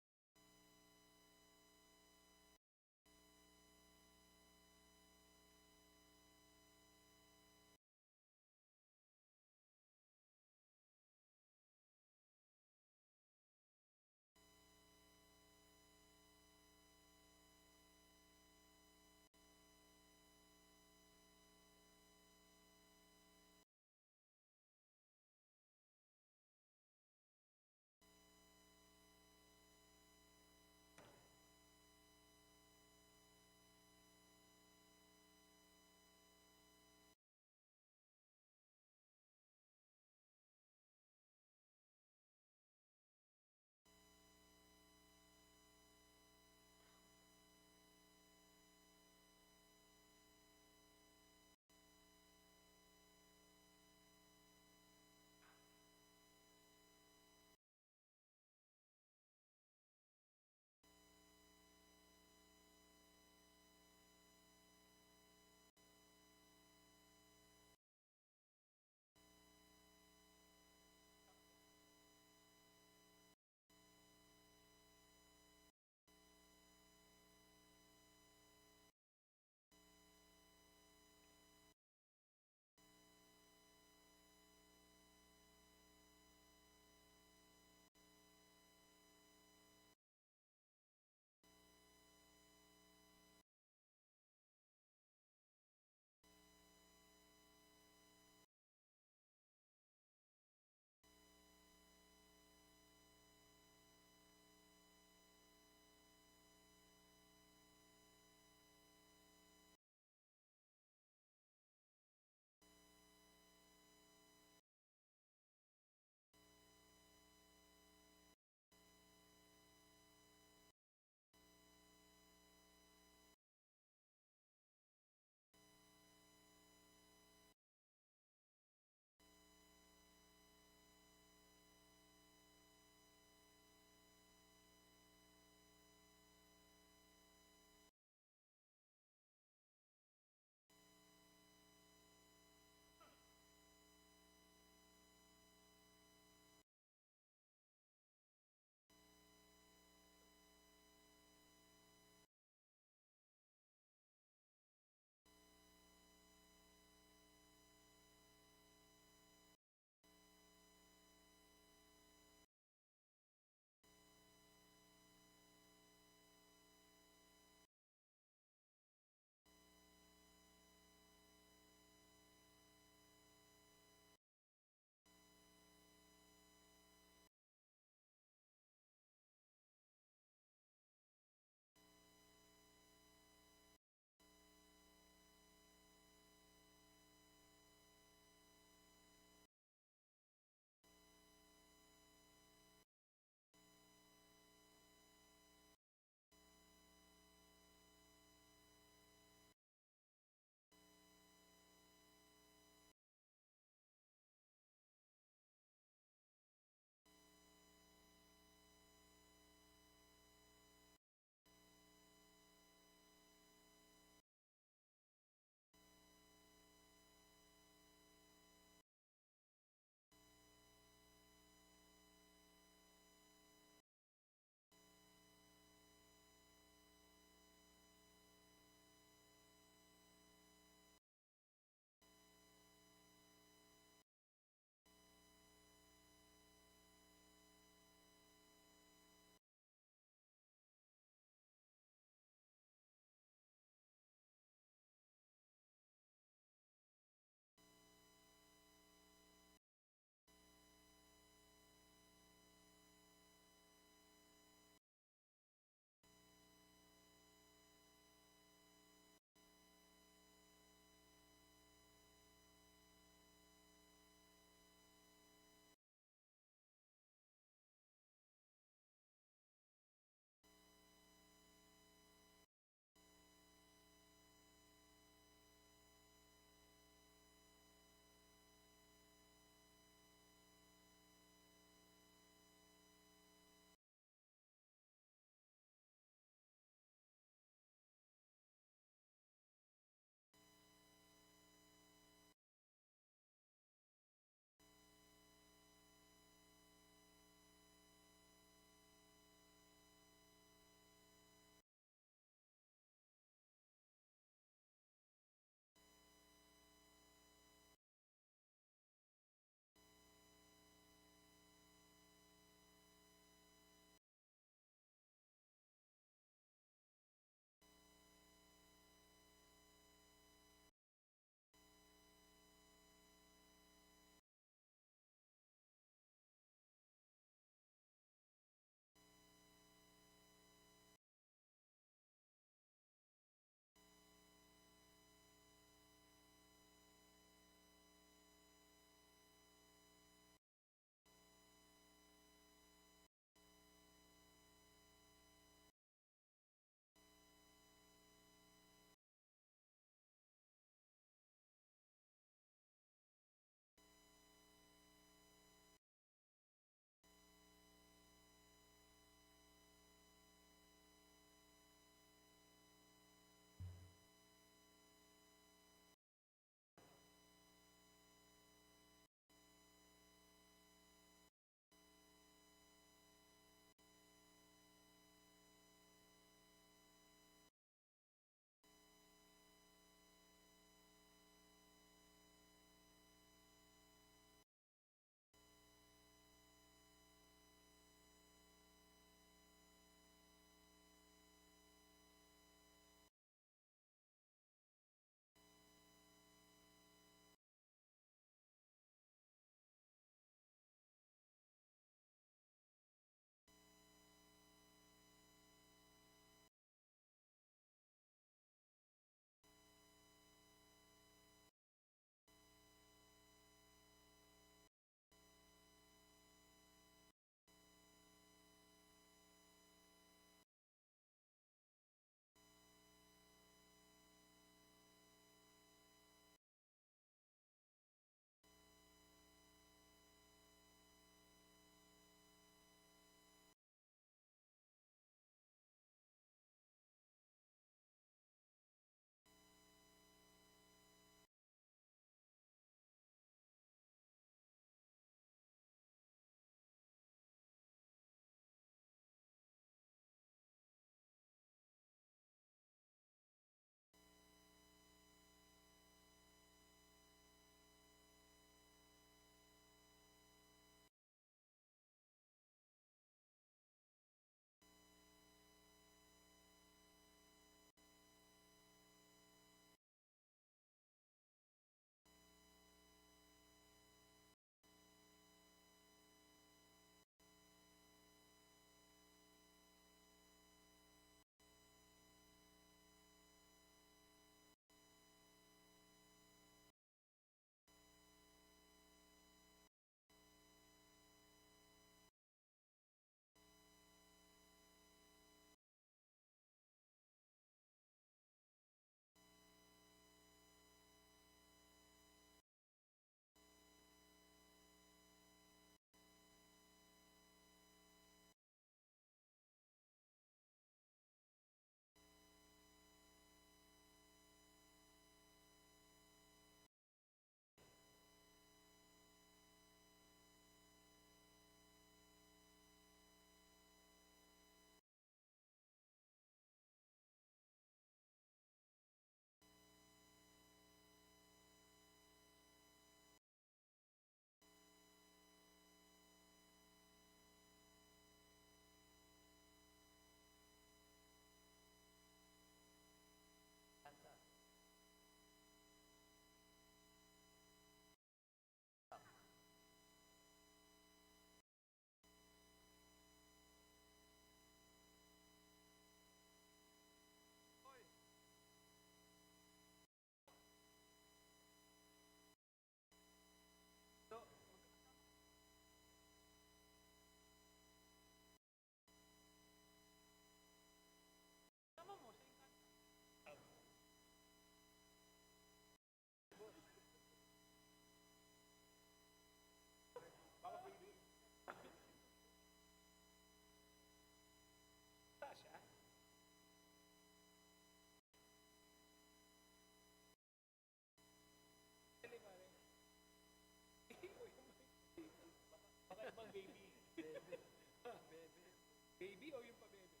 Baby o yung pa-baby?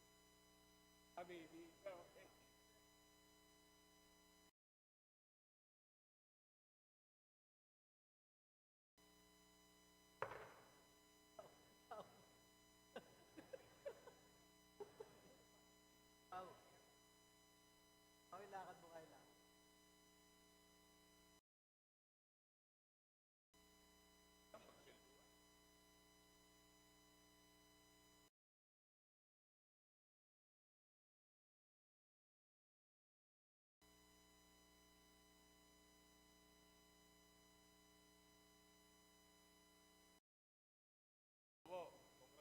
Baby. Okay.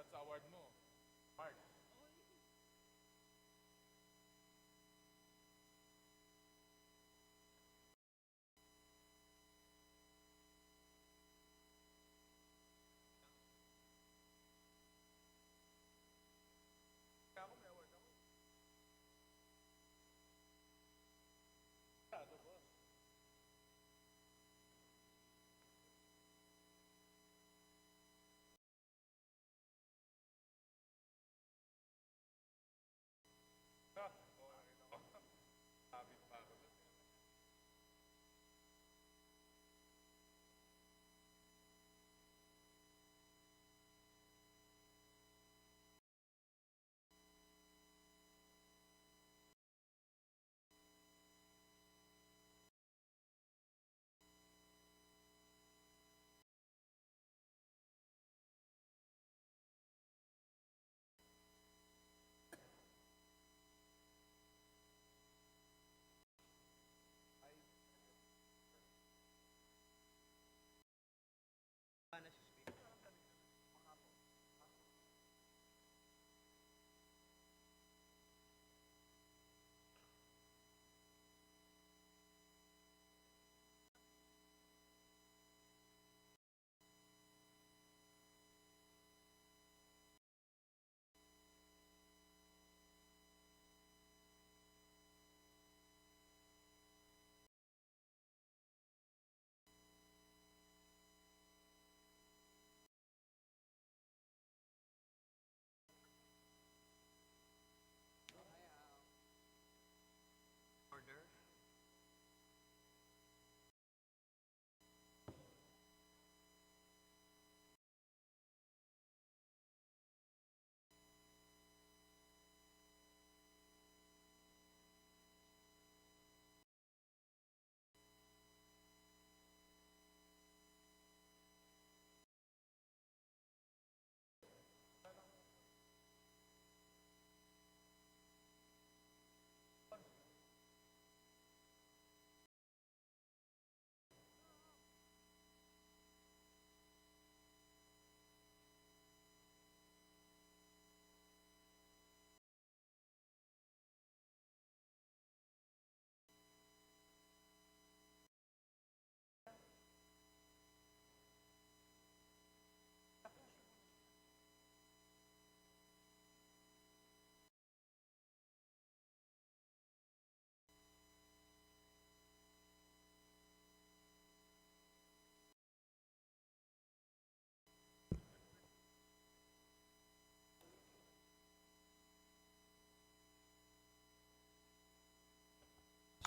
Congrats sa award mo. Mark. Ako may award ako. Boss. Habit pa ako doon.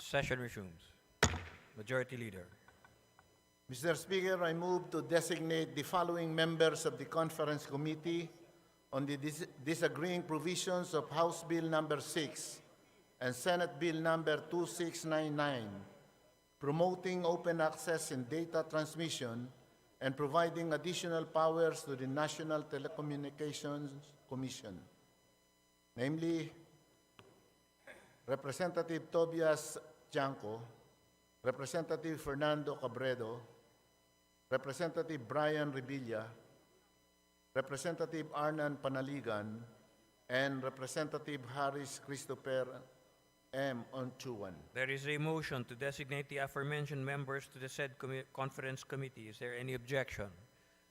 Session resumes. Majority Leader. Mr. Speaker, I move to designate the following members of the Conference Committee on the disagreeing provisions of House Bill Number 6 and Senate Bill Number 2699, promoting open access in data transmission and providing additional powers to the National Telecommunications Commission. Namely, Representative Tobias Janco, Representative Fernando Cabredo, Representative Brian Revilla, Representative Arnan Panaligan, and Representative Harris Christopher M. Onchuan. There is a motion to designate the aforementioned members to the said conference committee. Is there any objection?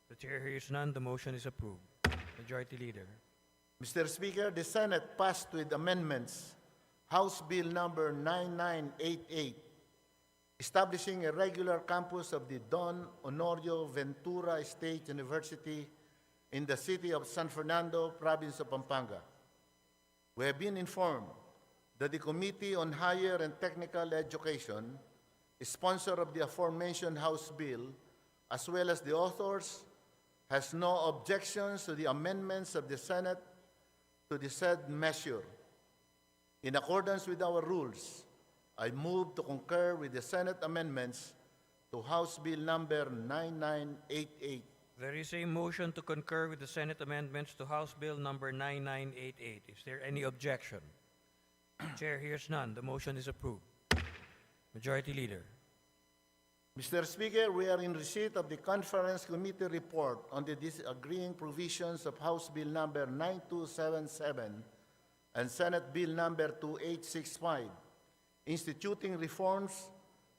The chair hears none. The motion is approved. Majority Leader. Mr. Speaker, the Senate passed with amendments House Bill Number 9988, establishing a regular campus of the Don Honorio Ventura State University in the city of San Fernando, province of Pampanga. We have been informed that the Committee on Higher and Technical Education, sponsor of the aforementioned House bill, as well as the authors, has no objections to the amendments of the Senate to the said measure. In accordance with our rules, I move to concur with the Senate amendments to House Bill number 9988. There is a motion to concur with the Senate amendments to House Bill number 9988. Is there any objection? Chair hears none. The motion is approved. Majority Leader. Mr. Speaker, we are in receipt of the Conference Committee report on the disagreeing provisions of House Bill number 9277 and Senate Bill number 2865, instituting reforms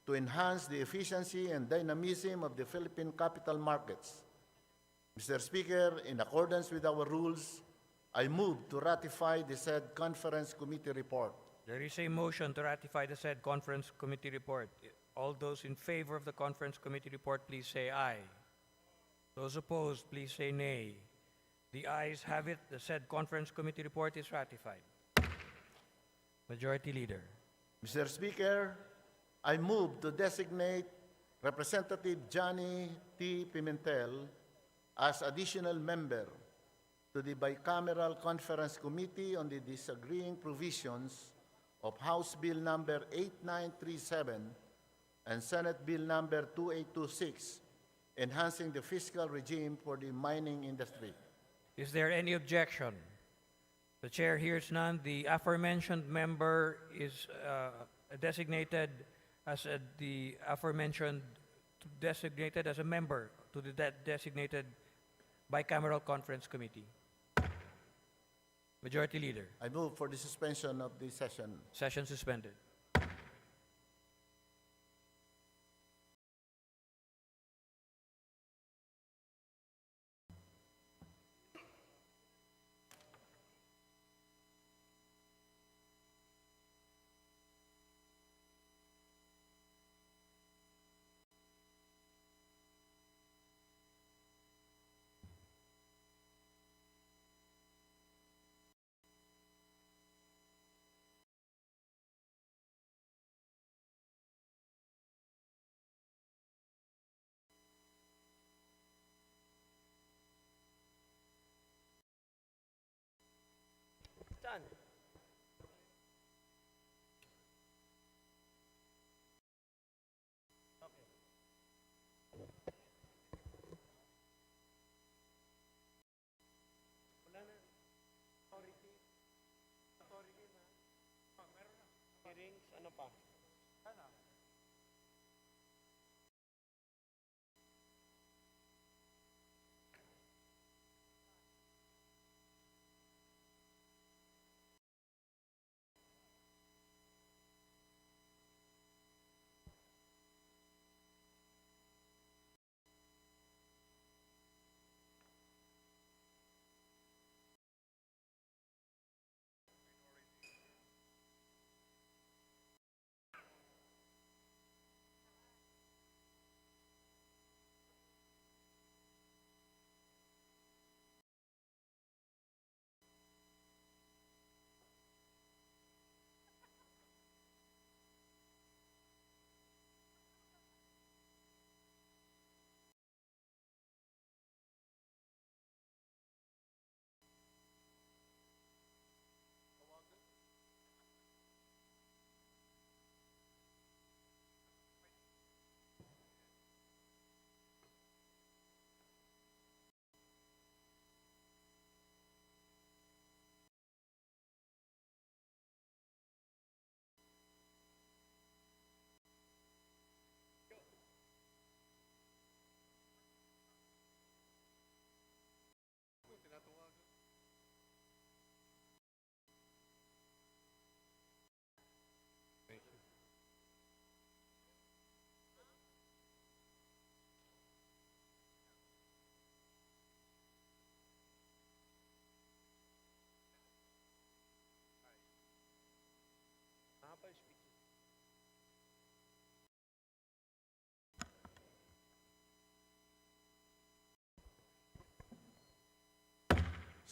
to enhance the efficiency and dynamism of the Philippine capital markets. Mr. Speaker, in accordance with our rules, I move to ratify the said Conference Committee report. There is a motion to ratify the said Conference Committee report. All those in favor of the Conference Committee report, please say aye. Those opposed, please say nay. The ayes have it. The said Conference Committee report is ratified. Majority Leader. Mr. Speaker, I move to designate Representative Johnny T. Pimentel as additional member to the Bicameral Conference Committee on the disagreeing provisions of House Bill number 8937 and Senate Bill number 2826, enhancing the fiscal regime for the mining industry. Is there any objection? The chair hears none. The aforementioned member is designated as a member to the designated Bicameral Conference Committee. Majority Leader. I move for the suspension of the session. Session suspended. Saan? Wala na. Authority. Hearings, ano pa? Ano?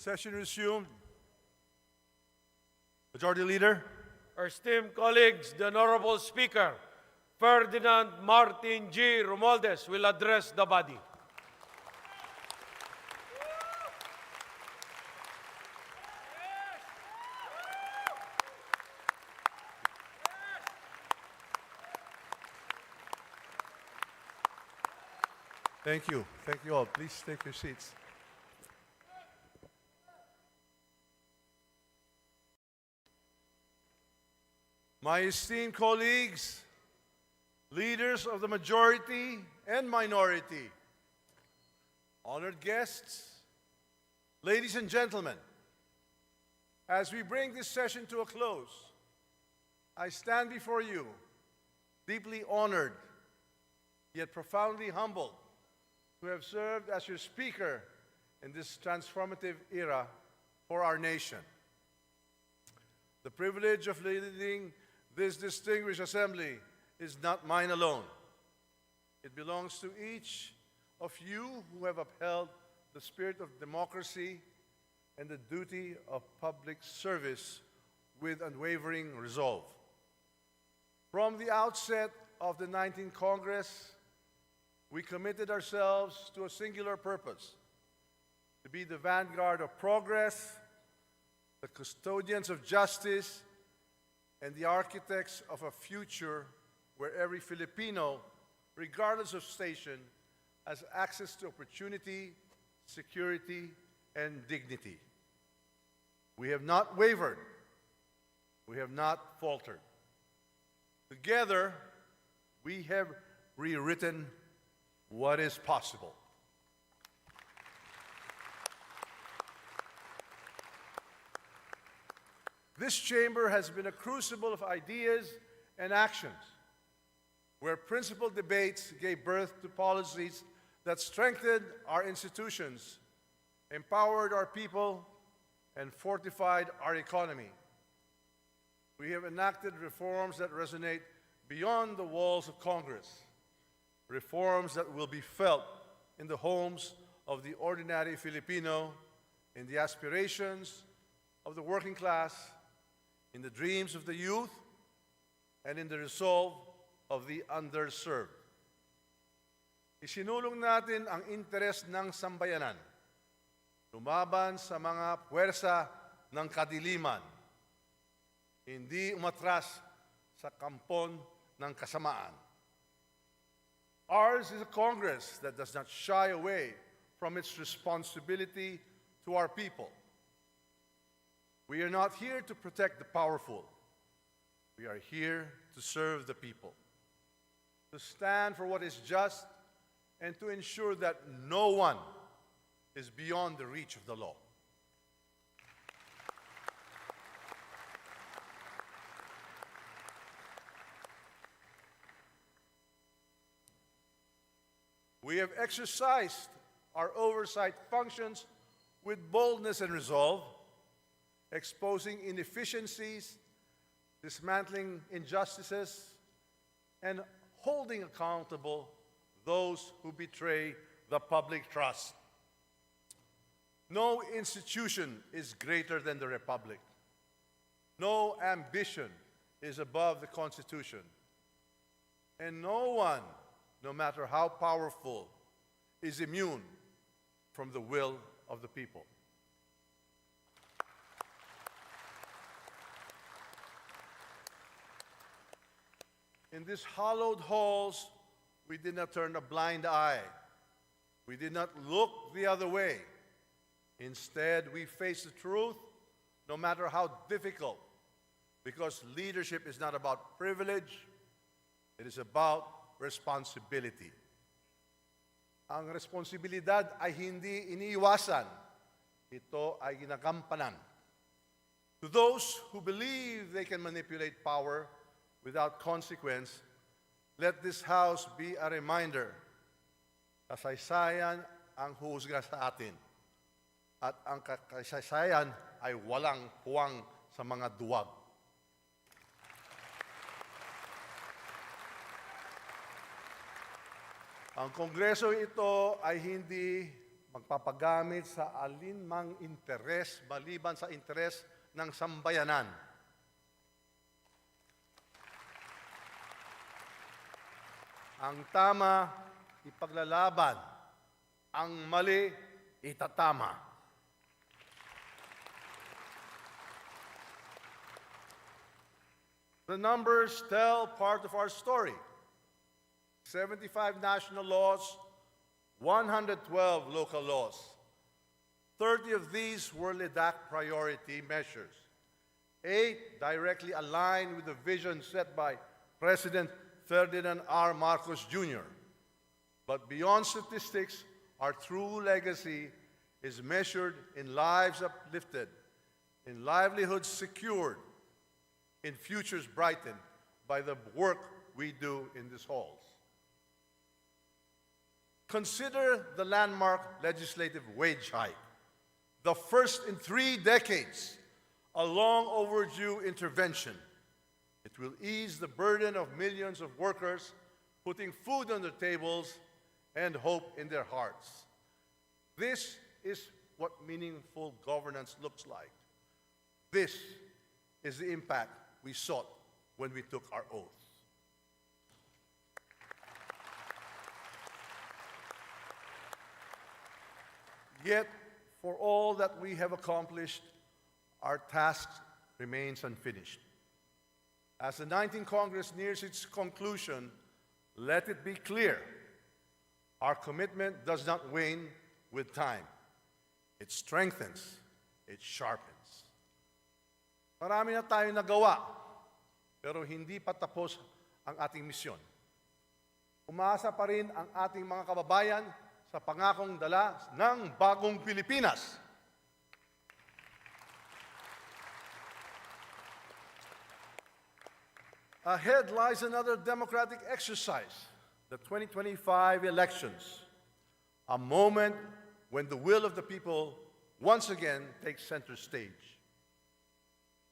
Session resumed. Majority Leader. Our esteemed colleagues, the Honorable Speaker, Ferdinand Martin G. Romualdez, will address the body. Thank you. Thank you all. Please take your seats. My esteemed colleagues, leaders of the majority and minority, honored guests, ladies and gentlemen, as we bring this session to a close, I stand before you deeply honored, yet profoundly humbled, to have served as your Speaker in this transformative era for our nation. The privilege of leading this distinguished assembly is not mine alone. It belongs to each of you who have upheld the spirit of democracy and the duty of public service with unwavering resolve. From the outset of the 19th Congress, we committed ourselves to a singular purpose: to be the vanguard of progress, the custodians of justice, and the architects of a future where every Filipino, regardless of station, has access to opportunity, security, and dignity. We have not wavered. We have not faltered. Together, we have rewritten what is possible. This chamber has been a crucible of ideas and actions, where principled debates gave birth to policies that strengthened our institutions, empowered our people, and fortified our economy. We have enacted reforms that resonate beyond the walls of Congress, reforms that will be felt in the homes of the ordinary Filipino, in the aspirations of the working class, in the dreams of the youth, and in the resolve of the underserved. Isinulong natin ang interes ng sambayanan, lumaban sa mga puwersa ng kadiliman, hindi umatras sa kampon ng kasamaan. Ours is a Congress that does not shy away from its responsibility to our people. We are not here to protect the powerful. We are here to serve the people, to stand for what is just, and to ensure that no one is beyond the reach of the law. We have exercised our oversight functions with boldness and resolve, exposing inefficiencies, dismantling injustices, and holding accountable those who betray the public trust. No institution is greater than the Republic. No ambition is above the Constitution. And no one, no matter how powerful, is immune from the will of the people. In these hallowed halls, we did not turn a blind eye. We did not look the other way. Instead, we face the truth, no matter how difficult, because leadership is not about privilege, it is about responsibility. Ang responsibilidad ay hindi iniiwasan. Ito ay ginagampanan. To those who believe they can manipulate power without consequence, let this House be a reminder. Kasaysayan ang huhusga sa atin. At ang kasaysayan ay walang puwang sa mga duwag. Ang Kongreso ito ay hindi magpapagamit sa alinmang interes maliban sa interes ng sambayanan. Ang tama, ipaglalaban. Ang mali, itatama. The numbers tell part of our story. 75 national laws, 112 local laws. 30 of these were LIDAC priority measures. 8 directly aligned with the vision set by President Ferdinand R. Marcos Jr. But beyond statistics, our true legacy is measured in lives uplifted, in livelihoods secured, in futures brightened by the work we do in these halls. Consider the landmark legislative wage hike, the first in 3 decades, a long overdue intervention. It will ease the burden of millions of workers, putting food on their tables and hope in their hearts. This is what meaningful governance looks like. This is the impact we sought when we took our oath. Yet, for all that we have accomplished, our task remains unfinished. As the 19th Congress nears its conclusion, let it be clear, our commitment does not wane with time. It strengthens, it sharpens. Marami na tayong nagawa, pero hindi pa tapos ang ating misyon. Umaasa pa rin ang ating mga kababayan sa pangakong dala ng bagong Pilipinas. Ahead lies another democratic exercise, the 2025 elections, a moment when the will of the people once again takes center stage.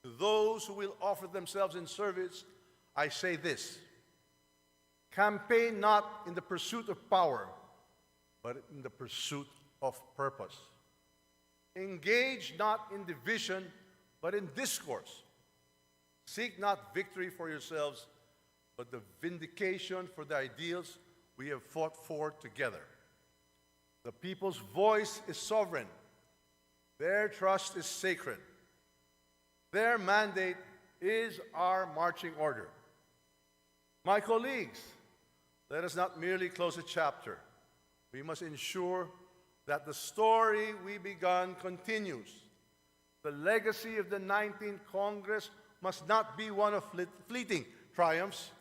To those who will offer themselves in service, I say this: campaign not in the pursuit of power, but in the pursuit of purpose. Engage not in division, but in discourse. Seek not victory for yourselves, but the vindication for the ideals we have fought for together. The people's voice is sovereign. Their trust is sacred. Their mandate is our marching order. My colleagues, let us not merely close a chapter. We must ensure that the story we begun continues. The legacy of the 19th Congress must not be one of fleeting triumphs,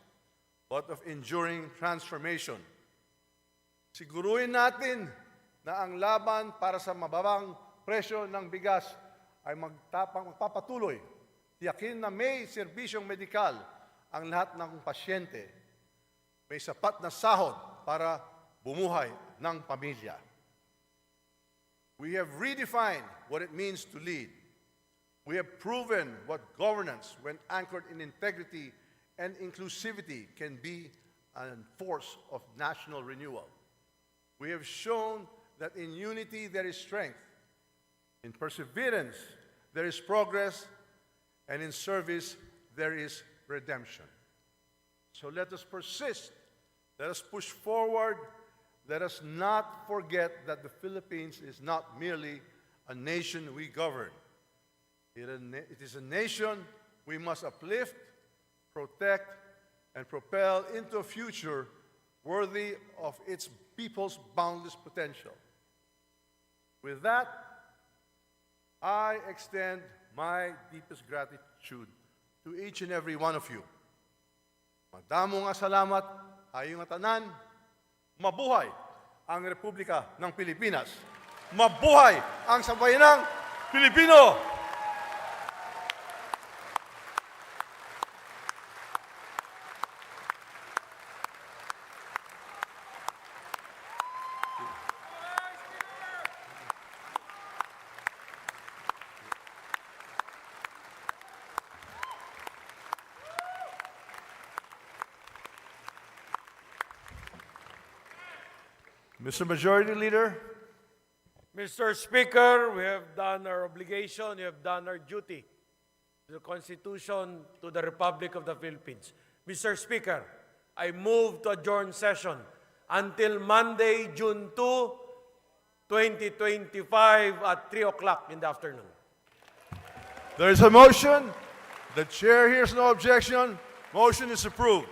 but of enduring transformation. Siguruhin natin na ang laban para sa mababang presyo ng bigas ay magpapatuloy. Tiyakin na may serbisyong medikal ang lahat ng pasyente. May sapat na sahod para bumuhay ng pamilya. We have redefined what it means to lead. We have proven what governance, when anchored in integrity and inclusivity, can be a force of national renewal. We have shown that in unity there is strength, in perseverance there is progress, and in service there is redemption. So let us persist, let us push forward, let us not forget that the Philippines is not merely a nation we govern. It is a nation we must uplift, protect, and propel into a future worthy of its people's boundless potential. With that, I extend my deepest gratitude to each and every one of you. Magdamo nga salamat, ayong tanan, mabuhay ang Republika ng Pilipinas. Mabuhay ang sambayanang Pilipino! Mr. Majority Leader, Mr. Speaker, we have done our obligation, we have done our duty to the Constitution, to the Republic of the Philippines. Mr. Speaker, I move to adjourn session until Monday, June 2, 2025 at 3 o'clock in the afternoon. There is a motion. The chair hears no objection. Motion is approved.